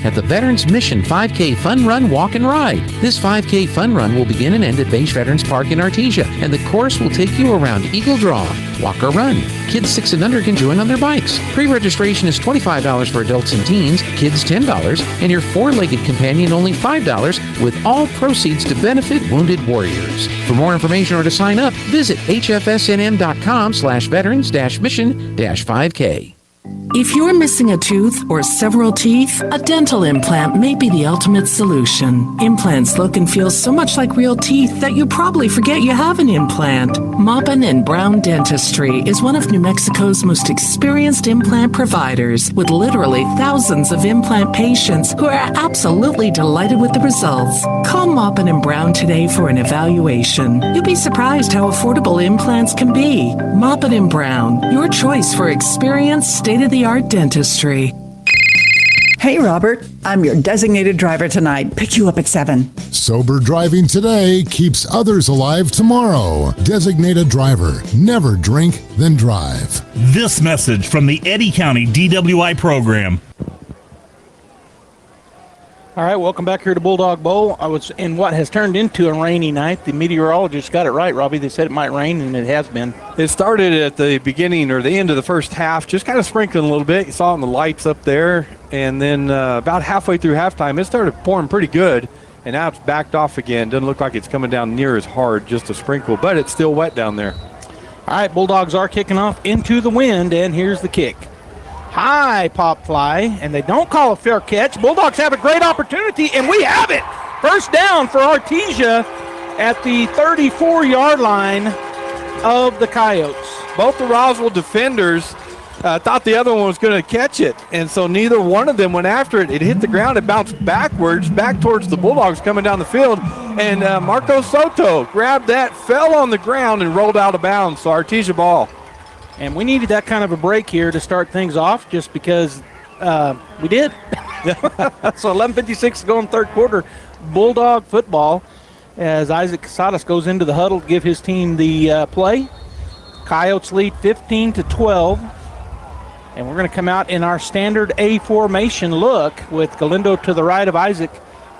At the Veterans Mission 5K Fun Run, Walk and Ride. This 5K Fun Run will begin and end at Beige Veterans Park in Artesia, and the course will take you around Eagle Draw, Walk or Run. Kids 6 and under can join on their bikes. Pre-registration is $25 for adults and teens, kids $10, and your 4-legged companion only $5, with all proceeds to benefit wounded warriors. For more information or to sign up, visit hfsnm.com/veterans-mission-5K. If you're missing a tooth or several teeth, a dental implant may be the ultimate solution. Implants look and feel so much like real teeth that you probably forget you have an implant. Maupin and Brown Dentistry is one of New Mexico's most experienced implant providers, with literally thousands of implant patients who are absolutely delighted with the results. Call Maupin and Brown today for an evaluation. You'll be surprised how affordable implants can be. Maupin and Brown, your choice for experienced, state-of-the-art dentistry. Hey, Robert, I'm your designated driver tonight. Pick you up at 7. Sober driving today keeps others alive tomorrow. Designated driver. Never drink, then drive. This message from the Eddy County DWI program. All right, welcome back here to Bulldog Bowl. I was in what has turned into a rainy night. The meteorologist got it right, Robbie. They said it might rain, and it has been. It started at the beginning or the end of the first half, just kind of sprinkling a little bit. You saw it in the lights up there. And then about halfway through halftime, it started pouring pretty good. And now it's backed off again. Doesn't look like it's coming down near as hard, just a sprinkle, but it's still wet down there. All right, Bulldogs are kicking off into the wind, and here's the kick. High pop fly, and they don't call a fair catch. Bulldogs have a great opportunity, and we have it. First down for Artesia at the 34-yard line of the Coyotes. Both the Roswell defenders thought the other one was going to catch it, and so neither one of them went after it. It hit the ground. It bounced backwards, back towards the Bulldogs coming down the field, and Marco Soto grabbed that, fell on the ground, and rolled out of bounds. So Artesia ball. And we needed that kind of a break here to start things off, just because we did. So 11:56 to go in the third quarter. Bulldog football as Isaac Casadas goes into the huddle to give his team the play. Coyotes lead 15-12. And we're going to come out in our standard A formation look with Galindo to the right of Isaac.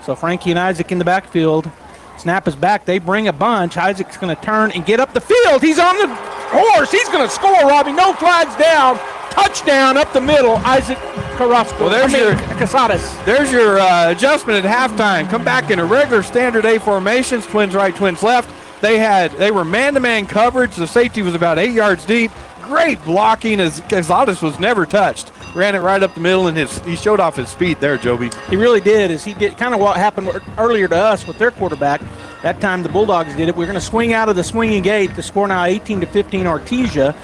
So Frankie and Isaac in the backfield. Snap is back. They bring a bunch. Isaac's going to turn and get up the field. He's on the horse. He's going to score, Robbie. No flags down. Touchdown up the middle. Isaac Carrasco. Well, there's your Casadas. There's your adjustment at halftime. Come back in a regular standard A formations. Twins right, twins left. They were man-to-man coverage. The safety was about 8 yards deep. Great blocking as Casadas was never touched. Ran it right up the middle, and he showed off his speed there, Joby. He really did. As he did kind of what happened earlier to us with their quarterback. That time the Bulldogs did it. We're going to swing out of the swinging gate. The score now 18-15 Artesia.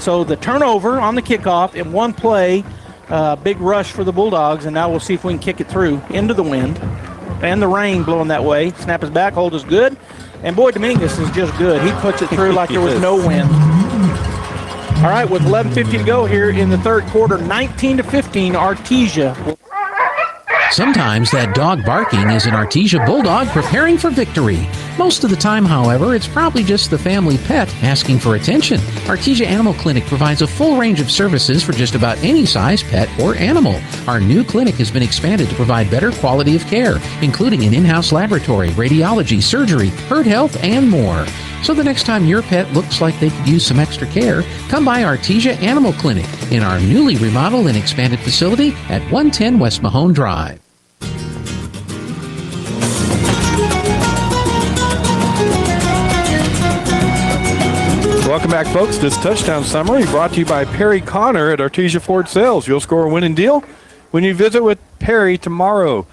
So the turnover on the kickoff in one play, big rush for the Bulldogs, and now we'll see if we can kick it through into the wind and the rain blowing that way. Snap is back, hold is good, and boy, Dominguez is just good. He puts it through like there was no wind. All right, with 11:50 to go here in the third quarter, 19-15 Artesia. Sometimes that dog barking is an Artesia Bulldog preparing for victory. Most of the time, however, it's probably just the family pet asking for attention. Artesia Animal Clinic provides a full range of services for just about any size pet or animal. Our new clinic has been expanded to provide better quality of care, including an in-house laboratory, radiology, surgery, herd health, and more. So the next time your pet looks like they could use some extra care, come by Artesia Animal Clinic in our newly remodeled and expanded facility at 110 West Mahone Drive. Welcome back, folks. This touchdown summary brought to you by Perry Connor at Artesia Ford Sales. You'll score a winning deal when you visit with Perry tomorrow.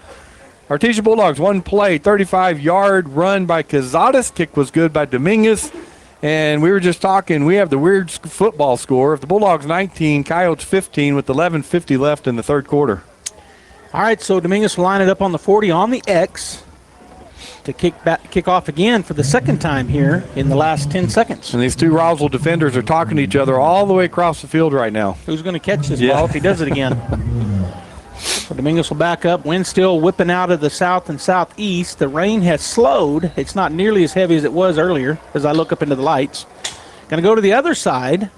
Artesia Bulldogs, one play, 35-yard run by Cazares. Kick was good by Dominguez. And we were just talking, we have the weird football score of the Bulldogs 19, Coyotes 15 with 11:50 left in the third quarter. All right, so Dominguez will line it up on the 40 on the X to kick off again for the second time here in the last 10 seconds. And these two Roswell defenders are talking to each other all the way across the field right now. Who's going to catch this ball if he does it again? So Dominguez will back up. Wind still whipping out of the south and southeast. The rain has slowed. It's not nearly as heavy as it was earlier as I look up into the lights. Going to go to the other side.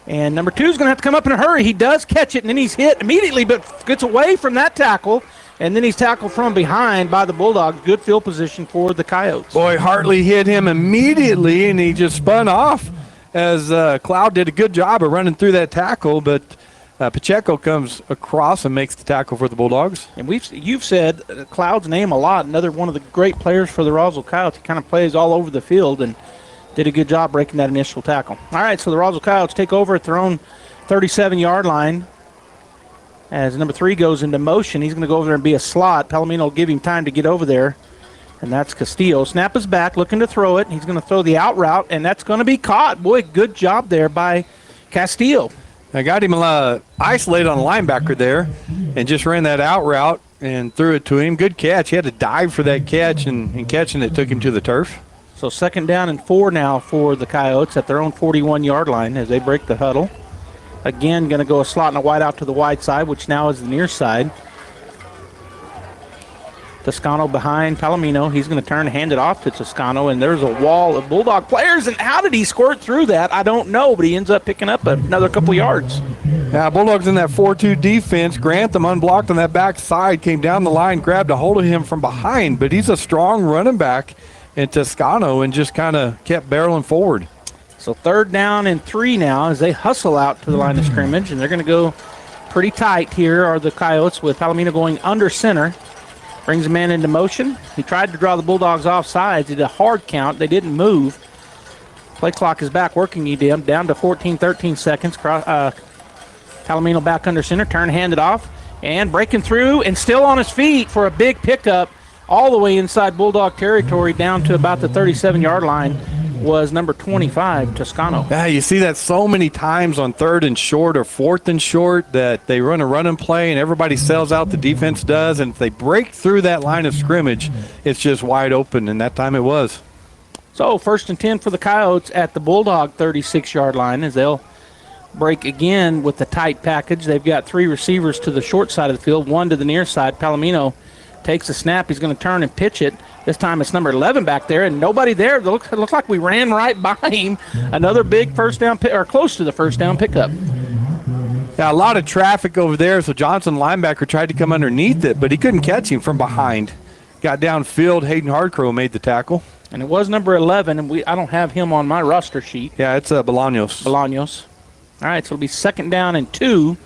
And number 2 is going to have to come up in a hurry. He does catch it, and then he's hit immediately, but gets away from that tackle. And then he's tackled from behind by the Bulldogs. Good field position for the Coyotes. Boy, Hartley hit him immediately, and he just spun off as Cloud did a good job of running through that tackle, but Pacheco comes across and makes the tackle for the Bulldogs. And you've said Cloud's name a lot. Another one of the great players for the Roswell Coyotes. He kind of plays all over the field and did a good job breaking that initial tackle. All right, so the Roswell Coyotes take over at their own 37-yard line. As number 3 goes into motion, he's going to go over there and be a slot. Palomino will give him time to get over there, and that's Castillo. Snap is back, looking to throw it. He's going to throw the out route, and that's going to be caught. Boy, good job there by Castillo. I got him isolated on a linebacker there and just ran that out route and threw it to him. Good catch. He had to dive for that catch, and catching it took him to the turf. So 2nd down and 4 now for the Coyotes at their own 41-yard line as they break the huddle. Again, going to go a slot and a wide out to the wide side, which now is the near side. Toscano behind Palomino. He's going to turn and hand it off to Toscano, and there's a wall of Bulldog players. And how did he squirt through that? I don't know, but he ends up picking up another couple yards. Yeah, Bulldogs in that 4-2 defense. Grantham unblocked on that back side, came down the line, grabbed a hold of him from behind, but he's a strong running back in Toscano and just kind of kept barreling forward. So 3rd down and 3 now as they hustle out to the line of scrimmage, and they're going to go pretty tight here are the Coyotes with Palomino going under center. Brings a man into motion. He tried to draw the Bulldogs off sides. He did a hard count. They didn't move. Play clock is back working again, down to 13 seconds. Palomino back under center, turn, hand it off, and breaking through and still on his feet for a big pickup all the way inside Bulldog territory down to about the 37-yard line was number 25, Toscano. Yeah, you see that so many times on 3rd and short or 4th and short that they run a run and play and everybody sells out, the defense does, and if they break through that line of scrimmage, it's just wide open, and that time it was. So 1st and 10 for the Coyotes at the Bulldog 36-yard line as they'll break again with the tight package. They've got 3 receivers to the short side of the field, 1 to the near side. Palomino takes the snap. He's going to turn and pitch it. This time it's number 11 back there, and nobody there. It looks like we ran right by him. Another big first down or close to the first down pickup. Yeah, a lot of traffic over there, so Johnson, linebacker, tried to come underneath it, but he couldn't catch him from behind. Got downfield. Hayden Hardcrow made the tackle. And it was number 11, and I don't have him on my roster sheet. Yeah, it's Bolaños. All right, so it'll be 2nd down and 2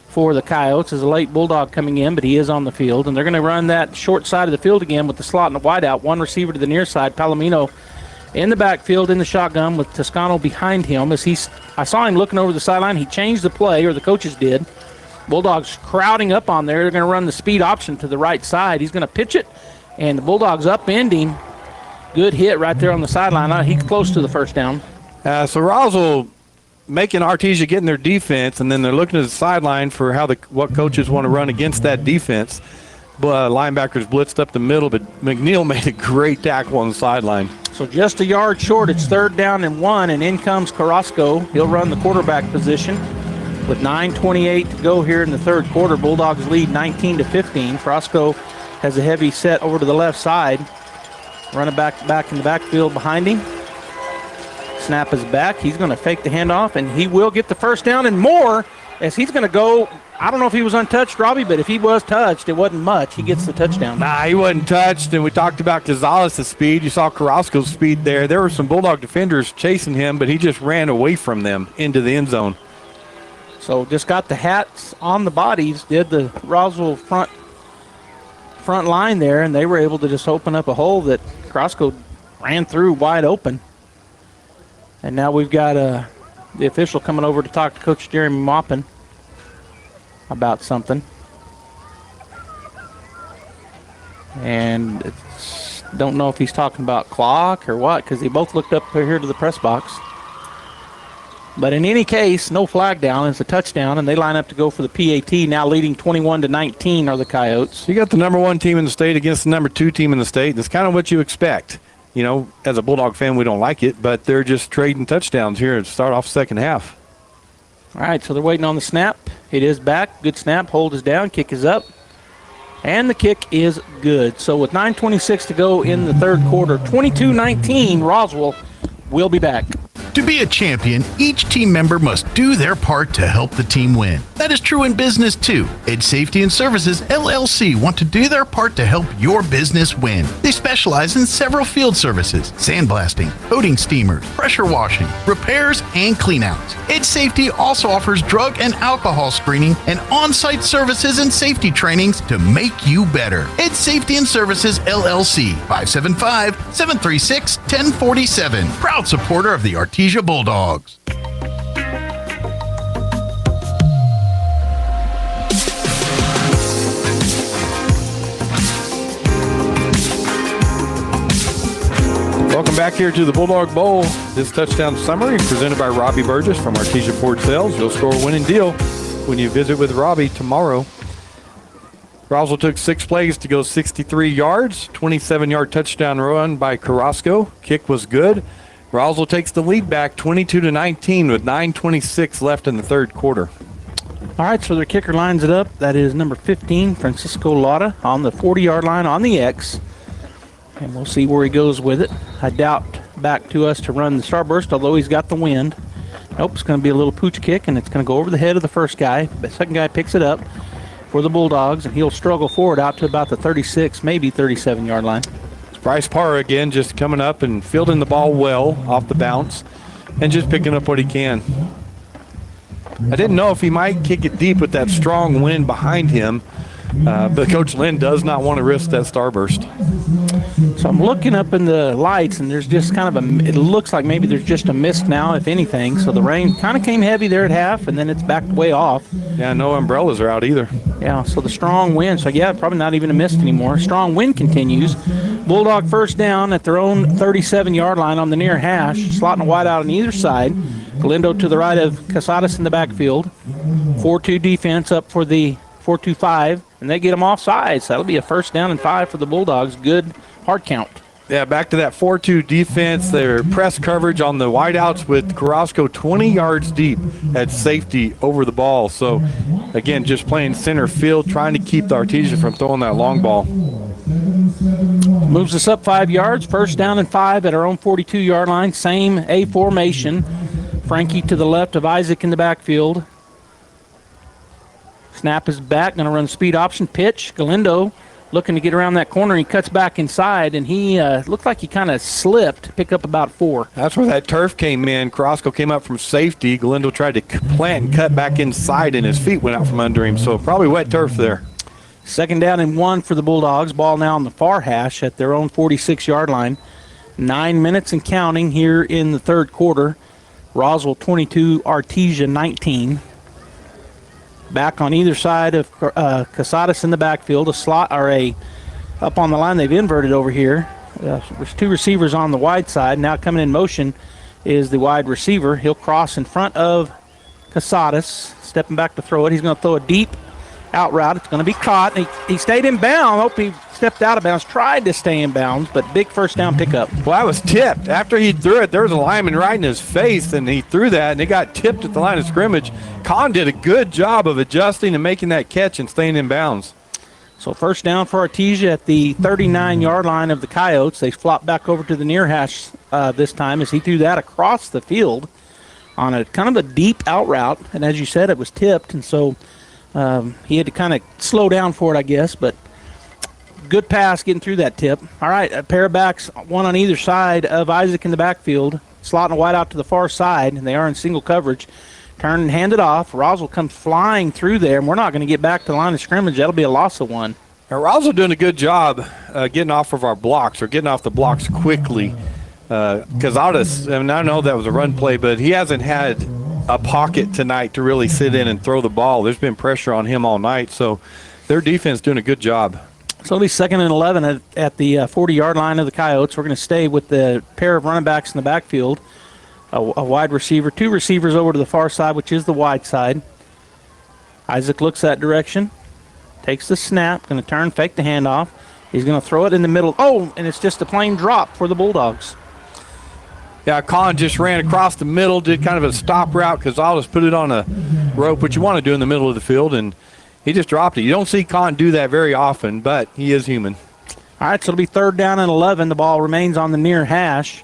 for the Coyotes. As a late Bulldog coming in, but he is on the field. And they're going to run that short side of the field again with the slot and the wide out. 1 receiver to the near side. Palomino in the backfield in the shotgun with Toscano behind him. I saw him looking over the sideline. He changed the play, or the coaches did. Bulldogs crowding up on there. They're going to run the speed option to the right side. He's going to pitch it, and the Bulldogs upending. Good hit right there on the sideline. He's close to the first down. So Roswell making Artesia get in their defense, and then they're looking at the sideline for what coaches want to run against that defense. But linebackers blitzed up the middle, but McNeil made a great tackle on the sideline. So just a yard short. It's 3rd down and 1, and in comes Carrasco. He'll run the quarterback position with 9:28 to go here in the 3rd quarter. Bulldogs lead 19-15. Carrasco has a heavy set over to the left side. Running back in the backfield behind him. Snap is back. He's going to fake the handoff, and he will get the first down and more as he's going to go. I don't know if he was untouched, Robbie, but if he was touched, it wasn't much. He gets the touchdown. Nah, he wasn't touched, and we talked about Gonzalez's speed. You saw Carrasco's speed there. There were some Bulldog defenders chasing him, but he just ran away from them into the end zone. So just got the hats on the bodies, did the Roswell front line there, and they were able to just open up a hole that Carrasco ran through wide open. And now we've got the official coming over to talk to Coach Jeremy Maupin about something. And don't know if he's talking about clock or what, because they both looked up here to the press box. But in any case, no flag down. It's a touchdown, and they line up to go for the PAT. Now leading 21-19 are the Coyotes. You got the number 1 team in the state against the number 2 team in the state. That's kind of what you expect. You know, as a Bulldog fan, we don't like it, but they're just trading touchdowns here to start off second half. All right, so they're waiting on the snap. It is back. Good snap. Hold is down. Kick is up. And the kick is good. So with 9:26 to go in the third quarter, 22-19, Roswell will be back. To be a champion, each team member must do their part to help the team win. That is true in business too. Edge Safety and Services LLC want to do their part to help your business win. They specialize in several field services: sandblasting, coating steamers, pressure washing, repairs, and cleanouts. Edge Safety also offers drug and alcohol screening and on-site services and safety trainings to make you better. Edge Safety and Services LLC, 575-736-1047. Proud supporter of the Artesia Bulldogs. Welcome back here to the Bulldog Bowl. This touchdown summary is presented by Robbie Burgess from Artesia Ford Sales. You'll score a winning deal when you visit with Robbie tomorrow. Roswell took 6 plays to go 63 yards, 27-yard touchdown run by Carrasco. Kick was good. Roswell takes the lead back 22-19 with 9:26 left in the third quarter. All right, so their kicker lines it up. That is number 15, Francisco Lara, on the 40-yard line on the X. And we'll see where he goes with it. I doubt back to us to run the starburst, although he's got the wind. Nope, it's going to be a little pooch kick, and it's going to go over the head of the first guy. The second guy picks it up for the Bulldogs, and he'll struggle forward out to about the 36, maybe 37-yard line. Bryce Parr again just coming up and fielding the ball well off the bounce and just picking up what he can. I didn't know if he might kick it deep with that strong wind behind him, but Coach Lynn does not want to risk that starburst. So I'm looking up in the lights, and there's just kind of it looks like maybe there's just a mist now, if anything. So the rain kind of came heavy there at half, and then it's backed way off. Yeah, no umbrellas are out either. Yeah, so the strong wind, so yeah, probably not even a mist anymore. Strong wind continues. Bulldog first down at their own 37-yard line on the near hash, slotting a wide out on either side. Galindo to the right of Casadas in the backfield. 4-2 defense up for the 4-2-5, and they get them offsides. So that'll be a first down and 5 for the Bulldogs. Good hard count. Yeah, back to that 4-2 defense. Their press coverage on the wideouts with Carrasco 20 yards deep at safety over the ball. So, again, just playing center field, trying to keep the Artesia from throwing that long ball. Moves us up 5 yards. First down and 5 at our own 42-yard line. Same A formation. Frankie to the left of Isaac in the backfield. Snap is back. Going to run speed option. Pitch. Galindo looking to get around that corner. He cuts back inside, and he looked like he kind of slipped, pick up about 4. That's where that turf came in. Carrasco came up from safety. Galindo tried to plant and cut back inside, and his feet went out from under him. So probably wet turf there. Second down and 1 for the Bulldogs. Ball now on the far hash at their own 46-yard line. 9 minutes and counting here in the third quarter. Roswell 22, Artesia 19. Back on either side of Casadas in the backfield, a slot or a up on the line. They've inverted over here. There's 2 receivers on the wide side. Now coming in motion is the wide receiver. He'll cross in front of Casadas, stepping back to throw it. He's going to throw a deep out route. It's going to be caught. He stayed in bounds. Hope he stepped out of bounds. Tried to stay in bounds, but big first down pickup. Well, that was tipped. After he threw it, there was a lineman right in his face, and he threw that, and it got tipped at the line of scrimmage. Kahn did a good job of adjusting and making that catch and staying in bounds. So first down for Artesia at the 39-yard line of the Coyotes. They flop back over to the near hash this time as he threw that across the field on a kind of a deep out route. And as you said, it was tipped, and so he had to kind of slow down for it, I guess, but good pass getting through that tip. All right, a pair of backs, one on either side of Isaac in the backfield, slotting a wide out to the far side, and they are in single coverage. Turn and hand it off. Roswell comes flying through there, and we're not going to get back to the line of scrimmage. That'll be a loss of 1. Now, Roswell doing a good job getting off of our blocks or getting off the blocks quickly. Cazares, I mean, I know that was a run play, but he hasn't had a pocket tonight to really sit in and throw the ball. There's been pressure on him all night, so their defense doing a good job. So it'll be 2nd and 11 at the 40-yard line of the Coyotes. We're going to stay with the pair of running backs in the backfield, a wide receiver, 2 receivers over to the far side, which is the wide side. Isaac looks that direction, takes the snap, going to turn, fake the handoff. He's going to throw it in the middle. Oh, and it's just a plain drop for the Bulldogs. Yeah, Con just ran across the middle, did kind of a stop route. Cazares put it on a rope, which you want to do in the middle of the field, and he just dropped it. You don't see Con do that very often, but he is human. All right, so it'll be 3rd down and 11. The ball remains on the near hash.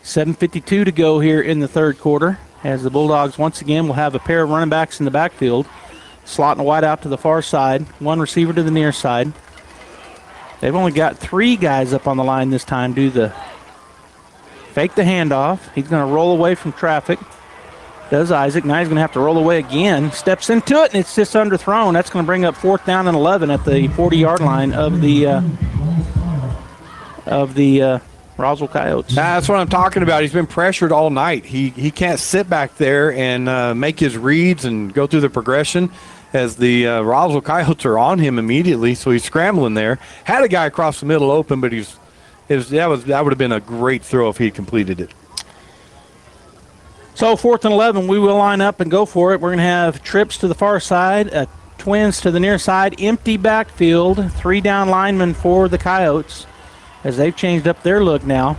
7:52 to go here in the third quarter, as the Bulldogs once again will have a pair of running backs in the backfield. Slot and wide out to the far side, 1 receiver to the near side. They've only got 3 guys up on the line this time. Do the fake the handoff. He's going to roll away from traffic. Does Isaac. Now he's going to have to roll away again. Steps into it, and it's just underthrown. That's going to bring up 4th down and 11 at the 40-yard line of the Roswell Coyotes. That's what I'm talking about. He's been pressured all night. He can't sit back there and make his reads and go through the progression, as the Roswell Coyotes are on him immediately, so he's scrambling there. Had a guy across the middle open, but that would have been a great throw if he completed it. So 4th and 11, we will line up and go for it. We're going to have trips to the far side, twins to the near side, empty backfield, 3 down linemen for the Coyotes, as they've changed up their look now.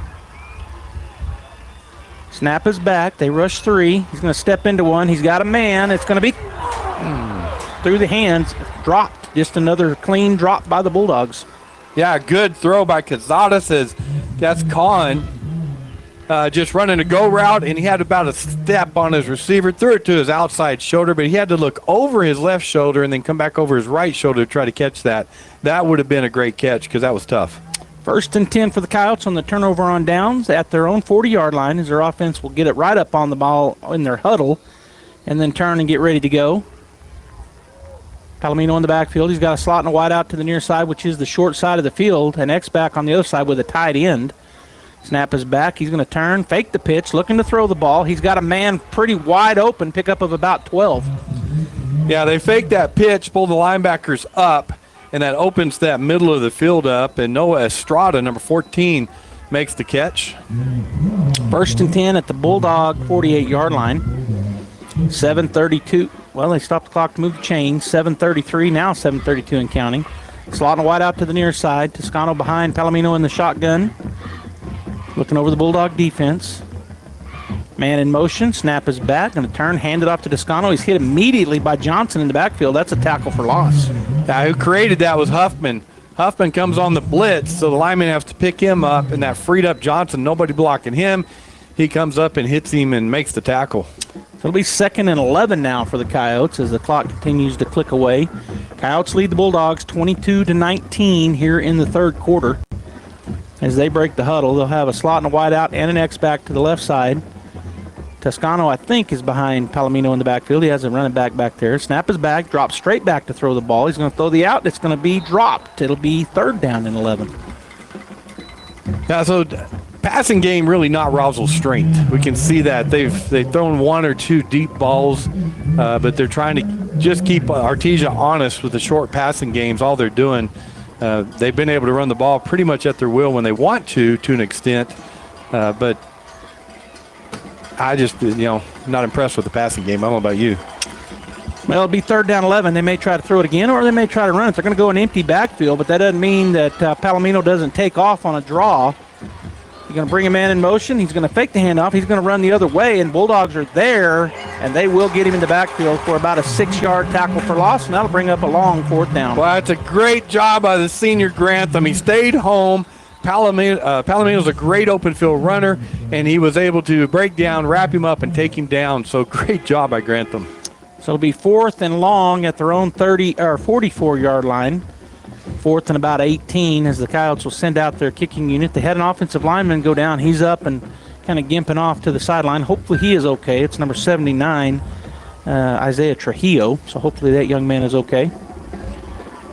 Snap is back. They rush 3. He's going to step into one. He's got a man. It's going to be through the hands, dropped. Just another clean drop by the Bulldogs. Yeah, good throw by Cazares, as that's Con just running a go route, and he had about a step on his receiver, threw it to his outside shoulder, but he had to look over his left shoulder and then come back over his right shoulder to try to catch that. That would have been a great catch because that was tough. 1st and 10 for the Coyotes on the turnover on downs at their own 40-yard line, as their offense will get it right up on the ball in their huddle and then turn and get ready to go. Palomino in the backfield. He's got a slot and a wide out to the near side, which is the short side of the field. An X-back on the other side with a tight end. Snap is back. He's going to turn, fake the pitch, looking to throw the ball. He's got a man pretty wide open, pickup of about 12. Yeah, they fake that pitch, pull the linebackers up, and that opens that middle of the field up, and Noah Estrada, number 14, makes the catch. 1st and 10 at the Bulldog 48-yard line. 7:32. Well, they stopped the clock to move the chains. 7:33, now 7:32 and counting. Slot and wide out to the near side. Toscano behind Palomino in the shotgun. Looking over the Bulldog defense. Man in motion. Snap is back. Going to turn, hand it off to Toscano. He's hit immediately by Johnson in the backfield. That's a tackle for loss. Who created that was Huffman. Huffman comes on the blitz, so the lineman has to pick him up, and that freed up Johnson. Nobody blocking him. He comes up and hits him and makes the tackle. So it'll be 2nd and 11 now for the Coyotes as the clock continues to click away. Coyotes lead the Bulldogs 22-19 here in the third quarter. As they break the huddle, they'll have a slot and a wide out and an X-back to the left side. Toscano, I think, is behind Palomino in the backfield. He has a running back there. Snap is back, drops straight back to throw the ball. He's going to throw the out. It's going to be dropped. It'll be 3rd down and 11. Yeah, so passing game really not Roswell's strength. We can see that they've thrown 1 or 2 deep balls, but they're trying to just keep Artesia honest with the short passing games. All they're doing, they've been able to run the ball pretty much at their will when they want to an extent, but I just, not impressed with the passing game. I don't know about you. Well, it'll be 3rd down 11. They may try to throw it again, or they may try to run it. They're going to go an empty backfield, but that doesn't mean that Palomino doesn't take off on a draw. He's going to bring a man in motion. He's going to fake the handoff. He's going to run the other way, and Bulldogs are there, and they will get him in the backfield for about a 6-yard tackle for loss, and that'll bring up a long 4th down. Well, that's a great job by the senior Grantham. He stayed home. Palomino's a great open field runner, and he was able to break down, wrap him up, and take him down. So great job by Grantham. So it'll be 4th and long at their own 44-yard line. 4th and about 18 as the Coyotes will send out their kicking unit. They had an offensive lineman go down. He's up and kind of gimping off to the sideline. Hopefully he is okay. It's number 79, Isaiah Trujillo. So hopefully that young man is okay.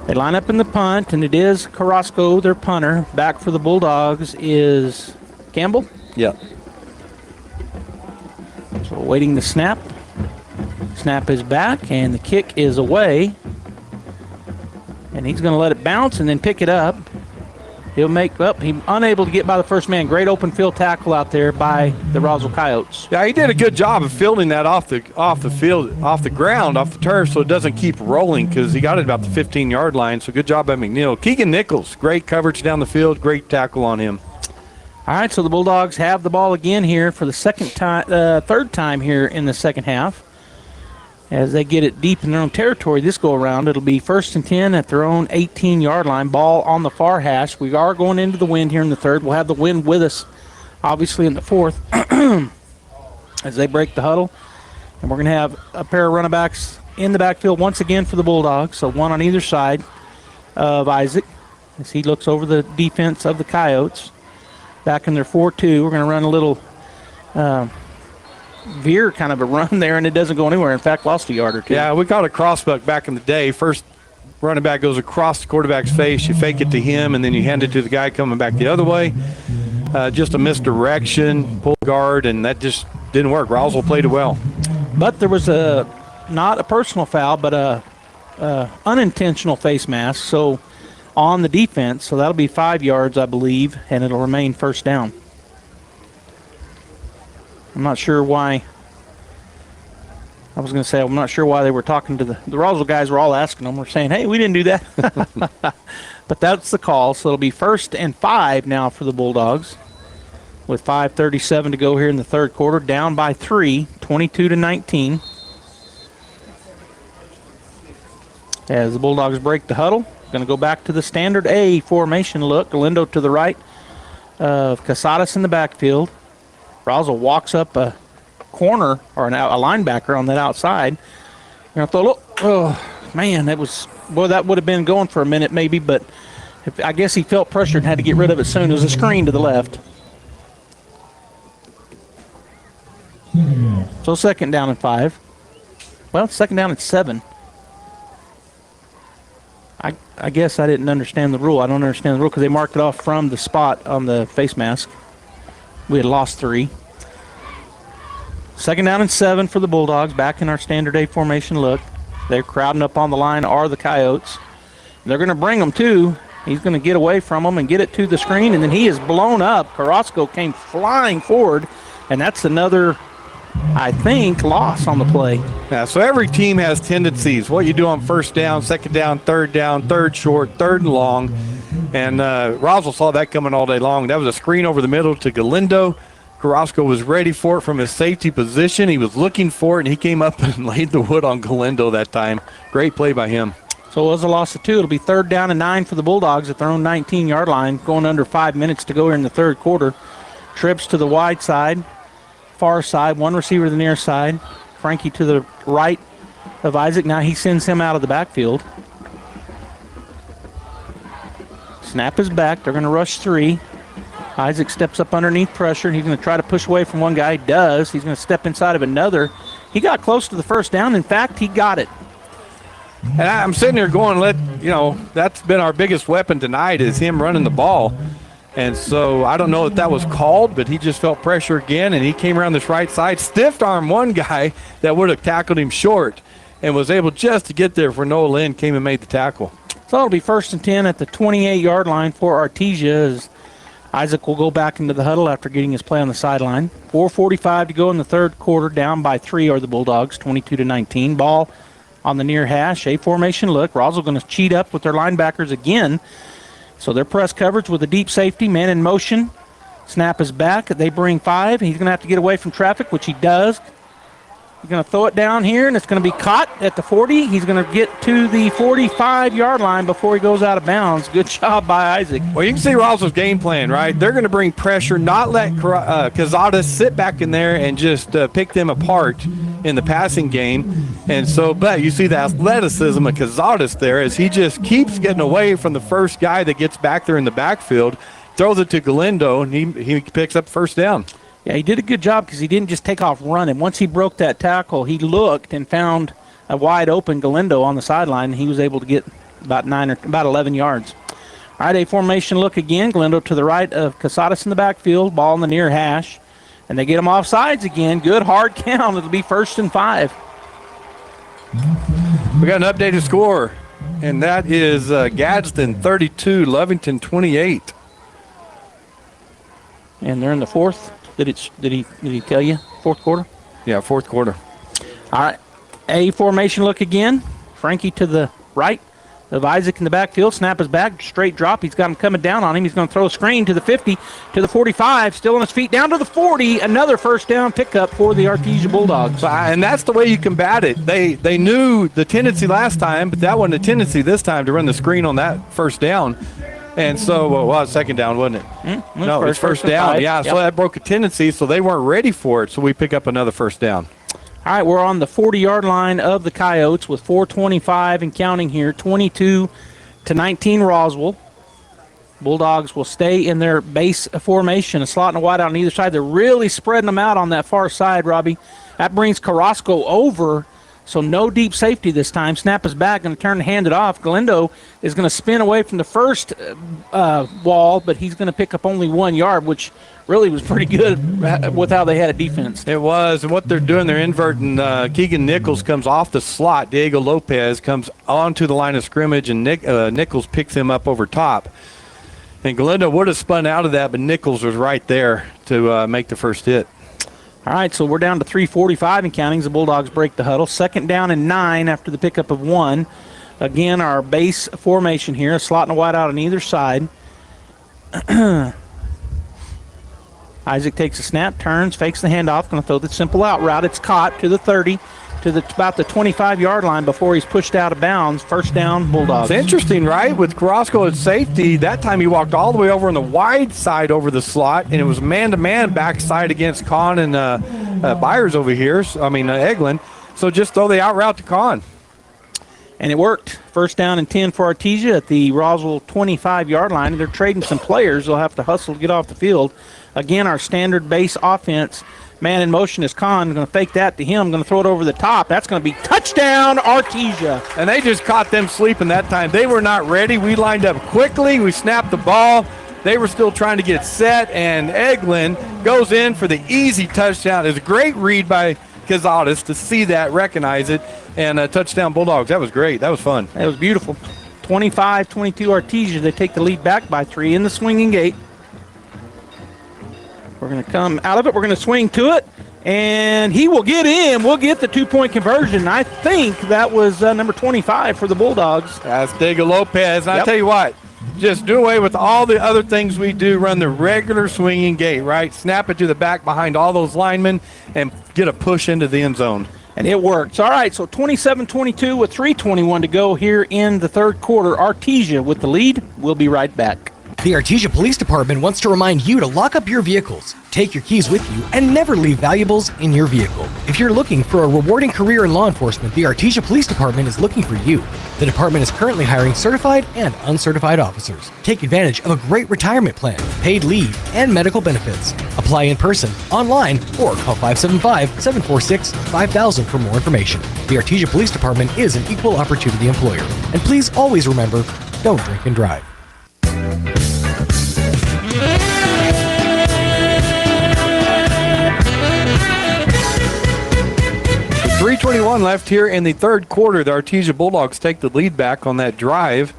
They line up in the punt, and it is Carrasco, their punter. Back for the Bulldogs is Campbell. Yep. So waiting the snap. Snap is back, and the kick is away. And he's going to let it bounce and then pick it up. He'll make up. He's unable to get by the first man. Great open field tackle out there by the Roswell Coyotes. Yeah, he did a good job of fielding that off the field, off the ground, off the turf, so it doesn't keep rolling because he got it about the 15-yard line. So good job by McNeil. Keegan Nichols, great coverage down the field, great tackle on him. All right, so the Bulldogs have the ball again here for the third time here in the second half. As they get it deep in their own territory this go-around, it'll be 1st and 10 at their own 18-yard line. Ball on the far hash. We are going into the wind here in the third. We'll have the wind with us, obviously, in the fourth as they break the huddle. And we're going to have a pair of running backs in the backfield once again for the Bulldogs, so one on either side of Isaac as he looks over the defense of the Coyotes. Back in their 4-2, we're going to run a little veer kind of a run there, and it doesn't go anywhere. In fact, lost a yard or two. Yeah, we called a crossbuck back in the day. First running back goes across the quarterback's face. You fake it to him, and then you hand it to the guy coming back the other way. Just a misdirection, pull guard, and that just didn't work. Roswell played it well. But there was not a personal foul, but a unintentional face mask. So on the defense, so that'll be 5 yards, I believe, and it'll remain first down. I'm not sure why. I was going to say, I'm not sure why they were talking to the Roswell guys were all asking them. We're saying, hey, we didn't do that. But that's the call. So it'll be 1st and 5 now for the Bulldogs with 5:37 to go here in the third quarter. Down by 3, 22-19. As the Bulldogs break the huddle, going to go back to the standard A formation look. Galindo to the right of Casadas in the backfield. Roswell walks up a corner or a linebacker on that outside. Man, that would have been going for a minute maybe, but I guess he felt pressure and had to get rid of it soon. It was a screen to the left. So 2nd down and 5. Well, 2nd down and 7. I guess I didn't understand the rule. I don't understand the rule because they marked it off from the spot on the face mask. We had lost 3. 2nd down and 7 for the Bulldogs. Back in our standard A formation look. They're crowding up on the line are the Coyotes. They're going to bring them too. He's going to get away from them and get it to the screen, and then he is blown up. Carrasco came flying forward, and that's another, I think, loss on the play. Yeah, so every team has tendencies. What you do on 1st down, 2nd down, 3rd short, 3rd and long. And Roswell saw that coming all day long. That was a screen over the middle to Galindo. Carrasco was ready for it from his safety position. He was looking for it, and he came up and laid the wood on Galindo that time. Great play by him. So it was a loss of 2. It'll be 3rd down and 9 for the Bulldogs at their own 19-yard line, going under 5 minutes to go here in the third quarter. Trips to the wide side, far side, one receiver to the near side. Frankie to the right of Isaac. Now he sends him out of the backfield. Snap is back. They're going to rush 3. Isaac steps up underneath pressure. He's going to try to push away from one guy. He does. He's going to step inside of another. He got close to the 1st down. In fact, he got it. And I'm sitting here going, that's been our biggest weapon tonight is him running the ball. And so I don't know if that was called, but he just felt pressure again, and he came around this right side, stiffed arm one guy that would have tackled him short and was able just to get there for Noah Lynn, came and made the tackle. So it'll be 1st and 10 at the 28-yard line for Artesia as Isaac will go back into the huddle after getting his play on the sideline. 4:45 to go in the third quarter. Down by 3 are the Bulldogs, 22-19. Ball on the near hash. A formation look. Roswell going to cheat up with their linebackers again. So their press coverage with a deep safety. Man in motion. Snap is back. They bring 5. He's going to have to get away from traffic, which he does. He's going to throw it down here, and it's going to be caught at the 40. He's going to get to the 45-yard line before he goes out of bounds. Good job by Isaac. Well, you can see Roswell's game plan, right? They're going to bring pressure, not let Cazadas sit back in there and just pick them apart in the passing game. And so, but you see the athleticism of Cazadas there as he just keeps getting away from the first guy that gets back there in the backfield, throws it to Galindo, and he picks up 1st down. Yeah, he did a good job because he didn't just take off running. Once he broke that tackle, he looked and found a wide open Galindo on the sideline, and he was able to get about 11 yards. All right, a formation look again. Glendo to the right of Casadas in the backfield, ball in the near hash. And they get them off sides again. Good hard count. It'll be 1st and 5. We got an updated score, and that is Gadsden 32, Lovington 28. And they're in the 4th. Did he tell you? 4th quarter? Yeah, 4th quarter. All right, a formation look again. Frankie to the right of Isaac in the backfield. Snap is back, straight drop. He's got him coming down on him. He's going to throw a screen to the 50, to the 45, still on his feet, down to the 40. Another first down pickup for the Artesia Bulldogs. And that's the way you combat it. They knew the tendency last time, but that wasn't a tendency this time to run the screen on that first down. And so, well, it was second down, wasn't it? No, it's first down. 5. Yeah, Yep. so that broke a tendency, so they weren't ready for it, so we pick up another first down. All right, we're on the 40-yard line of the Coyotes with 4:25 and counting here, 22-19 Roswell. Bulldogs will stay in their base formation, a slot and a wide out on either side. They're really spreading them out on that far side, Robbie. That brings Carrasco over, so no deep safety this time. Snap is back, going to turn and hand it off. Glendo is going to spin away from the first wall, but he's going to pick up only 1 yard, which really was pretty good with how they had a defense. It was, and what they're doing, they're inverting. Keegan Nichols comes off the slot. Diego Lopez comes onto the line of scrimmage, and Nichols picks him up over top. And Glendo would have spun out of that, but Nichols was right there to make the first hit. All right, so we're down to 3:45 and counting. The Bulldogs break the huddle. 2nd down and 9 after the pickup of 1. Again, our base formation here, a slot and a wide out on either side. Isaac takes a snap, turns, fakes the handoff, going to throw the simple out route. It's caught to the 30, to about the 25-yard line before he's pushed out of bounds. First down, Bulldogs. It's interesting, right? With Carrasco at safety, that time he walked all the way over on the wide side over the slot, and it was man-to-man backside against Kahn and Byers over here, Eglin. So just throw the out route to Kahn. And it worked. First down and 10 for Artesia at the Roswell 25-yard line. They're trading some players. They'll have to hustle to get off the field. Again, our standard base offense, man in motion is Kahn. Going to fake that to him. Going to throw it over the top. That's going to be touchdown, Artesia. And they just caught them sleeping that time. They were not ready. We lined up quickly. We snapped the ball. They were still trying to get set, and Eglin goes in for the easy touchdown. It's a great read by Cazares to see that, recognize it, and touchdown Bulldogs. That was great. That was fun. That was beautiful. 25-22 Artesia. They take the lead back by 3 in the swinging gate. We're going to come out of it. We're going to swing to it, and he will get in. We'll get the 2-point conversion. I think that was number 25 for the Bulldogs. That's Diego Lopez. And I tell you what, just do away with all the other things we do. Run the regular swinging gate, right? Snap it to the back behind all those linemen and get a push into the end zone. And it works. All right, so 27-22 with 3:21 to go here in the 3rd quarter. Artesia with the lead. We'll be right back. The Artesia Police Department wants to remind you to lock up your vehicles, take your keys with you, and never leave valuables in your vehicle. If you're looking for a rewarding career in law enforcement, the Artesia Police Department is looking for you. The department is currently hiring certified and uncertified officers. Take advantage of a great retirement plan, paid leave, and medical benefits. Apply in person, online, or call 575-746-5000 for more information. The Artesia Police Department is an equal opportunity employer. And please always remember, don't drink and drive. 3:21 left here in the 3rd quarter. The Artesia Bulldogs take the lead back on that drive.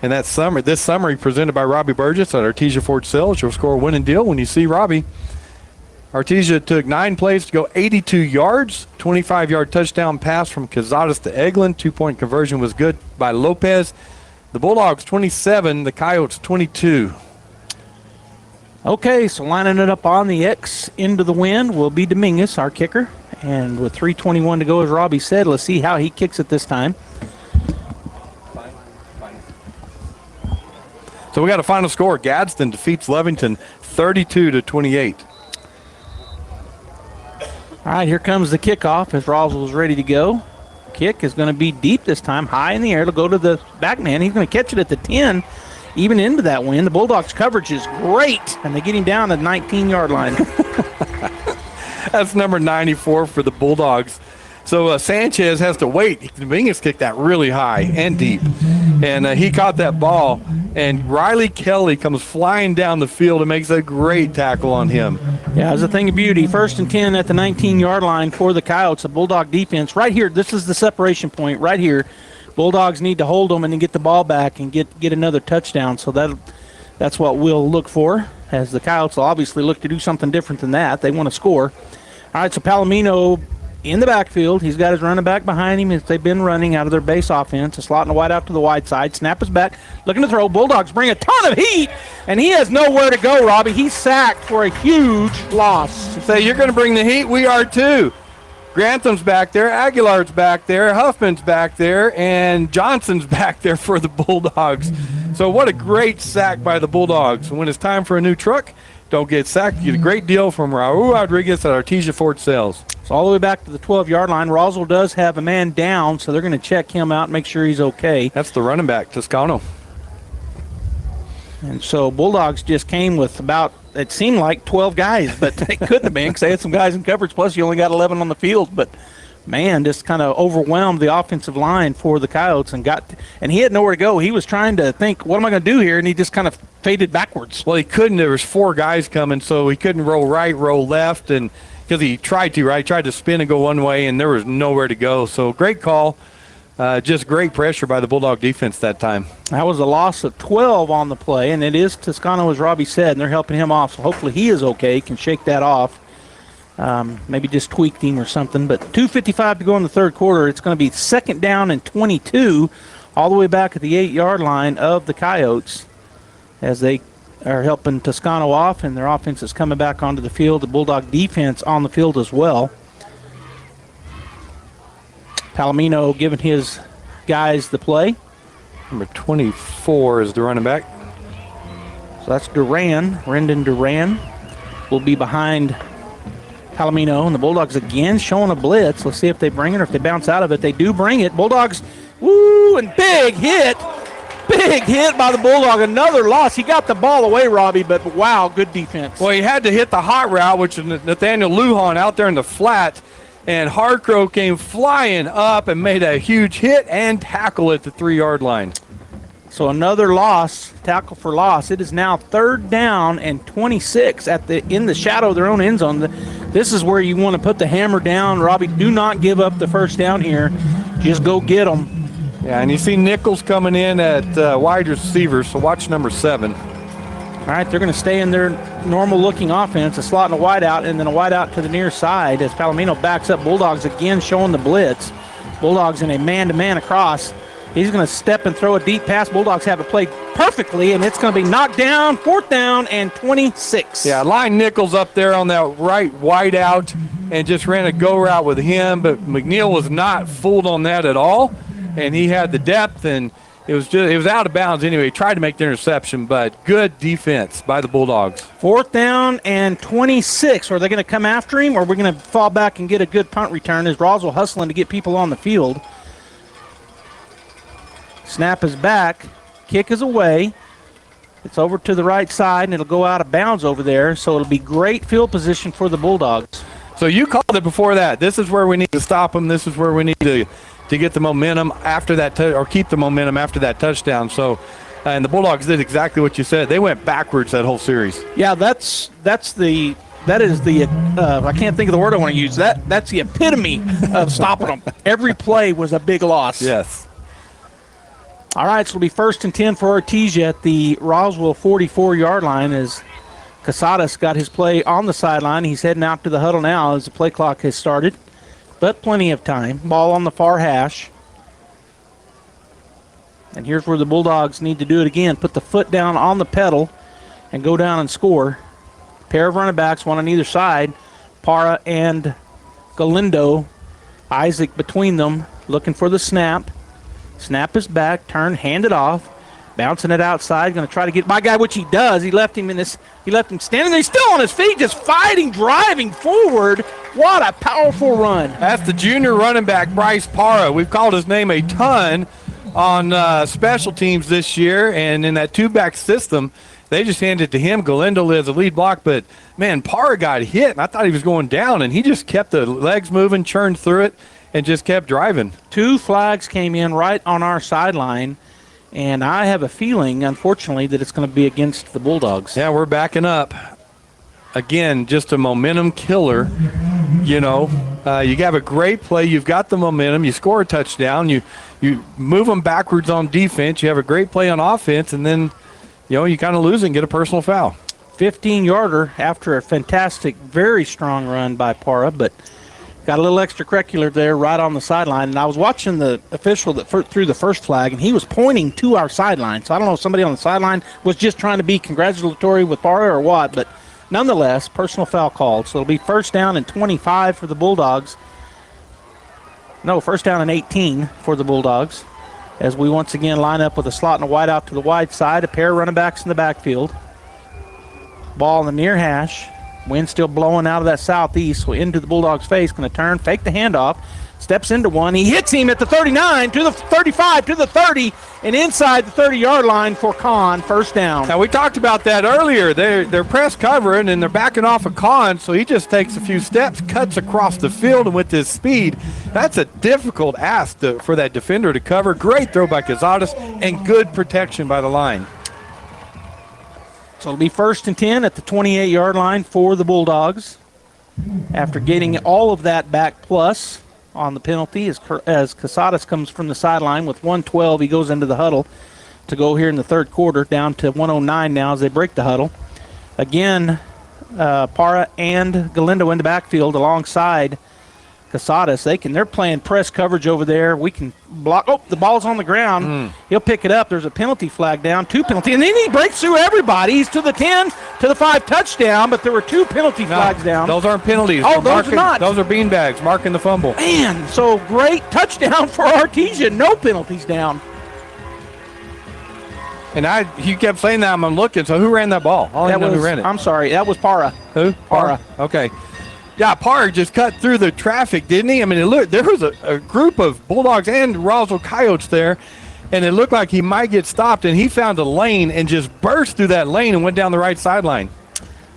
And this summary presented by Robbie Burgess at Artesia Ford Sales. You'll score a winning deal when you see Robbie. Artesia took 9 plays to go 82 yards. 25-yard touchdown pass from Cazares to Eglin. 2-point conversion was good by Lopez. The Bulldogs 27, the Coyotes 22. Okay, so lining it up on the X into the wind will be Dominguez, our kicker. And with 3:21 to go, as Robbie said, let's see how he kicks it this time. So we got a final score. Gadsden defeats Lovington 32-28. All right, here comes the kickoff as Roswell's ready to go. Kick is going to be deep this time, high in the air. It'll go to the back man. He's going to catch it at the 10, even into that wind. The Bulldogs' coverage is great, and they get him down at the 19-yard line. That's number 94 for the Bulldogs. So Sanchez has to wait. Dominguez kicked that really high and deep. And he caught that ball. And Riley Kelly comes flying down the field and makes a great tackle on him. Yeah, it's a thing of beauty. 1st and 10 at the 19-yard line for the Coyotes. The Bulldog defense right here. This is the separation point right here. Bulldogs need to hold them and then get the ball back and get another touchdown. So that's what we'll look for, as the Coyotes will obviously look to do something different than that. They want to score. All right, so Palomino in the backfield. He's got his running back behind him as they've been running out of their base offense. A slot and a wide out to the wide side. Snap is back. Looking to throw. Bulldogs bring a ton of heat, and he has nowhere to go, Robbie. He's sacked for a huge loss. So you're going to bring the heat? We are too. Grantham's back there. Aguilar's back there. Huffman's back there. And Johnson's back there for the Bulldogs. So what a great sack by the Bulldogs. When it's time for a new truck, don't get sacked. You get a great deal from Raul Rodriguez at Artesia Ford Sales. So all the way back to the 12-yard line. Roswell does have a man down, so they're going to check him out and make sure he's okay. That's the running back, Toscano. And so Bulldogs just came with about, it seemed like 12 guys, but they couldn't have been because they had some guys in coverage, plus you only got 11 on the field. But, man, just kind of overwhelmed the offensive line for the Coyotes and he had nowhere to go. He was trying to think, what am I going to do here? And he just kind of faded backwards. Well, he couldn't. There was 4 guys coming, so he couldn't roll right, roll left, and because he tried to, right? He tried to spin and go one way, and there was nowhere to go. So great call. Just great pressure by the Bulldog defense that time. That was a loss of 12 on the play, and it is Toscano, as Robbie said, and they're helping him off. So hopefully he is okay, can shake that off. Maybe just tweaked him or something. But 2:55 to go in the third quarter. It's going to be 2nd down and 22 all the way back at the 8-yard line of the Coyotes as they are helping Toscano off, and their offense is coming back onto the field. The Bulldog defense on the field as well. Palomino giving his guys the play. Number 24 is the running back. So that's Duran, Rendon Duran will be behind Palomino, and the Bulldogs again showing a blitz. Let's see if they bring it or if they bounce out of it. They do bring it. Bulldogs, woo, and big hit by the Bulldog. Another loss. He got the ball away, Robbie, but wow, good defense. Well, he had to hit the hot route, which is Nathaniel Lujan out there in the flat, and Harcrow came flying up and made a huge hit and tackle at the 3-yard line. So another loss, tackle for loss. It is now 3rd down and 26 in the shadow of their own end zone. This is where you want to put the hammer down. Robbie, do not give up the first down here. Just go get them. Yeah, and you see Nichols coming in at wide receiver, so watch number 7. All right, they're going to stay in their normal-looking offense, a slot and a wide out, and then a wide out to the near side as Palomino backs up. Bulldogs again showing the blitz. Bulldogs in a man-to-man across. He's going to step and throw a deep pass. Bulldogs have it played perfectly, and it's going to be knocked down, 4th down and 26. Yeah, line Nichols up there on that right wide out and just ran a go route with him, but McNeil was not fooled on that at all, and he had the depth, and it was out of bounds anyway. He tried to make the interception, but good defense by the Bulldogs. 4th down and 26. Are they going to come after him, or are we going to fall back and get a good punt return as Roswell hustling to get people on the field? Snap is back. Kick is away. It's over to the right side, and it'll go out of bounds over there, so it'll be great field position for the Bulldogs. So you called it before that. This is where we need to stop them. This is where we need to get the momentum after that, or keep the momentum after that touchdown. So, and the Bulldogs did exactly what you said. They went backwards that whole series. Yeah, that is the I can't think of the word I want to use. That's the epitome of stopping them. Every play was a big loss. Yes. All right, so it'll be 1st and 10 for Artesia at the Roswell 44-yard line as Casadas got his play on the sideline. He's heading out to the huddle now as the play clock has started, but plenty of time. Ball on the far hash. And here's where the Bulldogs need to do it again. Put the foot down on the pedal and go down and score. Pair of running backs, one on either side. Para and Galindo. Isaac between them, looking for the snap. Snap is back, turn, hand it off, bouncing it outside, going to try to get my guy, which he does. He left him standing there. He's still on his feet, just fighting, driving forward. What a powerful run. That's the junior running back, Bryce Para. We've called his name a ton on special teams this year, and in that 2-back system, they just handed it to him. Galindo is the lead block, but, man, Para got hit, and I thought he was going down, and he just kept the legs moving, churned through it, and just kept driving. 2 flags came in right on our sideline, and I have a feeling, unfortunately, that it's going to be against the Bulldogs. Yeah, we're backing up. Again, just a momentum killer. You have a great play. You've got the momentum. You score a touchdown. You move them backwards on defense. You have a great play on offense, and then, you kind of lose and get a personal foul. 15-yarder after a fantastic, very strong run by Parra, but got a little extracurricular there right on the sideline. And I was watching the official that threw the first flag, and he was pointing to our sideline. So I don't know if somebody on the sideline was just trying to be congratulatory with Parra or what, but nonetheless, personal foul called. So it'll be first down and 25 for the Bulldogs. No, first down and 18 for the Bulldogs, as we once again line up with a slot and a wide out to the wide side, a pair of running backs in the backfield. Ball in the near hash. Wind still blowing out of that southeast, so into the Bulldogs' face. Going to turn, fake the handoff, steps into one. He hits him at the 39, to the 35, to the 30, and inside the 30-yard line for Kahn. First down. Now, we talked about that earlier. They're press covering, and they're backing off of Kahn, so he just takes a few steps, cuts across the field, and with his speed, that's a difficult ask for that defender to cover. Great throw by Cazares, and good protection by the line. So it'll be first and 10 at the 28-yard line for the Bulldogs. After getting all of that back plus on the penalty, as Casadas comes from the sideline with 1:12, he goes into the huddle to go here in the third quarter, down to 1:09 now as they break the huddle. Again, Parra and Galindo in the backfield alongside Casadas. They're playing press coverage over there. We can block. Oh, the ball's on the ground. He'll pick it up. There's a penalty flag down, 2 penalty, and then he breaks through everybody. He's to the 10, to the 5 touchdown, but there were 2 penalty flags down. Those aren't penalties. Oh, those are not. Those are beanbags marking the fumble. Man, so great touchdown for Artesia. No penalties down. And you kept saying that. I'm looking. So who ran that ball? I don't know who ran it. I'm sorry. That was Parra. Who? Parra. Okay. Yeah, Parra just cut through the traffic, didn't he? I mean, there was a group of Bulldogs and Roswell Coyotes there, and it looked like he might get stopped, and he found a lane and just burst through that lane and went down the right sideline.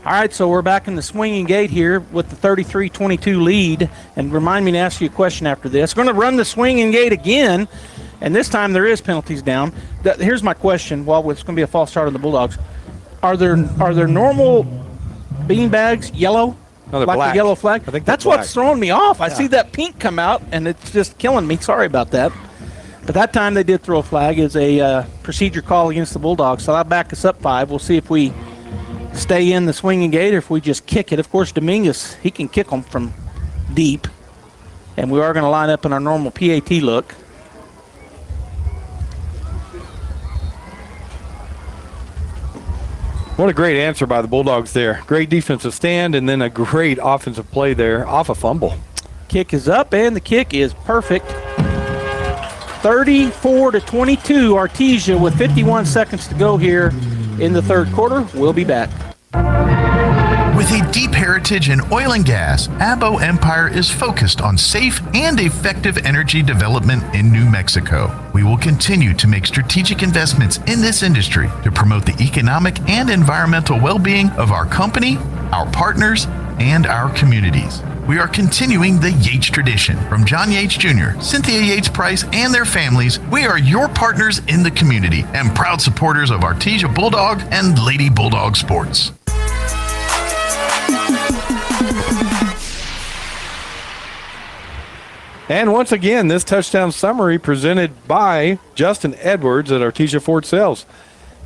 All right, so we're back in the swinging gate here with the 33-22 lead, and remind me to ask you a question after this. We're going to run the swinging gate again, and this time there is penalties down. Here's my question. Well, it's going to be a false start on the Bulldogs. Are there normal beanbags yellow? No, they're like black. The yellow flag? I think that's black. What's throwing me off. I see that pink come out, and it's just killing me. Sorry about that. But that time they did throw a flag as a procedure call against the Bulldogs. So that'll back us up 5. We'll see if we stay in the swinging gate or if we just kick it. Of course, Dominguez, he can kick them from deep. And we are going to line up in our normal PAT look. What a great answer by the Bulldogs there. Great defensive stand and then a great offensive play there off a fumble. Kick is up, and the kick is perfect. 34-22, Artesia with 51 seconds to go here in the third quarter. We'll be back. With a deep heritage in oil and gas, Abo Empire is focused on safe and effective energy development in New Mexico. We will continue to make strategic investments in this industry to promote the economic and environmental well-being of our company, our partners, and our communities. We are continuing the Yates tradition. From John Yates Jr., Cynthia Yates Price, and their families, we are your partners in the community and proud supporters of Artesia Bulldog and Lady Bulldog sports. And once again, this touchdown summary presented by Justin Edwards at Artesia Ford Sales.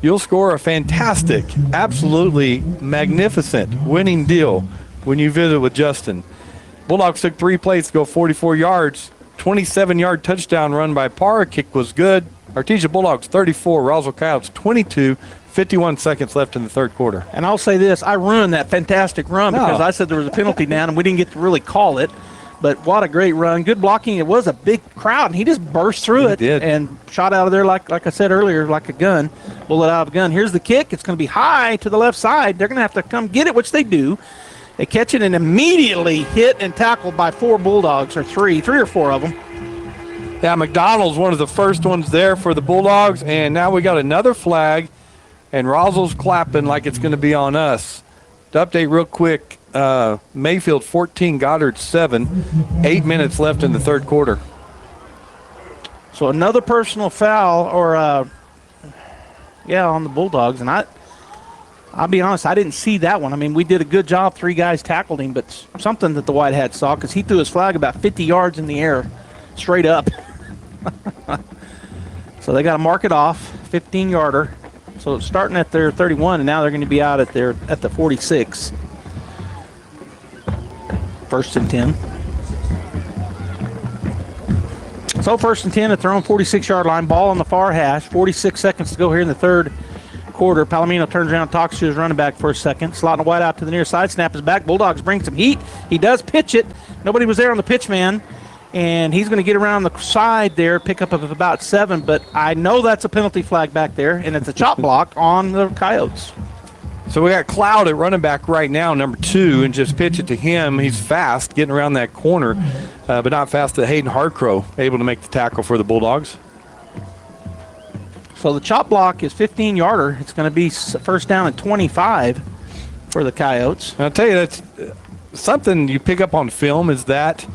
You'll score a fantastic, absolutely magnificent winning deal when you visit with Justin. Bulldogs took 3 plays to go 44 yards. 27-yard touchdown run by Parra. Kick was good. Artesia Bulldogs 34, Roswell Coyotes 22. 51 seconds left in the third quarter. And I'll say this, I ruined that fantastic run because I said there was a penalty down and we didn't get to really call it. But what a great run. Good blocking. It was a big crowd, and he just burst through it and shot out of there, like I said earlier, like a gun, bullet out of a gun. Here's the kick. It's going to be high to the left side. They're going to have to come get it, which they do. They catch it and immediately hit and tackled by 4 Bulldogs, or three or four of them. Yeah, McDonald's one of the first ones there for the Bulldogs, and now we got another flag, and Roswell's clapping like it's going to be on us. To update real quick, Mayfield 14, Goddard 7. 8 minutes left in the third quarter. So another personal foul, or on the Bulldogs, and I'll be honest, I didn't see that one. I mean, we did a good job. 3 guys tackled him, but something that the White Hat saw, because he threw his flag about 50 yards in the air, straight up. So they got to mark it off, 15-yarder. So it's starting at their 31, and now they're going to be out at the 46. First and 10. So first and 10 at their own 46-yard line. Ball on the far hash. 46 seconds to go here in the third quarter. Palomino turns around, talks to his running back for a second. Slotting White out to the near side. Snap is back. Bulldogs bring some heat. He does pitch it. Nobody was there on the pitch man. And he's going to get around the side there, pick up of about 7. But I know that's a penalty flag back there, and it's a chop block on the Coyotes. So we got Cloud at running back right now, number 2, and just pitch it to him. He's fast, getting around that corner, but not fast to Hayden Hardcrow, able to make the tackle for the Bulldogs. So the chop block is 15-yarder. It's going to be first down at 25 for the Coyotes. And I'll tell you, that's something you pick up on film is that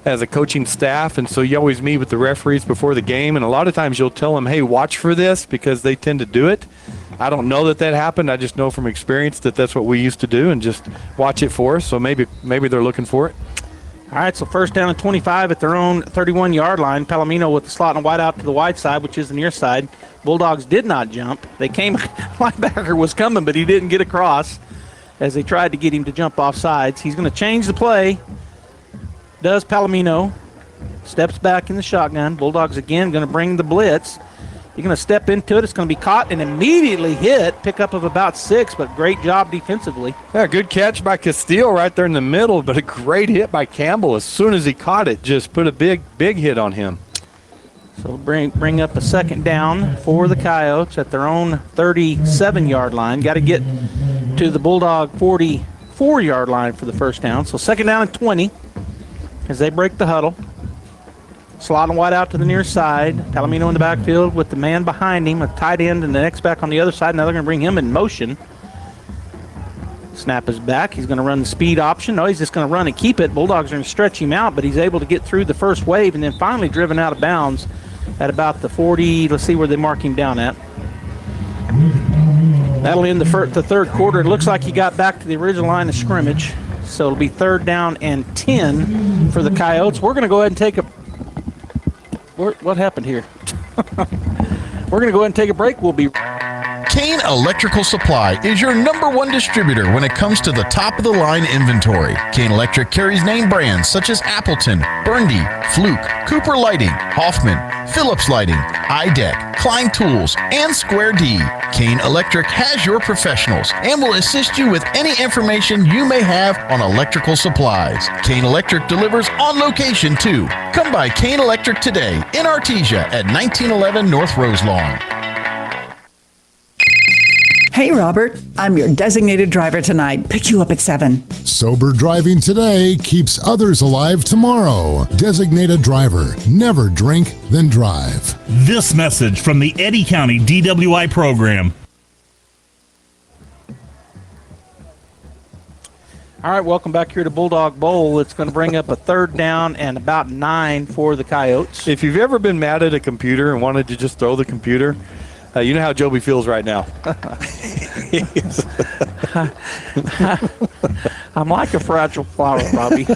as a coaching staff, and so you always meet with the referees before the game, and a lot of times you'll tell them, hey, watch for this, because they tend to do it. I don't know that happened. I just know from experience that that's what we used to do, and just watch it for us. So maybe they're looking for it. All right, so first down at 25 at their own 31-yard line. Palomino with the slot and wide out to the wide side, which is the near side. Bulldogs did not jump. They came, linebacker was coming, but he didn't get across as they tried to get him to jump off sides. He's going to change the play. Does Palomino. Steps back in the shotgun. Bulldogs again going to bring the blitz. You're going to step into it. It's going to be caught and immediately hit. Pickup of about 6, but great job defensively. Yeah, good catch by Castile right there in the middle, but a great hit by Campbell. As soon as he caught it, just put a big hit on him. So bring up a second down for the Coyotes at their own 37-yard line. Got to get to the Bulldog 44-yard line for the first down. So second down and 20 as they break the huddle. Slot and wide out to the near side. Palomino in the backfield with the man behind him, a tight end, and the next back on the other side. Now they're going to bring him in motion. Snap is back. He's going to run the speed option. No, he's just going to run and keep it. Bulldogs are going to stretch him out, but he's able to get through the first wave and then finally driven out of bounds at about the 40. Let's see where they mark him down at. That'll end the third quarter. It looks like he got back to the original line of scrimmage. So it'll be third down and 10 for the Coyotes. We're going to go ahead and take a... What happened here? We're going to go ahead and take a break. We'll be... Kane Electrical Supply is your #1 distributor when it comes to the top-of-the-line inventory. Kane Electric carries name brands such as Appleton, Burndy, Fluke, Cooper Lighting, Hoffman, Phillips Lighting, iDeck, Klein Tools, and Square D. Kane Electric has your professionals and will assist you with any information you may have on electrical supplies. Kane Electric delivers on location too. Come by Kane Electric today in Artesia at 1911 North Roselawn. Hey, Robert, I'm your designated driver tonight. Pick you up at 7. Sober driving today keeps others alive tomorrow. Designated driver. Never drink, then drive. This message from the Eddy County DWI program. All right, welcome back here to Bulldog Bowl. It's going to bring up a third down and about 9 for the Coyotes. If you've ever been mad at a computer and wanted to just throw the computer, you know how Joby feels right now. I'm like a fragile flower, Robbie.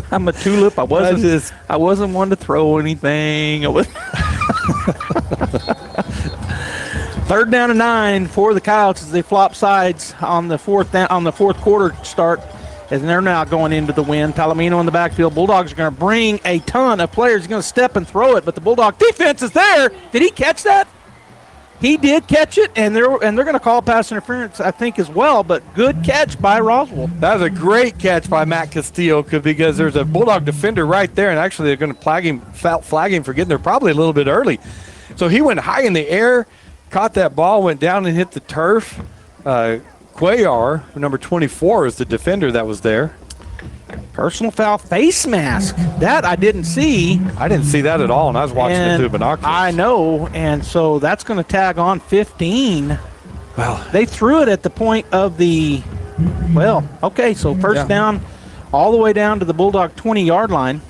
I'm a tulip. I wasn't one to throw anything. Third down and 9 for the Coyotes as they flop sides on the fourth quarter start. And they're now going into the wind. Palomino in the backfield. Bulldogs are going to bring a ton of players. He's going to step and throw it, but the Bulldog defense is there. Did he catch that? He did catch it, and they're going to call pass interference, I think, as well, but good catch by Roswell. That was a great catch by Matt Castillo because there's a Bulldog defender right there, and actually they're going to flag him for getting there probably a little bit early. So he went high in the air, caught that ball, went down and hit the turf. Cuellar, number 24, is the defender that was there. Personal foul face mask. That I didn't see. I didn't see that at all, and I was watching it through binoculars. I know, and so that's going to tag on 15. Well, they threw it at the point of the Well, okay, so first down all the way down to the Bulldog 20-yard line.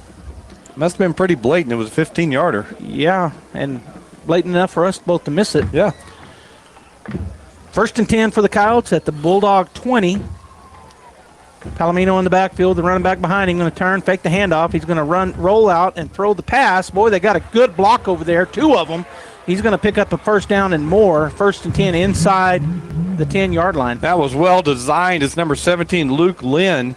Must have been pretty blatant. It was a 15-yarder. Yeah, and blatant enough for us both to miss it. Yeah. First and 10 for the Coyotes at the Bulldog 20. Palomino in the backfield, the running back behind him, going to turn, fake the handoff. He's going to roll out and throw the pass. Boy, they got a good block over there, 2 of them. He's going to pick up a first down and more. First and 10 inside the 10-yard line. That was well designed. It's number 17, Luke Lynn.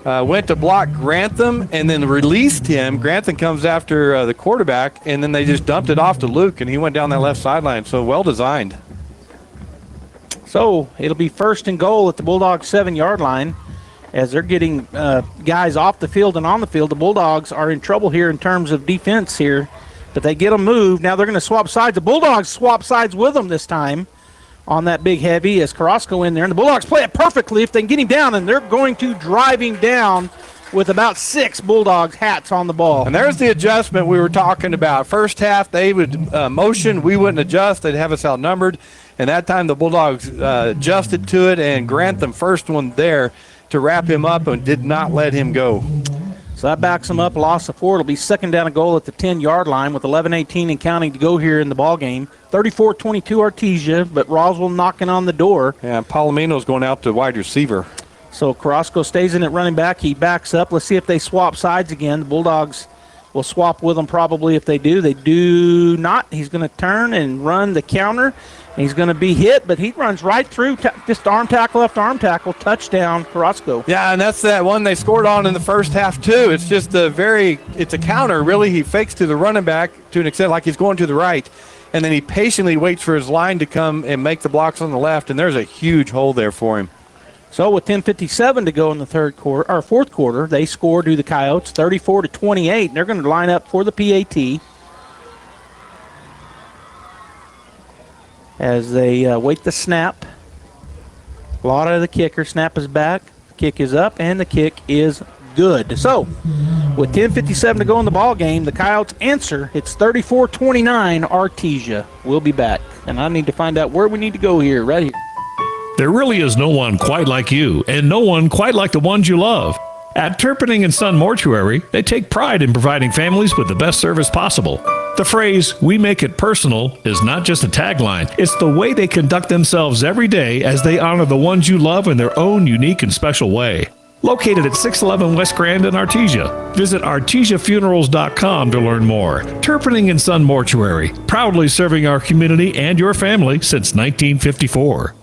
Went to block Grantham and then released him. Grantham comes after the quarterback, and then they just dumped it off to Luke, and he went down that left sideline. So well designed. So it'll be first and goal at the Bulldogs 7-yard line. As they're getting guys off the field and on the field, the Bulldogs are in trouble here in terms of defense here. But they get them moved. Now they're going to swap sides. The Bulldogs swap sides with them this time on that big heavy as Carrasco in there. And the Bulldogs play it perfectly if they can get him down. And they're going to drive him down with about 6 Bulldogs hats on the ball. And there's the adjustment we were talking about. First half, they would motion. We wouldn't adjust. They'd have us outnumbered. And that time the Bulldogs adjusted to it. And Grantham, first one there to wrap him up and did not let him go. So that backs them up, loss of 4. It'll be second down and goal at the 10-yard line with 11:18 and counting to go here in the ball game. 34-22 Artesia, but Roswell knocking on the door. Yeah, Palomino's going out to wide receiver. So Carrasco stays in at running back. He backs up. Let's see if they swap sides again. The Bulldogs will swap with them probably if they do. They do not. He's going to turn and run the counter. He's going to be hit, but he runs right through, just arm tackle after arm tackle, touchdown, Carrasco. Yeah, and that's that one they scored on in the first half, too. It's just it's a counter, really. He fakes to the running back to an extent like he's going to the right, and then he patiently waits for his line to come and make the blocks on the left, and there's a huge hole there for him. So with 10:57 to go in the fourth quarter, they score to the Coyotes, 34-28. They're going to line up for the PAT. As they wait the snap. Lotta the kicker. Snap is back. Kick is up, and the kick is good. So, with 10:57 to go in the ball game, the Coyotes answer. It's 34-29 Artesia. We'll be back. And I need to find out where we need to go here, right here. There really is no one quite like you, and no one quite like the ones you love. At Turpinning & Son Mortuary, they take pride in providing families with the best service possible. The phrase, "we make it personal," is not just a tagline. It's the way they conduct themselves every day as they honor the ones you love in their own unique and special way. Located at 611 West Grand in Artesia. Visit artesiafunerals.com to learn more. Turpinning & Son Mortuary, proudly serving our community and your family since 1954.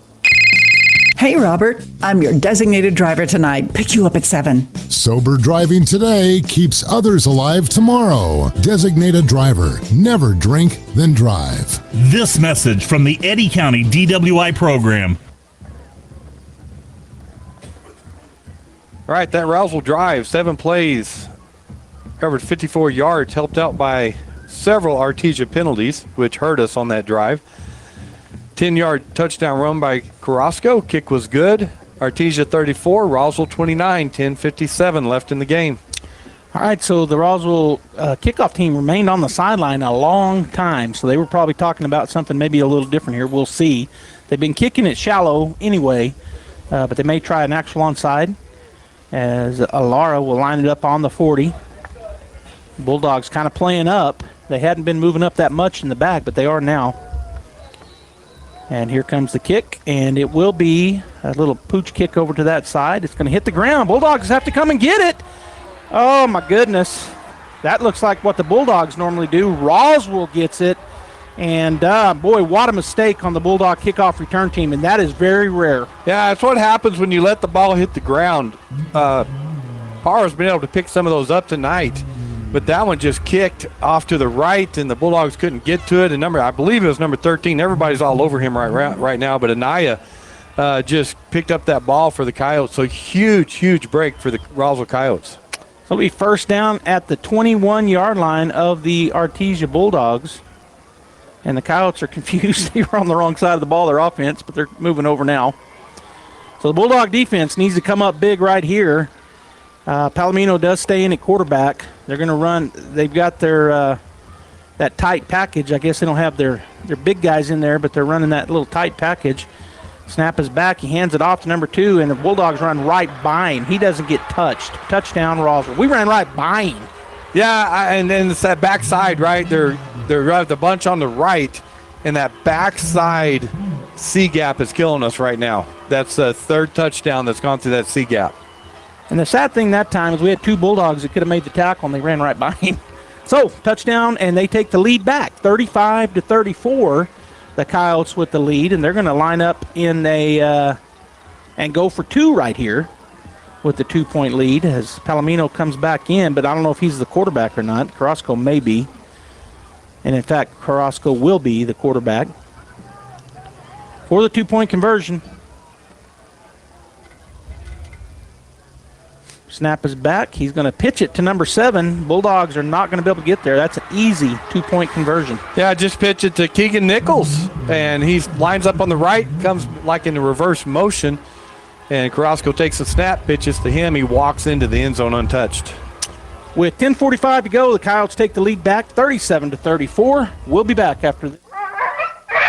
Hey, Robert, I'm your designated driver tonight. Pick you up at 7. Sober driving today keeps others alive tomorrow. Designated driver. Never drink, then drive. This message from the Eddy County DWI program. All right, that Roswell drive, 7 plays, covered 54 yards, helped out by several Artesia penalties, which hurt us on that drive. 10-yard touchdown run by Carrasco. Kick was good. Artesia 34, Roswell 29, 10:57 left in the game. All right, so the Roswell kickoff team remained on the sideline a long time, so they were probably talking about something maybe a little different here. We'll see. They've been kicking it shallow anyway, but they may try an actual onside as Alara will line it up on the 40. Bulldogs kind of playing up. They hadn't been moving up that much in the back, but they are now. And here comes the kick, and it will be a little pooch kick over to that side. It's going to hit the ground. Bulldogs have to come and get it. Oh, my goodness. That looks like what the Bulldogs normally do. Roswell gets it, and boy, what a mistake on the Bulldog kickoff return team, and that is very rare. Yeah, that's what happens when you let the ball hit the ground. Parr's been able to pick some of those up tonight. But that one just kicked off to the right, and the Bulldogs couldn't get to it. And I believe it was number 13. Everybody's all over him right now. But Anaya just picked up that ball for the Coyotes. So huge break for the Roswell Coyotes. So it'll be first down at the 21-yard line of the Artesia Bulldogs. And the Coyotes are confused. They were on the wrong side of the ball, their offense, but they're moving over now. So the Bulldog defense needs to come up big right here. Palomino does stay in at quarterback. They're going to run. They've got their that tight package. I guess they don't have their big guys in there, but they're running that little tight package. Snap is back. He hands it off to number 2, and the Bulldogs run right by him. He doesn't get touched. Touchdown, Roswell. We ran right by him. Yeah, and then it's that backside, right? They're the bunch on the right, and that backside C gap is killing us right now. That's the third touchdown that's gone through that C gap. And the sad thing that time is we had 2 Bulldogs that could have made the tackle, and they ran right by him. So, touchdown, and they take the lead back, 35-34. The Coyotes with the lead, and they're going to line up in a and go for 2 right here with the 2-point lead as Palomino comes back in, but I don't know if he's the quarterback or not. Carrasco may be. And, in fact, Carrasco will be the quarterback for the 2-point conversion. Snap is back. He's going to pitch it to number 7. Bulldogs are not going to be able to get there. That's an easy 2-point conversion. Yeah, just pitch it to Keegan Nichols, and he lines up on the right, comes like in a reverse motion, and Carrasco takes the snap, pitches to him. He walks into the end zone untouched. With 10:45 to go, the Coyotes take the lead back, 37-34. We'll be back after this.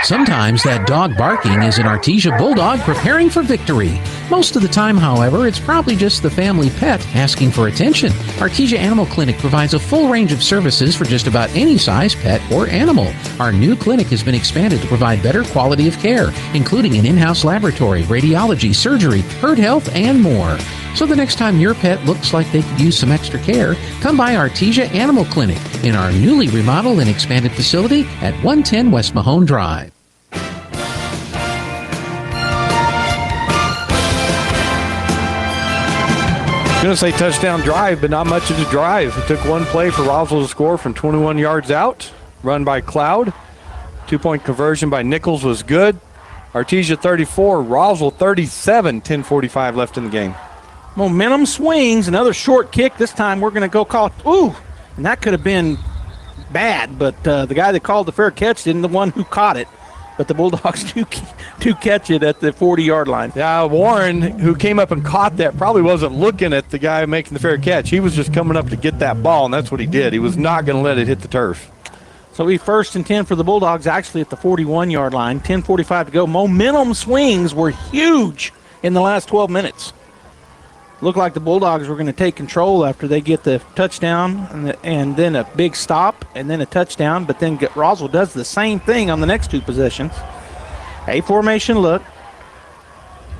Sometimes that dog barking is an Artesia Bulldog preparing for victory. Most of the time, however, it's probably just the family pet asking for attention. Artesia Animal Clinic provides a full range of services for just about any size pet or animal. Our new clinic has been expanded to provide better quality of care, including an in-house laboratory, radiology, surgery, herd health, and more. So the next time your pet looks like they could use some extra care, come by Artesia Animal Clinic in our newly remodeled and expanded facility at 110 West Mahone Drive. I'm going to say touchdown drive, but not much of a drive. It took one play for Roswell to score from 21 yards out. Run by Cloud. 2-point conversion by Nichols was good. Artesia 34, Roswell 37, 10:45 left in the game. Momentum swings, another short kick. This time we're going to go call it. Ooh, and that could have been bad, but the guy that called the fair catch didn't the one who caught it. But the Bulldogs do catch it at the 40-yard line. Yeah, Warren, who came up and caught that, probably wasn't looking at the guy making the fair catch. He was just coming up to get that ball, and that's what he did. He was not going to let it hit the turf. So we 1st and 10 for the Bulldogs, actually at the 41-yard line. 10:45 to go. Momentum swings were huge in the last 12 minutes. Looked like the Bulldogs were going to take control after they get the touchdown and then a big stop and then a touchdown, but then Roswell does the same thing on the next 2 possessions. A formation look.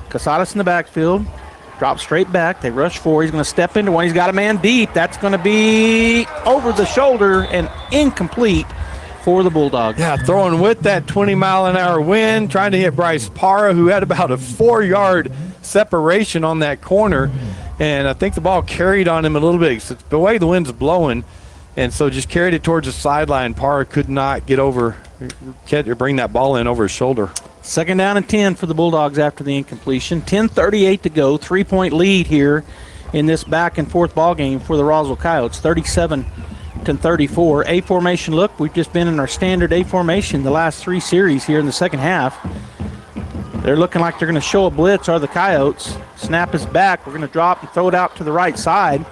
Casadas in the backfield. Drop straight back. They rush 4. He's going to step into one. He's got a man deep. That's going to be over the shoulder and incomplete for the Bulldogs. Yeah, throwing with that 20-mile-an-hour wind, trying to hit Bryce Parra, who had about a 4-yard separation on that corner, and I think the ball carried on him a little bit. So the way the wind's blowing, and so just carried it towards the sideline. Parra could not get over, bring that ball in over his shoulder. 2nd down and 10 for the Bulldogs after the incompletion. 10:38 to go. 3-point lead here in this back and forth ball game for the Roswell Coyotes. 37-34. A formation look. We've just been in our standard A formation the last 3 series here in the second half. They're looking like they're going to show a blitz, are the Coyotes. Snap is back. We're going to drop and throw it out to the right side.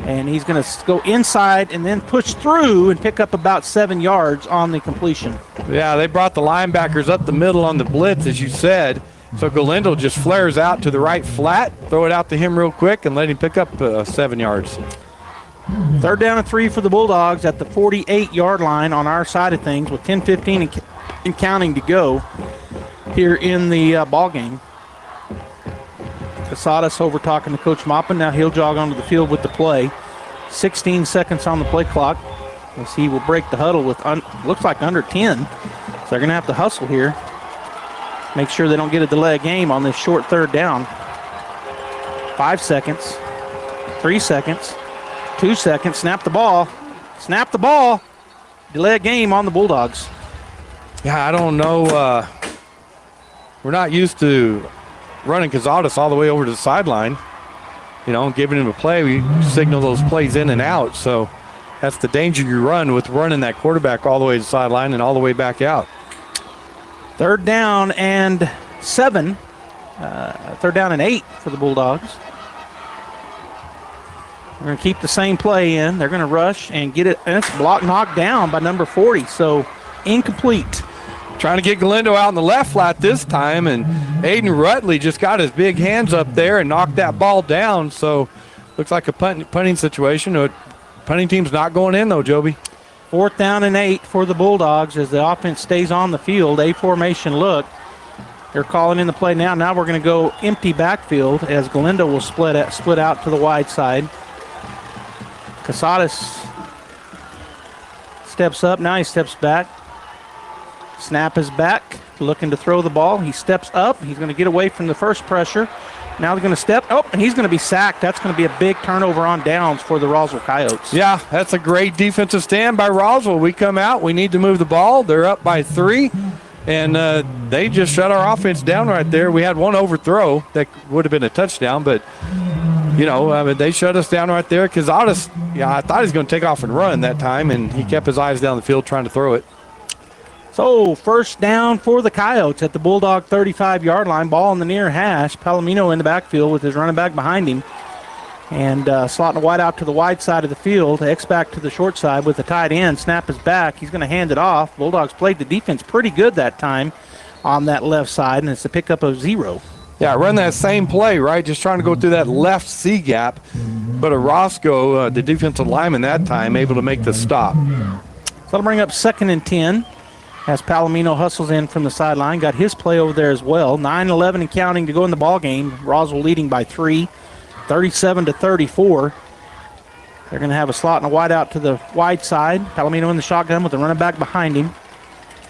And he's going to go inside and then push through and pick up about 7 yards on the completion. Yeah, they brought the linebackers up the middle on the blitz, as you said. So Galindo just flares out to the right flat, throw it out to him real quick, and let him pick up 7 yards. 3rd down and 3 for the Bulldogs at the 48-yard line on our side of things with 10:15 and counting to go here in the ball game. Casadas over talking to Coach Maupin. Now he'll jog onto the field with the play. 16 seconds on the play clock as he will break the huddle with looks like under 10. So they're going to have to hustle here. Make sure they don't get a delay of game on this short 3rd down. 5 seconds. 3 seconds. 2 seconds. Snap the ball. Snap the ball. Delay of game on the Bulldogs. Yeah, I don't know. We're not used to running Casadas all the way over to the sideline, giving him a play. We signal those plays in and out. So that's the danger you run with running that quarterback all the way to the sideline and all the way back out. 3rd down and 7. 3rd down and 8 for the Bulldogs. They're going to keep the same play in. They're going to rush and get it. And it's knocked down by number 40. So incomplete Trying to get Galindo out in the left flat this time, and Aiden Rutley just got his big hands up there and knocked that ball down. So looks like a punting situation. Punting team's not going in, though, Joby. 4th down and 8 for the Bulldogs as the offense stays on the field. A formation look. They're calling in the play now. Now we're going to go empty backfield as Galindo will split out to the wide side. Casadas steps up. Now he steps back. Snap is back, looking to throw the ball. He steps up. He's going to get away from the first pressure. Now they're going to step. Oh, and he's going to be sacked. That's going to be a big turnover on downs for the Roswell Coyotes. Yeah, that's a great defensive stand by Roswell. We come out. We need to move the ball. They're up by 3, and they just shut our offense down right there. We had one overthrow that would have been a touchdown, but, they shut us down right there. Casadas, I thought he was going to take off and run that time, and he kept his eyes down the field trying to throw it. So, first down for the Coyotes at the Bulldog 35-yard line. Ball on the near hash. Palomino in the backfield with his running back behind him. And slotting wide out to the wide side of the field. X-back to the short side with the tight end. Snap is back. He's going to hand it off. Bulldogs played the defense pretty good that time on that left side, and it's a pickup of 0. Yeah, run that same play, right? Just trying to go through that left C gap. But Orozco, the defensive lineman that time, able to make the stop. So that'll bring up 2nd and 10. As Palomino hustles in from the sideline. Got his play over there as well. 9-11 and counting to go in the ball game. Roswell leading by 3, 37-34. They're going to have a slot and a wide out to the wide side. Palomino in the shotgun with the running back behind him.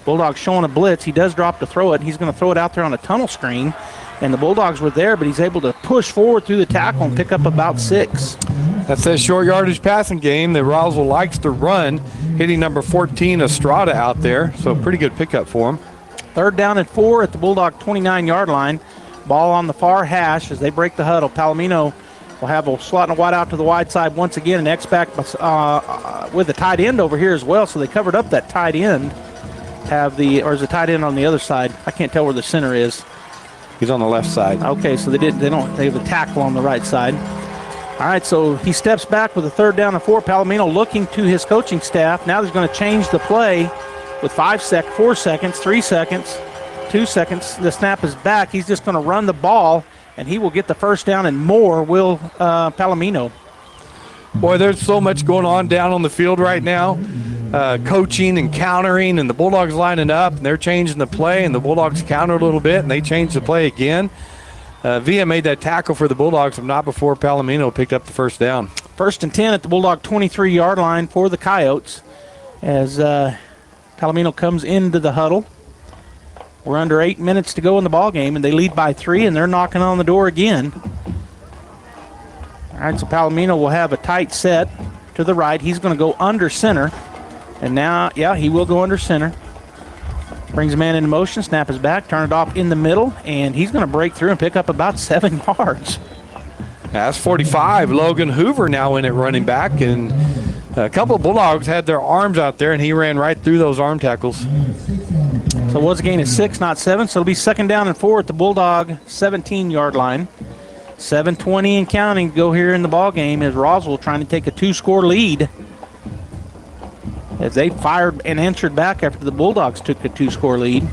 Bulldogs showing a blitz. He does drop to throw it. He's going to throw it out there on a tunnel screen. And the Bulldogs were there, but he's able to push forward through the tackle and pick up about 6. That's that short yardage passing game that Roswell likes to run, hitting number 14 Estrada out there. So pretty good pickup for him. 3rd down and 4 at the Bulldog 29-yard line. Ball on the far hash as they break the huddle. Palomino will have a slot and a wide out to the wide side once again. An X-back with the tight end over here as well. So they covered up that tight end. Or is the tight end on the other side? I can't tell where the center is. He's on the left side. Okay, so they have a tackle on the right side. All right, so he steps back with a 3rd down and 4. Palomino looking to his coaching staff. Now he's going to change the play with 4 seconds, 3 seconds, 2 seconds. The snap is back. He's just going to run the ball, and he will get the first down and more, will Palomino. Boy, there's so much going on down on the field right now. Coaching and countering, and the Bulldogs lining up, and they're changing the play, and the Bulldogs counter a little bit, and they change the play again. Villa made that tackle for the Bulldogs, but not before Palomino picked up the first down. 1st and 10 at the Bulldog 23-yard line for the Coyotes as Palomino comes into the huddle. We're under 8 minutes to go in the ball game, and they lead by 3, and they're knocking on the door again. All right, so Palomino will have a tight set to the right. He's going to go under center. And now, he will go under center. Brings a man into motion, snap is back, turn it off in the middle, and he's going to break through and pick up about 7 yards. That's 45. Logan Hoover now in at running back, and a couple of Bulldogs had their arms out there, and he ran right through those arm tackles. So it was a gain of 6, not 7, so it'll be 2nd down and 4 at the Bulldog 17-yard line. 7:20 and counting to go here in the ball game as Roswell trying to take a 2-score lead. As they fired and answered back after the Bulldogs took a 2-score lead.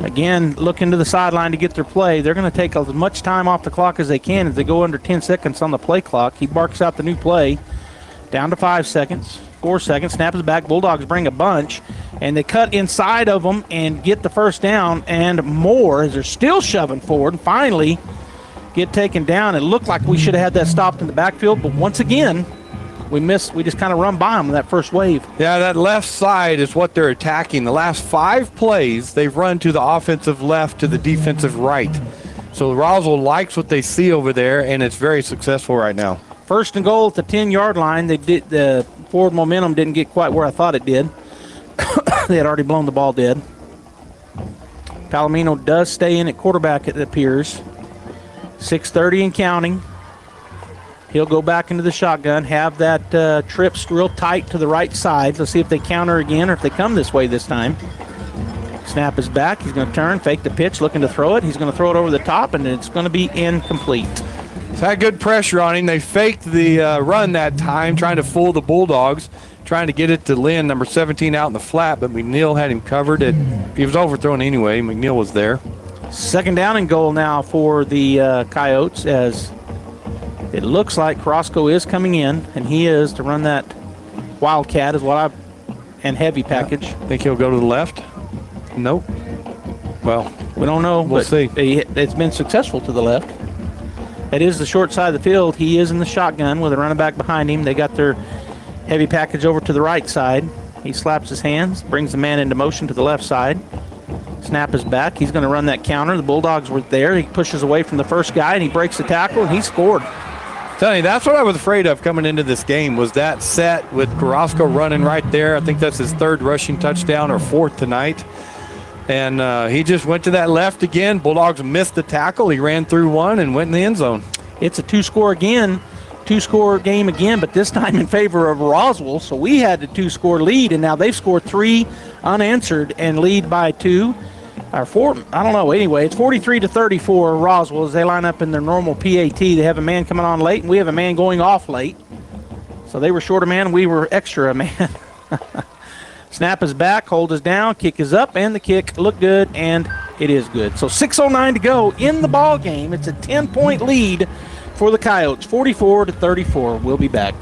Again, looking to the sideline to get their play. They're going to take as much time off the clock as they can as they go under 10 seconds on the play clock. He barks out the new play. Down to 5 seconds, 4 seconds. Snap is back. Bulldogs bring a bunch. And they cut inside of them and get the first down and more as they're still shoving forward. And finally get taken down. It looked like we should have had that stopped in the backfield, but once again, we just kind of run by them in that first wave. Yeah, that left side is what they're attacking. The last 5 plays, they've run to the offensive left to the defensive right. So Roswell likes what they see over there, and it's very successful right now. 1st and goal at the 10-yard line. The forward momentum didn't get quite where I thought it did. They had already blown the ball dead. Palomino does stay in at quarterback, it appears. 6:30 and counting. He'll go back into the shotgun, have that trip real tight to the right side. Let's see if they counter again or if they come this way this time. Snap is back. He's going to turn, fake the pitch, looking to throw it. He's going to throw it over the top, and it's going to be incomplete. It's had good pressure on him. They faked the run that time, trying to fool the Bulldogs. trying to get it to Lynn, number 17, out in the flat, but McNeil had him covered. He was overthrown anyway. McNeil was there. Second down and goal now for the Coyotes, as it looks like Carrasco is coming in, and he is to run that Wildcat and heavy package. Think he'll go to the left? Nope. Well, we don't know. We'll see. It's been successful to the left. It is the short side of the field. He is in the shotgun with a running back behind him. They got their heavy package over to the right side. He slaps his hands, brings the man into motion to the left side. Snap is back. He's going to run that counter. The Bulldogs were there. He pushes away from the first guy, and he breaks the tackle, and he scored. Tell you, that's what I was afraid of coming into this game, was that set with Carrasco running right there. I think that's his third rushing touchdown or fourth tonight. And he just went to that left again. Bulldogs missed the tackle. He ran through one and went in the end zone. It's a two-score game again, but this time in favor of Roswell. So we had a two-score lead, and now they've scored 3 unanswered and lead by 2. Or 4, I don't know. Anyway, it's 43-34 Roswell as they line up in their normal PAT. They have a man coming on late, and we have a man going off late. So they were short a man, we were extra a man. Snap is back, hold is down, kick is up, and the kick looked good, and it is good. So 6:09 to go in the ball game. It's a 10-point lead for the Coyotes, 44-34. We'll be back.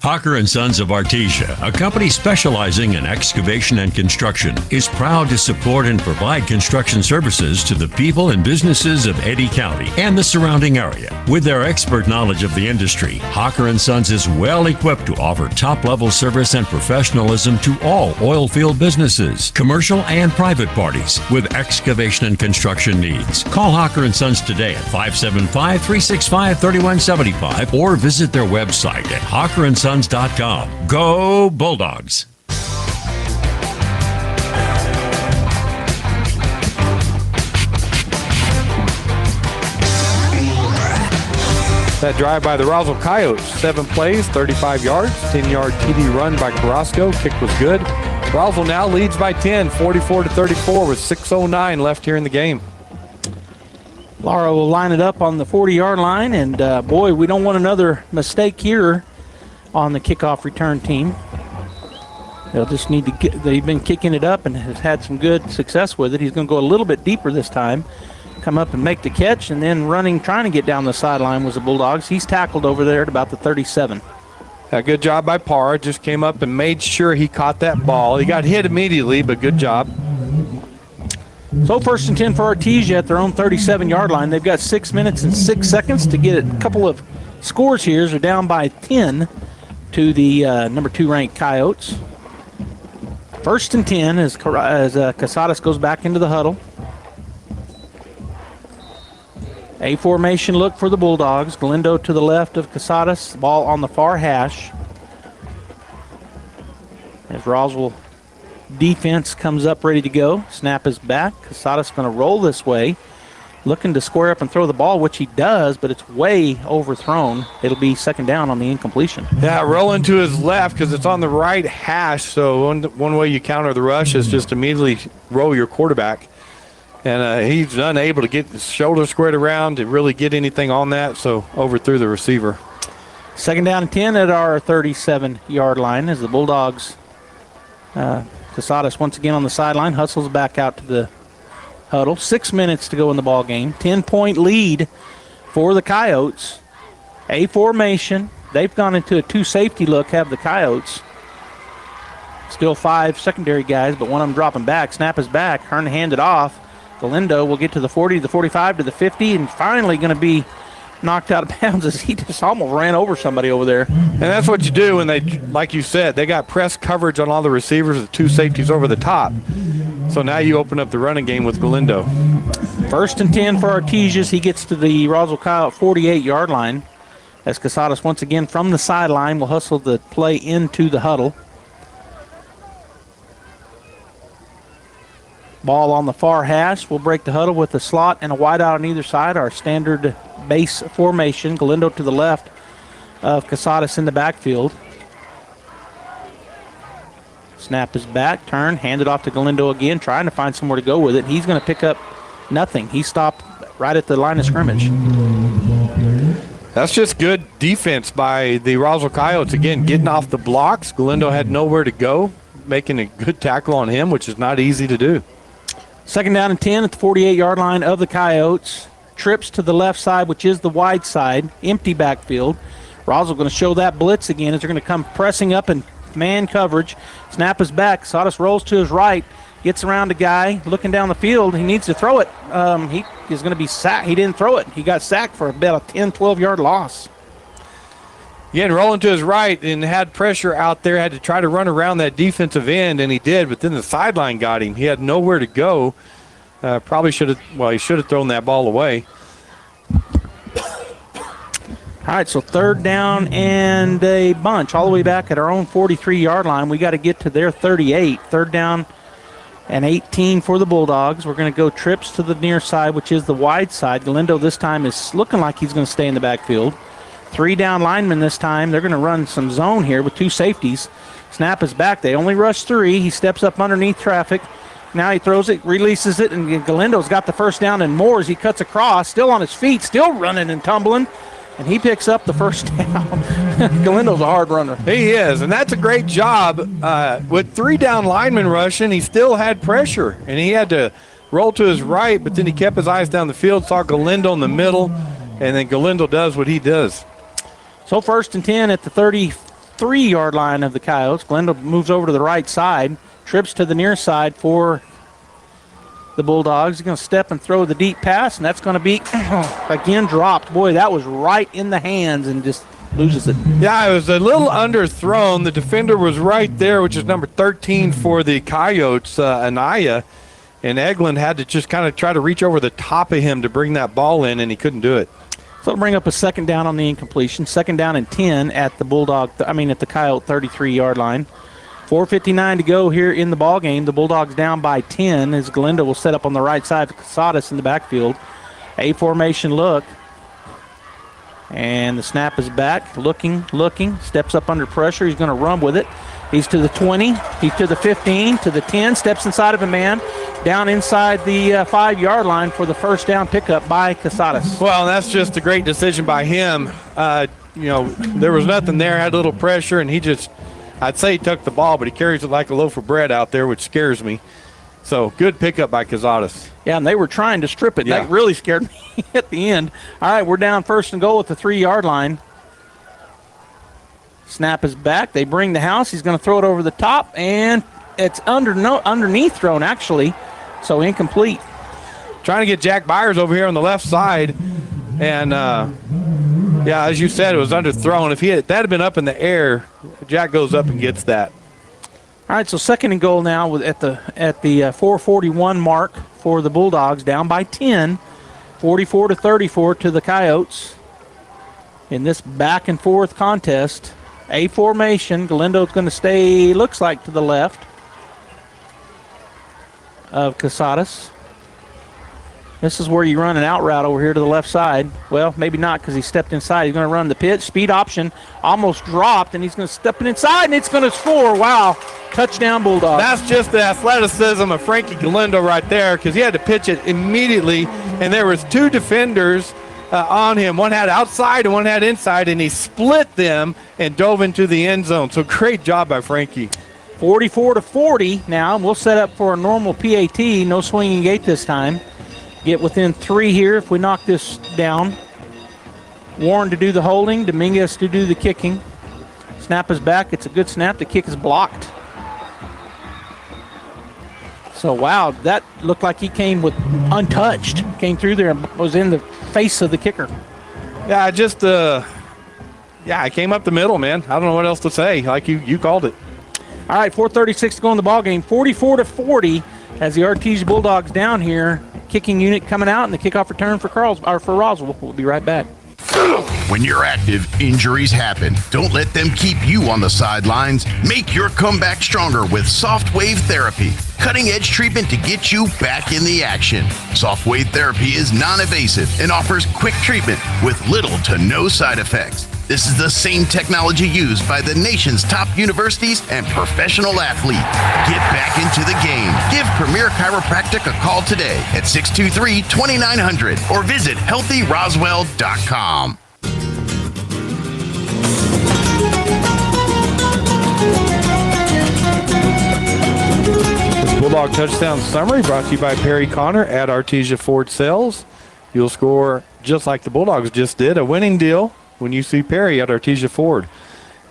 Hocker & Sons of Artesia, a company specializing in excavation and construction, is proud to support and provide construction services to the people and businesses of Eddy County and the surrounding area. With their expert knowledge of the industry, Hocker & Sons is well equipped to offer top-level service and professionalism to all oil field businesses, commercial and private parties with excavation and construction needs. Call Hocker & Sons today at 575-365-3175 or visit their website at hockerandsons.com. Go Bulldogs! That drive by the Roswell Coyotes, 7 plays, 35 yards, 10-yard TD run by Carrasco. Kick was good. Roswell now leads by 10, 44-34 with 6:09 left here in the game. Laura will line it up on the 40-yard line, and boy, we don't want another mistake here on the kickoff return team. They'll just need to they've been kicking it up and has had some good success with it. He's going to go a little bit deeper this time, come up and make the catch, and then trying to get down the sideline was the Bulldogs. He's tackled over there at about the 37. A good job by Parr. Just came up and made sure he caught that ball. He got hit immediately, but good job. So 1st and 10 for Artesia at their own 37-yard line. They've got 6 minutes and 6 seconds to get a couple of scores here. They're down by 10 to the number 2 ranked Coyotes. 1st and 10 as Casadas goes back into the huddle. A formation look for the Bulldogs. Galindo to the left of Casadas. Ball on the far hash. As Roswell defense comes up ready to go. Snap is back. Casadas going to roll this way. Looking to square up and throw the ball, which he does, but it's way overthrown. It'll be 2nd down on the incompletion. Yeah, rolling to his left because it's on the right hash. So one way you counter the rush is just immediately roll your quarterback. And he's unable to get his shoulder squared around to really get anything on that, so overthrew the receiver. 2nd down and 10 at our 37-yard line as the Bulldogs. Casadas once again on the sideline, hustles back out to the huddle. 6 minutes to go in the ball game. 10-point lead for the Coyotes. A formation. They've gone into a 2 safety look, have the Coyotes. Still 5 secondary guys, but one of them dropping back. Snap is back. Hearn handed off. Galindo will get to the 40, to the 45, to the 50, and finally going to be knocked out of bounds as he just almost ran over somebody over there. And that's what you do when they, like you said, they got press coverage on all the receivers, the 2 safeties over the top. So now you open up the running game with Galindo. 1st and 10 for Artesias. He gets to the Roswell Coyote 48-yard line as Casadas once again from the sideline will hustle the play into the huddle. Ball on the far hash. We'll break the huddle with a slot and a wideout on either side. Our standard base formation. Galindo to the left of Casadas in the backfield. Snap is back. Turn. Hand it off to Galindo again. Trying to find somewhere to go with it. He's going to pick up nothing. He stopped right at the line of scrimmage. That's just good defense by the Roswell Coyotes. Again, getting off the blocks. Galindo had nowhere to go, making a good tackle on him, which is not easy to do. Second down and 10 at the 48-yard line of the Coyotes. Trips to the left side, which is the wide side. Empty backfield. Roswell going to show that blitz again as they're going to come pressing up in man coverage. Snap is back. Sodus rolls to his right. Gets around a guy looking down the field. He needs to throw it. He is going to be sacked. He didn't throw it. He got sacked for about a 10, 12-yard loss. Again, rolling to his right and had pressure out there. Had to try to run around that defensive end, and he did. But then the sideline got him. He had nowhere to go. Probably should have. Well, he should have thrown that ball away. All right, so third down and a bunch all the way back at our own 43-yard line. We got to get to their 38. Third down and 18 for the Bulldogs. We're going to go trips to the near side, which is the wide side. Galindo this time is looking like he's going to stay in the backfield. 3 down linemen this time. They're going to run some zone here with 2 safeties. Snap is back. They only rush 3. He steps up underneath traffic. Now he throws it, releases it, and Galindo's got the first down and more as he cuts across, still on his feet, still running and tumbling. And he picks up the first down. Galindo's a hard runner. He is, and that's a great job. With 3 down linemen rushing, he still had pressure, and he had to roll to his right, but then he kept his eyes down the field, saw Galindo in the middle, and then Galindo does what he does. So first and 10 at the 33-yard line of the Coyotes. Galindo moves over to the right side, trips to the near side for the Bulldogs. He's going to step and throw the deep pass, and that's going to be, again, dropped. Boy, that was right in the hands and just loses it. Yeah, it was a little underthrown. The defender was right there, which is number 13 for the Coyotes, Anaya, and Eglin had to just kind of try to reach over the top of him to bring that ball in, and he couldn't do it. So it'll bring up a second down on the incompletion. Second down and 10 at the at the Coyote 33-yard line. 4:59 to go here in the ball game. The Bulldogs down by 10 as Galindo will set up on the right side for Casadas in the backfield. A formation look. And the snap is back. Looking. Steps up under pressure. He's going to run with it. He's to the 20. He's to the 15. To the 10. Steps inside of a man. Down inside the 5-yard line for the first down pickup by Casadas. Well, that's just a great decision by him. There was nothing there. Had a little pressure, and he just... I'd say he took the ball, but he carries it like a loaf of bread out there, which scares me. So, good pickup by Casadas. Yeah, and they were trying to strip it. Yeah. That really scared me at the end. All right, we're down first and goal at the 3-yard line. Snap is back. They bring the house. He's going to throw it over the top, and it's underneath thrown, actually, so incomplete. Trying to get Jack Byers over here on the left side, and, as you said, it was underthrown. If that had been up in the air, Jack goes up and gets that. All right, so second and goal now at the 4:41 mark for the Bulldogs, down by 10, 44-34 to the Coyotes in this back and forth contest. A formation. Galindo's going to stay, looks like, to the left of Casadas. This is where you run an out route over here to the left side. Well, maybe not because he stepped inside. He's going to run the pitch. Speed option almost dropped, and he's going to step it inside, and it's going to score. Wow. Touchdown, Bulldogs. That's just the athleticism of Frankie Galindo right there because he had to pitch it immediately, and there was 2 defenders on him. One had outside and one had inside, and he split them and dove into the end zone. So great job by Frankie. 44-40 now. We'll set up for a normal PAT. No swinging gate this time. Get within 3 here if we knock this down. Warren to do the holding. Dominguez to do the kicking. Snap is back. It's a good snap. The kick is blocked. So, wow, that looked like he came with untouched. Came through there and was in the face of the kicker. Yeah, I came up the middle, man. I don't know what else to say. Like you called it. All right, 4:36 to go in the ball game. 44-40 as the Artesia Bulldogs down here. Kicking unit coming out and the kickoff return for Roswell. We'll be right back. When you're active, injuries happen. Don't let them keep you on the sidelines. Make your comeback stronger with Soft Wave Therapy. Cutting-edge treatment to get you back in the action. Soft Wave Therapy is non-invasive and offers quick treatment with little to no side effects. This is the same technology used by the nation's top universities and professional athletes. Get back into the game. Give Premier Chiropractic a call today at 623-2900 or visit healthyroswell.com. Bulldog touchdown summary brought to you by Perry Connor at Artesia Ford Sales. You'll score just like the Bulldogs just did, a winning deal when you see Perry at Artesia Ford.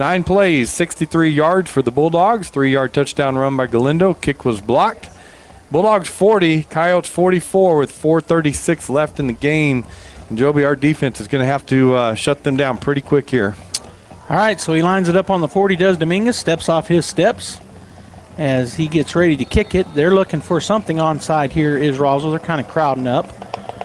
9 plays, 63 yards for the Bulldogs, 3-yard touchdown run by Galindo. Kick was blocked. Bulldogs 40, Coyotes 44 with 4:36 left in the game. And Joby, our defense is going to have to shut them down pretty quick here. All right, so he lines it up on the 40, does Dominguez, steps off his steps as he gets ready to kick it. They're looking for something onside here is Roswell. They're kind of crowding up.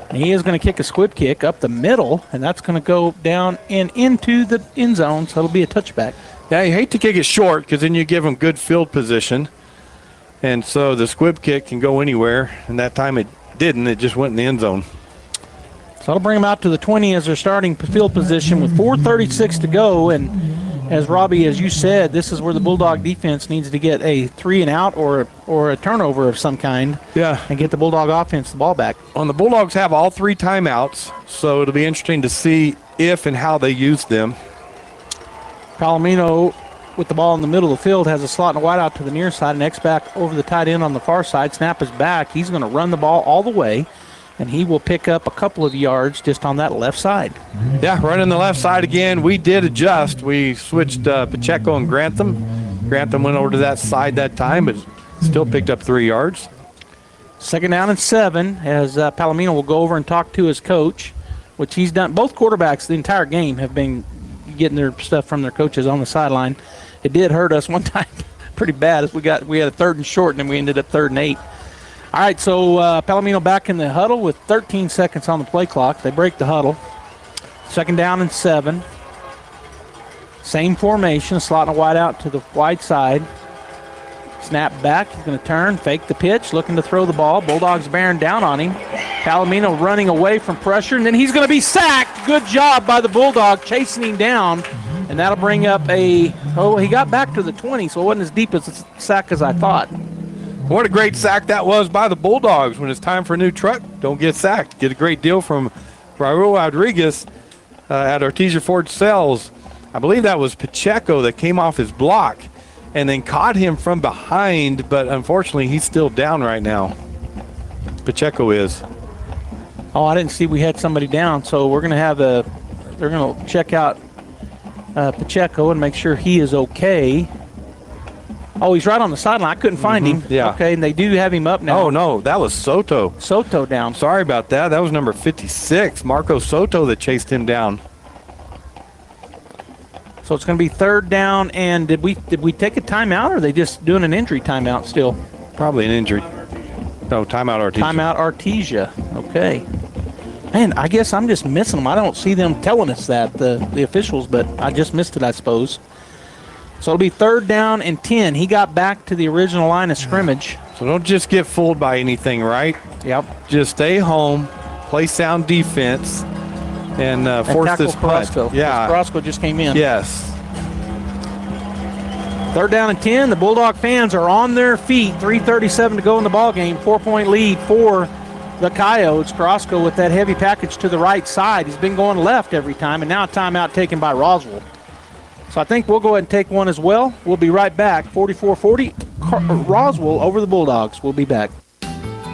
And he is going to kick a squib kick up the middle, and that's going to go down and into the end zone, so it'll be a touchback. Yeah, you hate to kick it short because then you give them good field position. And so the squib kick can go anywhere, and that time it didn't. It just went in the end zone. So that'll bring them out to the 20 as their starting field position with 4:36 to go. And as Robbie, as you said, this is where the Bulldog defense needs to get a 3-and-out or a turnover of some kind. Yeah. And get the Bulldog offense the ball back. The Bulldogs have all 3 timeouts, so it'll be interesting to see if and how they use them. Palomino with the ball in the middle of the field has a slot and a wide out to the near side, and X-back over the tight end on the far side. Snap is back. He's going to run the ball all the way, and he will pick up a couple of yards just on that left side. Yeah, running the left side again. We did adjust. We switched Pacheco and Grantham. Grantham went over to that side that time, but still picked up 3 yards. 2nd down and 7 as Palomino will go over and talk to his coach, which he's done. Both quarterbacks the entire game have been getting their stuff from their coaches on the sideline. It did hurt us one time pretty bad as we had a 3rd and short, and then we ended up 3rd and 8. All right, so Palomino back in the huddle with 13 seconds on the play clock. They break the huddle. 2nd down and 7. Same formation, slot and a wide out to the wide side. Snap back, he's going to turn, fake the pitch, looking to throw the ball. Bulldogs bearing down on him. Palomino running away from pressure, and then he's going to be sacked. Good job by the Bulldog chasing him down, and that'll bring up he got back to the 20, so it wasn't as deep as a sack as I thought. What a great sack that was by the Bulldogs. When it's time for a new truck, don't get sacked. Get a great deal from Raul Rodriguez at Artesia Ford Sales. I believe that was Pacheco that came off his block and then caught him from behind, but unfortunately he's still down right now. Pacheco is. Oh, I didn't see we had somebody down, so we're going to have they're going to check out Pacheco and make sure he is okay. Oh, he's right on the sideline. I couldn't find him. Yeah. Okay, and they do have him up now. Oh, no, that was Soto. Soto down. Sorry about that. That was number 56, Marco Soto, that chased him down. So it's going to be 3rd down, and did we take a timeout, or are they just doing an injury timeout still? Probably an injury. No, timeout Artesia. Timeout Artesia. Okay. Man, I guess I'm just missing them. I don't see them telling us that, the officials, but I just missed it, I suppose. So it'll be 3rd down and 10. He got back to the original line of scrimmage. So don't just get fooled by anything, right? Yep. Just stay home, play sound defense, and force this punt. Yeah. Carrasco just came in. Yes. 3rd down and 10. The Bulldog fans are on their feet. 3:37 to go in the ballgame. 4-point lead for the Coyotes. Carrasco with that heavy package to the right side. He's been going left every time, and now a timeout taken by Roswell. So I think we'll go ahead and take one as well. We'll be right back. 44-40, Roswell over the Bulldogs. We'll be back.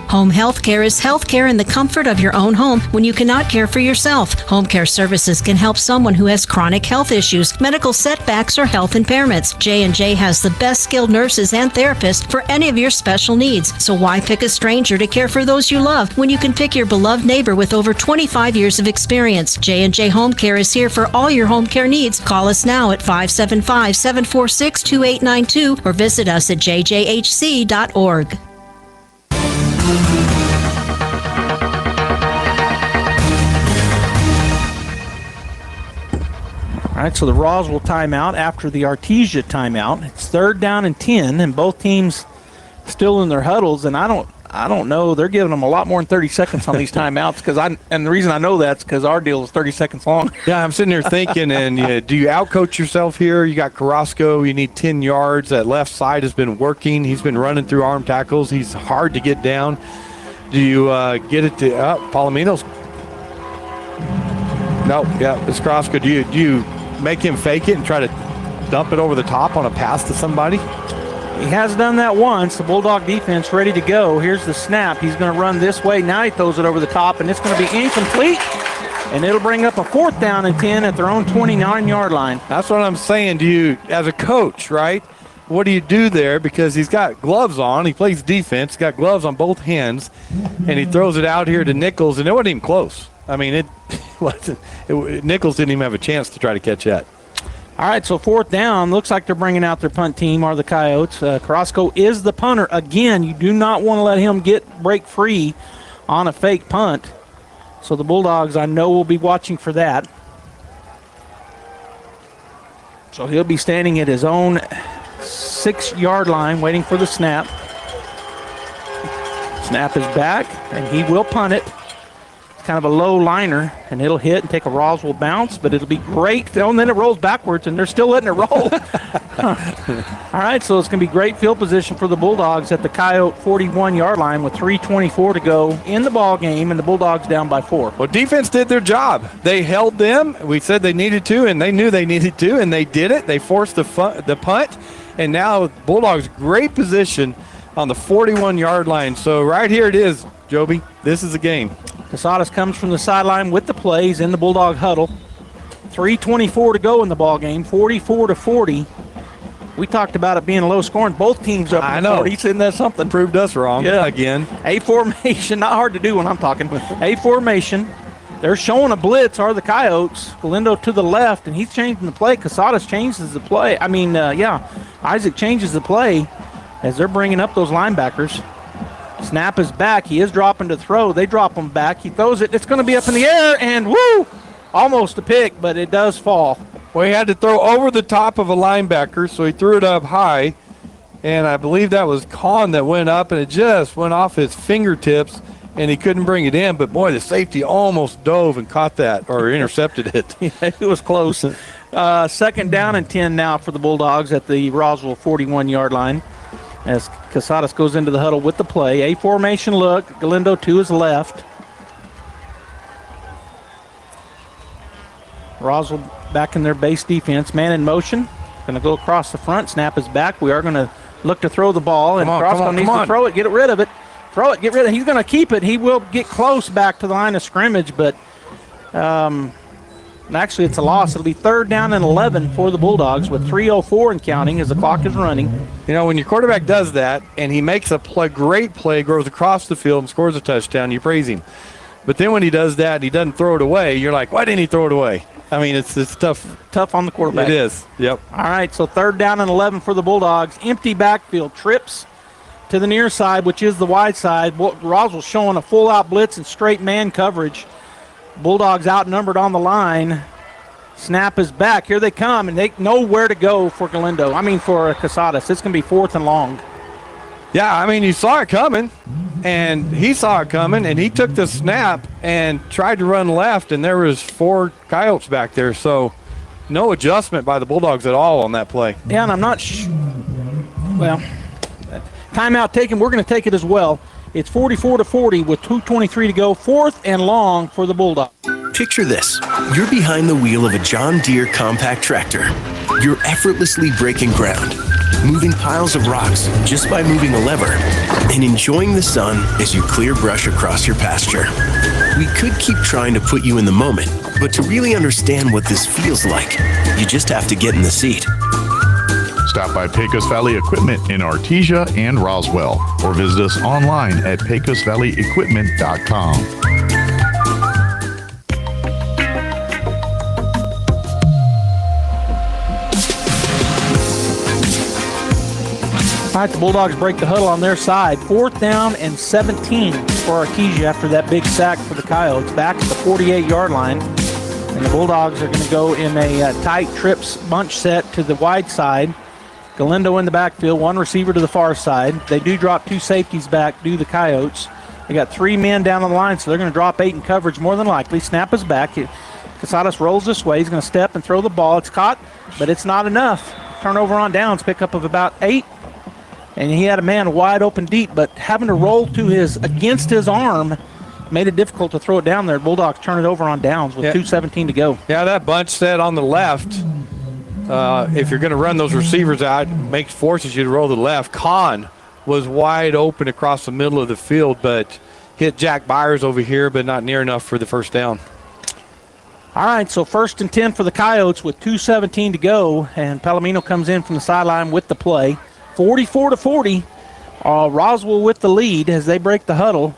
Home health care is health care in the comfort of your own home when you cannot care for yourself. Home care services can help someone who has chronic health issues, medical setbacks, or health impairments. J&J has the best skilled nurses and therapists for any of your special needs. So why pick a stranger to care for those you love when you can pick your beloved neighbor with over 25 years of experience? J&J Home Care is here for all your home care needs. Call us now at 575-746-2892 or visit us at jjhc.org. All right, so the Roswell timeout after the Artesia timeout. It's 3rd down and 10, and both teams still in their huddles. And I don't know. They're giving them a lot more than 30 seconds on these timeouts and the reason I know that's because our deal is 30 seconds long. Yeah, I'm sitting here thinking, and do you outcoach yourself here? You got Carrasco. You need 10 yards. That left side has been working. He's been running through arm tackles. He's hard to get down. Do you get it to Palomino's? No, yeah, it's Carrasco. Do you make him fake it and try to dump it over the top on a pass to somebody? He has done that once. The Bulldog defense ready to go. Here's the snap. He's going to run this way. Now he throws it over the top, and it's going to be incomplete. And it'll bring up a 4th down and 10 at their own 29-yard line. That's what I'm saying to you as a coach, right? What do you do there? Because he's got gloves on. He plays defense. He's got gloves on both hands. And he throws it out here to Nichols, and it wasn't even close. I mean, it wasn't. Nichols didn't even have a chance to try to catch that. All right, so 4th down. Looks like they're bringing out their punt team, are the Coyotes. Carrasco is the punter. Again, you do not want to let him break free on a fake punt. So the Bulldogs, I know, will be watching for that. So he'll be standing at his own 6-yard line waiting for the snap. Snap is back, and he will punt it. It's kind of a low liner, and it'll hit and take a Roswell bounce, but it'll be great. And then it rolls backwards, and they're still letting it roll. All right, so it's going to be great field position for the Bulldogs at the Coyote 41-yard line with 3:24 to go in the ball game, and the Bulldogs down by 4. Well, defense did their job. They held them. We said they needed to, and they knew they needed to, and they did it. They forced the punt, and now Bulldogs great position on the 41-yard line. So right here it is, Joby. This is a game. Casadas comes from the sideline with the plays in the Bulldog huddle. 3:24 to go in the ball game, 44-40. We talked about it being low scoring. Both teams up in the 40s. Isn't that something? Proved us wrong again. A formation, not hard to do when I'm talking. A formation. They're showing a blitz, are the Coyotes. Galindo to the left, and he's changing the play. Casadas changes the play. Isaac changes the play as they're bringing up those linebackers. Snap is back. He is dropping to throw. They drop him back. He throws it. It's going to be up in the air, and woo! Almost a pick, but it does fall. Well, he had to throw over the top of a linebacker, so he threw it up high. And I believe that was Kahn that went up, and it just went off his fingertips, and he couldn't bring it in. But, boy, the safety almost dove and caught that or intercepted it. Yeah, it was close. 2nd down and 10 now for the Bulldogs at the Roswell 41-yard line. As Casadas goes into the huddle with the play. A formation look. Galindo to his left. Roswell back in their base defense. Man in motion. Going to go across the front. Snap is back. We are going to look to throw the ball. And Carrasco needs to throw it. Get rid of it. Throw it. Get rid of it. He's going to keep it. He will get close back to the line of scrimmage. But actually it's a loss. It'll be 3rd down and 11 for the Bulldogs with 3:04 and counting as the clock is running. You know, when your quarterback does that and he makes a great play, goes across the field and scores a touchdown, you praise him. But then when he does that and he doesn't throw it away, you're like, why didn't he throw it away? I mean, it's tough. Tough on the quarterback. It is, yep. All right, so 3rd down and 11 for the Bulldogs. Empty backfield. Trips to the near side, which is the wide side. Roswell showing a full-out blitz and straight man coverage. Bulldogs outnumbered on the line. Snap is back. Here they come, and they know where to go for for Casadas. It's going to be 4th and long. Yeah, I mean, you saw it coming, and he saw it coming, and he took the snap and tried to run left, and there was 4 Coyotes back there. So no adjustment by the Bulldogs at all on that play. Yeah, and I'm not timeout taken. We're going to take it as well. It's 44-40 with 2:23 to go. 4th and long for the Bulldogs. Picture this. You're behind the wheel of a John Deere compact tractor. You're effortlessly breaking ground, moving piles of rocks just by moving a lever, and enjoying the sun as you clear brush across your pasture. We could keep trying to put you in the moment, but to really understand what this feels like, you just have to get in the seat. Stop by Pecos Valley Equipment in Artesia and Roswell, or visit us online at pecosvalleyequipment.com. All right, the Bulldogs break the huddle on their side. 4th down and 17 for Artesia after that big sack for the Coyotes. Back at the 48-yard line. And the Bulldogs are going to go in a tight trips bunch set to the wide side. Galindo in the backfield, 1 receiver to the far side. They do drop 2 safeties back, do the Coyotes. They got 3 men down on the line, so they're going to drop 8 in coverage more than likely. Snap is back. Casadas rolls this way. He's going to step and throw the ball. It's caught, but it's not enough. Turnover on downs, pickup of about 8. And he had a man wide open deep, but having to roll against his arm made it difficult to throw it down there. Bulldogs turn it over on downs with 2:17 to go. Yeah, that bunch set on the left. if you're going to run those receivers out, forces you to roll to the left. Kahn was wide open across the middle of the field, but hit Jack Byers over here, but not near enough for the first down. All right, so 1st and 10 for the Coyotes with 2:17 to go, and Palomino comes in from the sideline with the play. 44-40. Roswell with the lead as they break the huddle.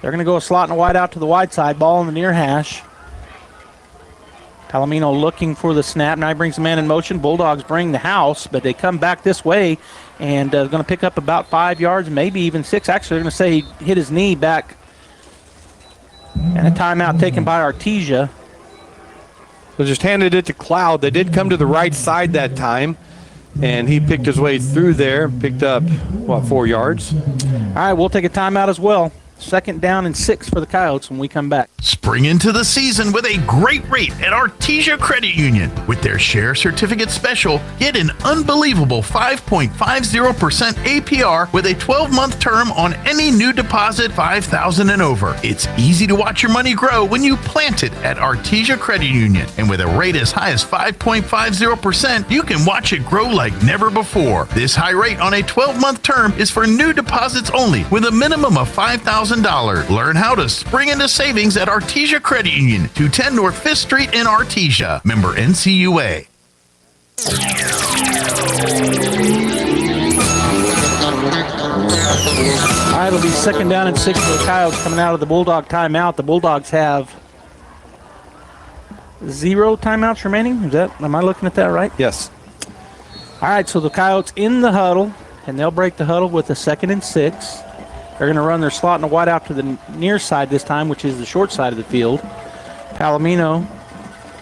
They're going to go a slot and a wide out to the wide side. Ball in the near hash. Palomino looking for the snap. Now he brings the man in motion. Bulldogs bring the house, but they come back this way and going to pick up about 5 yards, maybe even 6. Actually, they're going to say he hit his knee back. And a timeout taken by Artesia. So just handed it to Cloud. They did come to the right side that time, and he picked his way through there, picked up, 4 yards? All right, we'll take a timeout as well. 2nd down and 6 for the Coyotes when we come back. Spring into the season with a great rate at Artesia Credit Union. With their Share Certificate Special, get an unbelievable 5.50% APR with a 12-month term on any new deposit $5,000 and over. It's easy to watch your money grow when you plant it at Artesia Credit Union. And with a rate as high as 5.50%, you can watch it grow like never before. This high rate on a 12-month term is for new deposits only with a minimum of $5,000. Learn how to spring into savings at Artesia Credit Union, 210 North 5th Street in Artesia. Member NCUA. All right, it'll be 2nd down and 6 for the Coyotes coming out of the Bulldog timeout. The Bulldogs have 0 timeouts remaining. Am I looking at that right? Yes. All right, so the Coyotes in the huddle, and they'll break the huddle with a 2nd and 6. They're going to run their slot and a wide out to the near side this time, which is the short side of the field. Palomino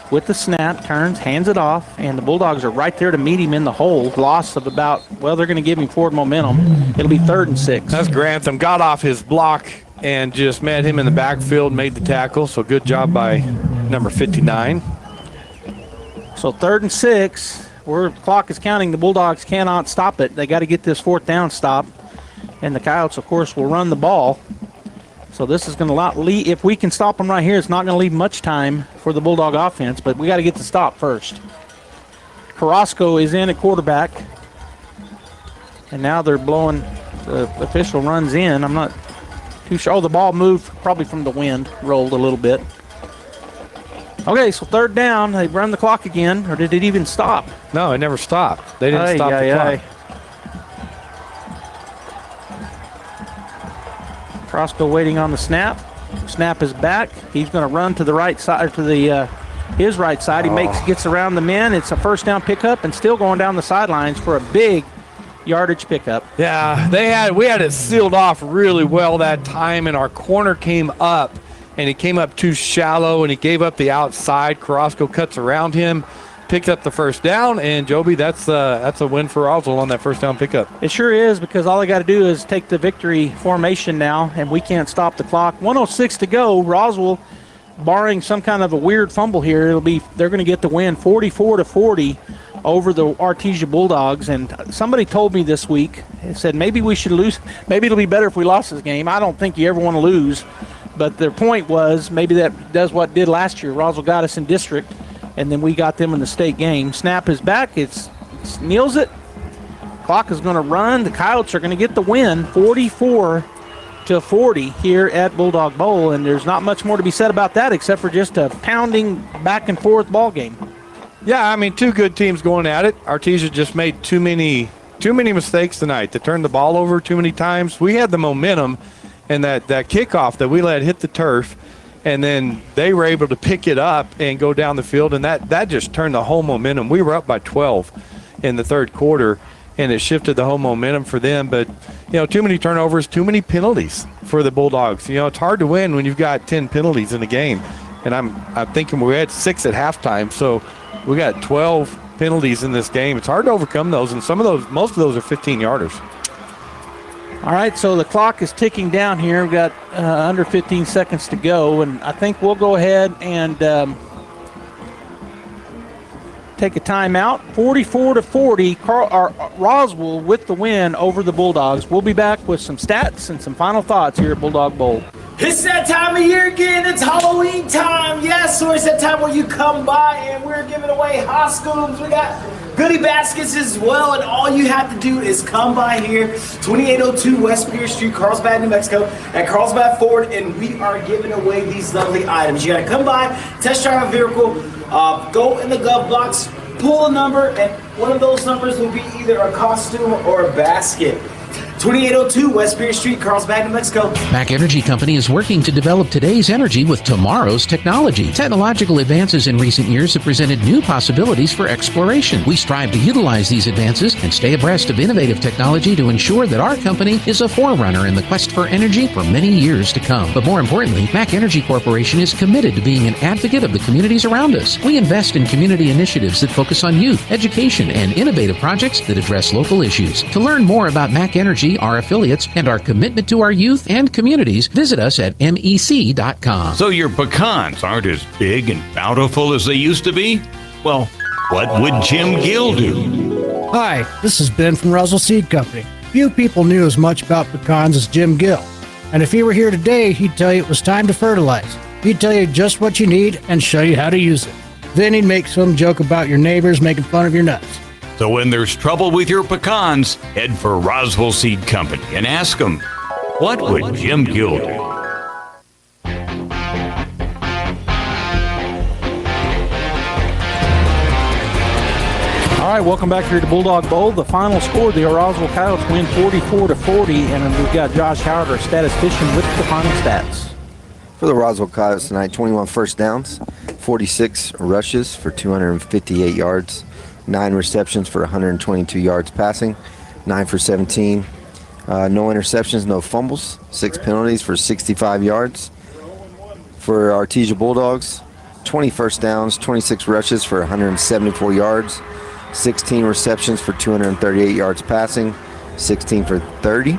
with the snap, turns, hands it off, and the Bulldogs are right there to meet him in the hole. Loss of about, they're going to give him forward momentum. It'll be 3rd and 6. That's Grantham. Got off his block and just met him in the backfield, made the tackle. So good job by number 59. So 3rd and 6. Where the clock is counting, the Bulldogs cannot stop it. They got to get this 4th down stop. And the Coyotes, of course, will run the ball. So this is going to leave. If we can stop them right here, it's not going to leave much time for the Bulldog offense, but we got to get the stop first. Carrasco is in at quarterback. And now they're blowing, the official runs in. I'm not too sure. Oh, the ball moved probably from the wind, rolled a little bit. Okay, so 3rd down. They run the clock again, or did it even stop? No, it never stopped. They didn't stop the clock. Carrasco waiting on the snap. Snap is back. He's going to run to the right side, to the his right side. He gets around the men. It's a 1st down pickup, and still going down the sidelines for a big yardage pickup. Yeah, we had it sealed off really well that time, and our corner came up, and he came up too shallow, and he gave up the outside. Carrasco cuts around him, picked up the 1st down, and Joby, that's a win for Roswell on that 1st down pickup. It sure is, because all they got to do is take the victory formation now, and we can't stop the clock. 1:06 to go. Roswell, barring some kind of a weird fumble here, they're going to get the win 44-40 over the Artesia Bulldogs. And somebody told me this week, it said maybe we should lose. Maybe it'll be better if we lost this game. I don't think you ever want to lose, but their point was maybe that does what it did last year. Roswell got us in district, and then we got them in the state game. Snap is back. It kneels it. Clock is going to run. The Coyotes are going to get the win, 44-40 here at Bulldog Bowl, and there's not much more to be said about that except for just a pounding back and forth ball game. Yeah, I mean, 2 good teams going at it. Artesia just made too many mistakes tonight. They turned the ball over too many times. We had the momentum, and that kickoff that we let hit the turf, and then they were able to pick it up and go down the field, and that just turned the whole momentum. We were up by 12 in the 3rd quarter, and it shifted the whole momentum for them. But, too many turnovers, too many penalties for the Bulldogs. It's hard to win when you've got 10 penalties in a game. And I'm thinking we had 6 at halftime, so we got 12 penalties in this game. It's hard to overcome those, and most of those are 15-yarders. All right, so the clock is ticking down here. We've got under 15 seconds to go, and I think we'll go ahead and take a timeout. 44-40, Roswell with the win over the Bulldogs. We'll be back with some stats and some final thoughts here at Bulldog Bowl. It's that time of year again. It's Halloween time. Yes, so it's that time where you come by and we're giving away costumes. We got goodie baskets as well, and all you have to do is come by here, 2802 West Pierce Street, Carlsbad, New Mexico, at Carlsbad Ford, and we are giving away these lovely items. You got to come by, test drive a vehicle, go in the glove box, pull a number, and one of those numbers will be either a costume or a basket. 2802 West Pierce Street, Carlsbad, New Mexico. Mac Energy Company is working to develop today's energy with tomorrow's technology. Technological advances in recent years have presented new possibilities for exploration. We strive to utilize these advances and stay abreast of innovative technology to ensure that our company is a forerunner in the quest for energy for many years to come. But more importantly, Mac Energy Corporation is committed to being an advocate of the communities around us. We invest in community initiatives that focus on youth, education, and innovative projects that address local issues. To learn more about Mac Energy, our affiliates, and our commitment to our youth and communities, visit us at mec.com. So your pecans aren't as big and bountiful as they used to be? Well, what would Jim Gill do? Hi, this is Ben from Roswell Seed Company. Few people knew as much about pecans as Jim Gill. And if he were here today, he'd tell you it was time to fertilize. He'd tell you just what you need and show you how to use it. Then he'd make some joke about your neighbors making fun of your nuts. So when there's trouble with your pecans, head for Roswell Seed Company and ask them, what would Jim Gill do? All right, welcome back here to Bulldog Bowl. The final score, the Roswell Coyotes win 44-40, and we've got Josh Howard, our statistician, with the final stats. For the Roswell Coyotes tonight, 21 first downs, 46 rushes for 258 yards, 9 receptions for 122 yards passing, 9 for 17, no interceptions, no fumbles, 6 penalties for 65 yards. For Artesia Bulldogs, 20 first downs, 26 rushes for 174 yards, 16 receptions for 238 yards passing, 16 for 30,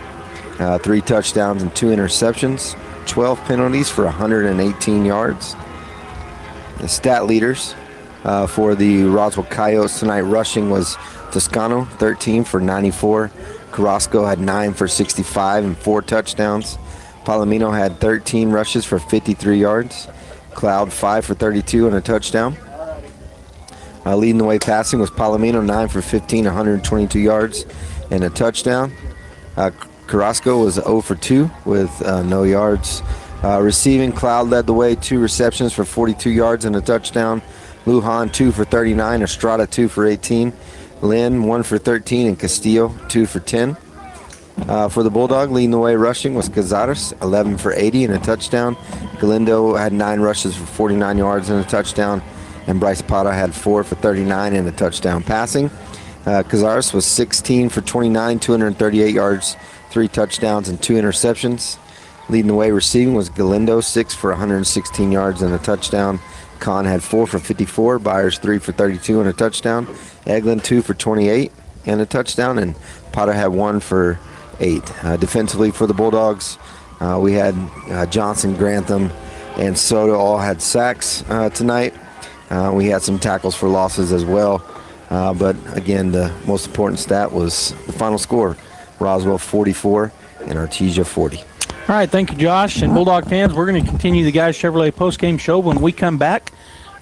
3 touchdowns and 2 interceptions, 12 penalties for 118 yards. The stat leaders for the Roswell Coyotes tonight, rushing was Toscano, 13 for 94. Carrasco had 9 for 65 and 4 touchdowns. Palomino had 13 rushes for 53 yards. Cloud, 5 for 32 and a touchdown. Leading the way passing was Palomino, 9 for 15, 122 yards and a touchdown. Carrasco was 0 for 2 with no yards. Receiving, Cloud led the way, 2 receptions for 42 yards and a touchdown. Lujan, 2 for 39, Estrada, 2 for 18, Lynn, 1 for 13, and Castillo, 2 for 10. For the Bulldog, leading the way rushing was Cazares, 11 for 80 and a touchdown. Galindo had 9 rushes for 49 yards and a touchdown, and Bryce Pata had 4 for 39 and a touchdown passing. Cazares was 16 for 29, 238 yards, 3 touchdowns, and 2 interceptions. Leading the way receiving was Galindo, 6 for 116 yards and a touchdown. Kahn had 4 for 54, Byers 3 for 32 and a touchdown, Eglin 2 for 28 and a touchdown, and Potter had 1 for 8. Defensively for the Bulldogs, we had Johnson, Grantham, and Soto all had sacks tonight. We had some tackles for losses as well, but again, the most important stat was the final score, Roswell 44 and Artesia 40. All right, thank you, Josh. And Bulldog fans, we're going to continue the Guys Chevrolet postgame show. When we come back,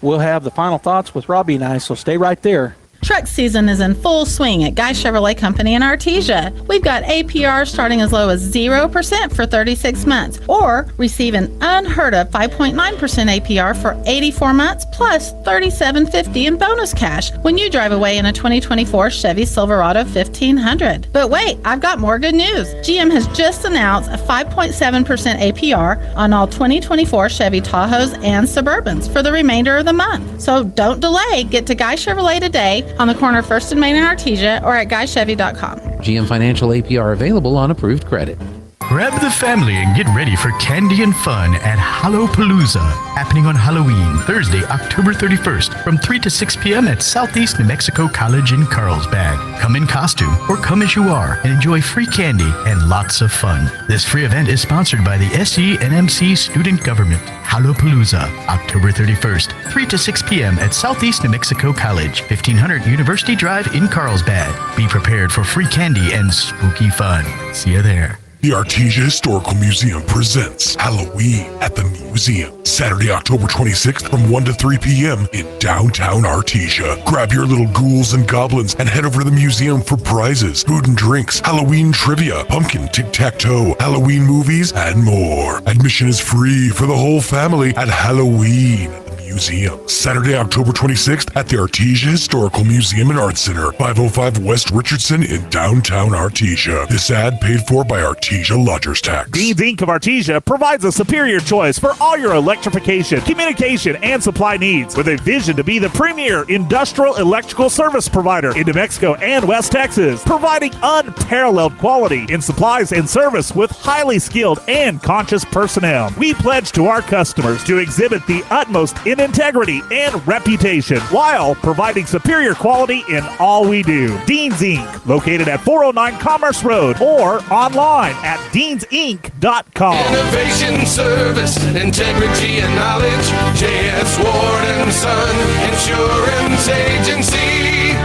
we'll have the final thoughts with Robbie and I, so stay right there. Truck season is in full swing at Guy Chevrolet Company in Artesia. We've got APR starting as low as 0% for 36 months, or receive an unheard of 5.9% APR for 84 months plus $37.50 in bonus cash when you drive away in a 2024 Chevy Silverado 1500. But wait, I've got more good news. GM has just announced a 5.7% APR on all 2024 Chevy Tahoes and Suburbans for the remainder of the month. So don't delay. Get to Guy Chevrolet today on the corner of 1st and Main in Artesia or at guychevy.com. GM Financial APR available on approved credit. Grab the family and get ready for candy and fun at Hallopalooza, happening on Halloween, Thursday, October 31st, from 3 to 6 p.m. at Southeast New Mexico College in Carlsbad. Come in costume or come as you are and enjoy free candy and lots of fun. This free event is sponsored by the SENMC Student Government. Hallopalooza, October 31st, 3 to 6 p.m. at Southeast New Mexico College, 1500 University Drive in Carlsbad. Be prepared for free candy and spooky fun. See you there. The Artesia Historical Museum presents Halloween at the Museum, Saturday, October 26th from 1 to 3 p.m. in downtown Artesia. Grab your little ghouls and goblins and head over to the museum for prizes, food and drinks, Halloween trivia, pumpkin tic-tac-toe, Halloween movies, and more. Admission is free for the whole family at Halloween at the Museum, Saturday, October 26th at the Artesia Historical Museum and Arts Center, 505 West Richardson in downtown Artesia. This ad paid for by Artesia Lodgers Tax. Dean's Inc. of Artesia provides a superior choice for all your electrification, communication, and supply needs, with a vision to be the premier industrial electrical service provider in New Mexico and West Texas, providing unparalleled quality in supplies and service with highly skilled and conscious personnel. We pledge to our customers to exhibit the utmost in integrity and reputation while providing superior quality in all we do. Dean's Inc., located at 409 Commerce Road or online at deansinc.com. Innovation, service, integrity, and knowledge. J.S. Ward and Son Insurance Agency.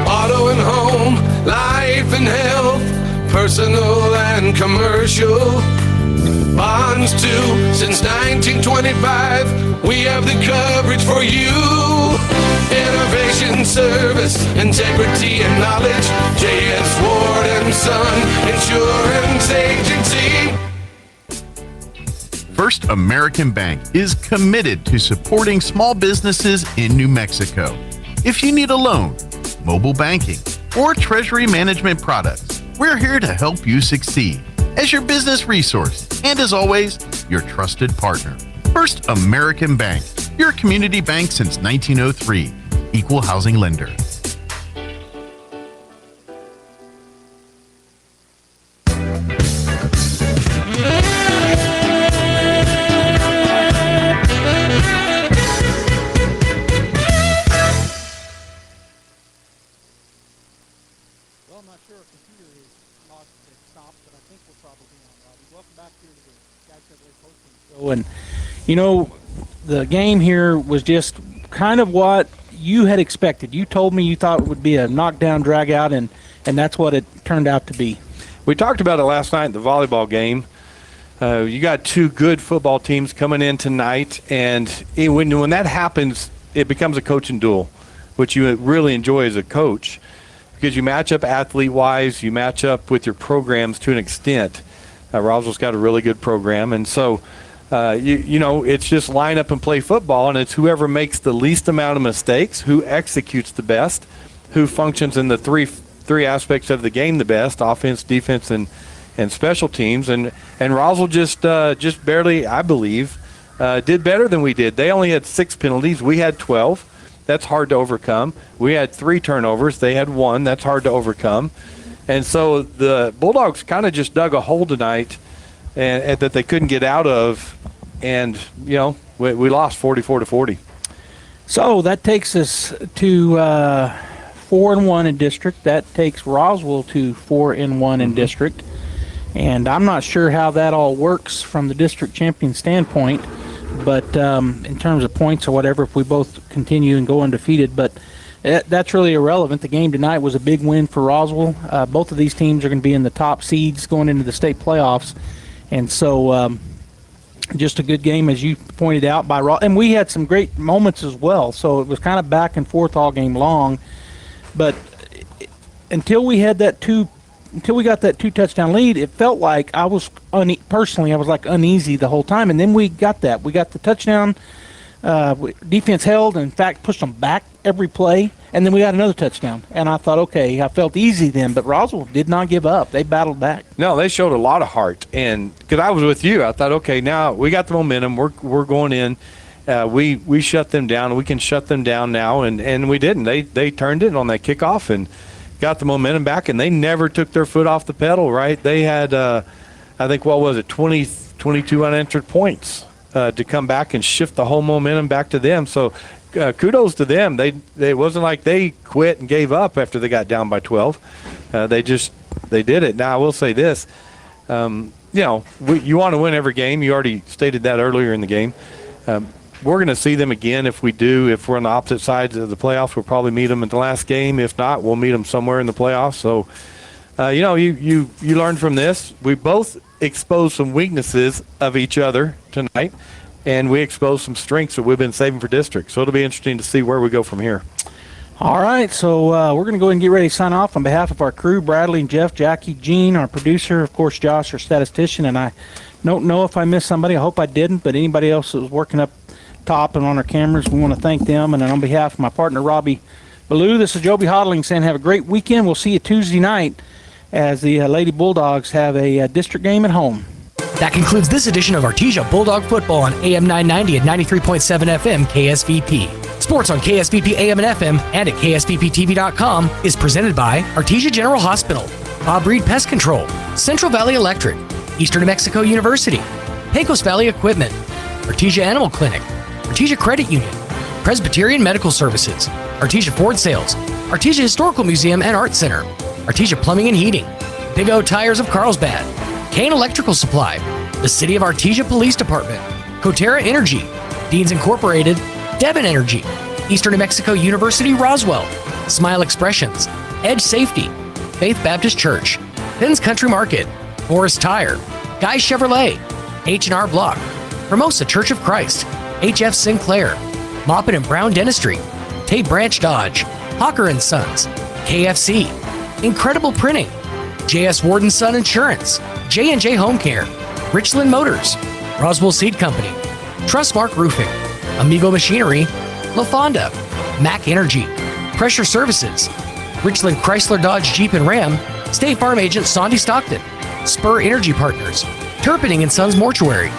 Auto and home, life and health, personal and commercial. Bonds too, since 1925, we have the coverage for you. Innovation, service, integrity, and knowledge. J.S. Ward and Son Insurance Agency. First American Bank is committed to supporting small businesses in New Mexico. If you need a loan, mobile banking, or treasury management products, we're here to help you succeed as your business resource and, as always, your trusted partner. First American Bank, your community bank since 1903, equal housing lender. And, you know, the game here was just kind of what you had expected. You told me you thought it would be a knockdown, drag out, and that's what it turned out to be. We talked about it last night in the volleyball game. You got two good football teams coming in tonight, and when that happens, it becomes a coaching duel, which you really enjoy as a coach, because you match up athlete-wise, you match up with your programs to an extent. Roswell's got a really good program, and so you know, it's just line up and play football, and it's whoever makes the least amount of mistakes, who executes the best, who functions in the three aspects of the game the best: offense, defense, and special teams. And Roswell just barely, I believe, did better than we did. They only had 6 penalties. We had 12. That's hard to overcome. We had 3 turnovers. They had 1. That's hard to overcome. And so the Bulldogs kind of just dug a hole tonight and that they couldn't get out of, and you know, we lost 44-40. So that takes us to 4-1 in district. That takes Roswell to 4-1 in district, and I'm not sure how that all works from the district champion standpoint, but in terms of points or whatever, if we both continue and go undefeated, but that's really irrelevant. The game tonight was a big win for Roswell. Both of these teams are going to be in the top seeds going into the state playoffs. And so just a good game, as you pointed out, by Roswell. And we had some great moments as well. So it was kind of back and forth all game long. But until we got that 2-touchdown lead, it felt like I was uneasy the whole time. And then we got that. We got the touchdown. Defense held and, in fact, pushed them back every play, and then we got another touchdown. And I thought, okay, I felt easy then, but Roswell did not give up. They battled back. No, they showed a lot of heart, and because I was with you, I thought, okay, now we got the momentum. We're going in. We shut them down. We can shut them down now, and we didn't. They turned it on that kickoff and got the momentum back, and they never took their foot off the pedal, right? They had, I think, 22 unanswered points to come back and shift the whole momentum back to them. So kudos to them. They wasn't like they quit and gave up after they got down by 12. They did it. Now I will say this, you know, you want to win every game. You already stated that earlier in the game. We're going to see them again if we do. If we're on the opposite sides of the playoffs, we'll probably meet them in the last game. If not, we'll meet them somewhere in the playoffs. So, you know, you learn from this. We both exposed some weaknesses of each other tonight, and we exposed some strengths that we've been saving for district. So it'll be interesting to see where we go from here. All right, so we're going to go ahead and get ready to sign off on behalf of our crew, Bradley and Jeff, Jackie, Gene, our producer, of course, Josh, our statistician, and I don't know if I missed somebody. I hope I didn't, but anybody else that was working up top and on our cameras, we want to thank them. And then on behalf of my partner, Robbie Ballou, this is Joby Hodling saying have a great weekend. We'll see you Tuesday night as the Lady Bulldogs have a district game at home. That concludes this edition of Artesia Bulldog Football on AM 990 and 93.7 FM KSVP. Sports on KSVP AM and FM and at KSVPTV.com is presented by Artesia General Hospital, Bob Reed Pest Control, Central Valley Electric, Eastern New Mexico University, Pecos Valley Equipment, Artesia Animal Clinic, Artesia Credit Union, Presbyterian Medical Services, Artesia Ford Sales, Artesia Historical Museum and Art Center, Artesia Plumbing and Heating, Big O Tires of Carlsbad, Kane Electrical Supply, the City of Artesia Police Department, Coterra Energy, Deans Incorporated, Devon Energy, Eastern New Mexico University Roswell, Smile Expressions, Edge Safety, Faith Baptist Church, Finn's Country Market, Forest Tire, Guy Chevrolet, H&R Block, Hermosa Church of Christ, HF Sinclair, Moppin and Brown Dentistry, Tate Branch Dodge, Hawker & Sons, KFC, Incredible Printing, JS Ward & Son Insurance, J&J Home Care, Richland Motors, Roswell Seed Company, Trustmark Roofing, Amigo Machinery, La Fonda, Mac Energy, Pressure Services, Richland Chrysler Dodge Jeep and Ram, State Farm Agent Sandy Stockton, Spur Energy Partners, Turpinning & Sons Mortuary,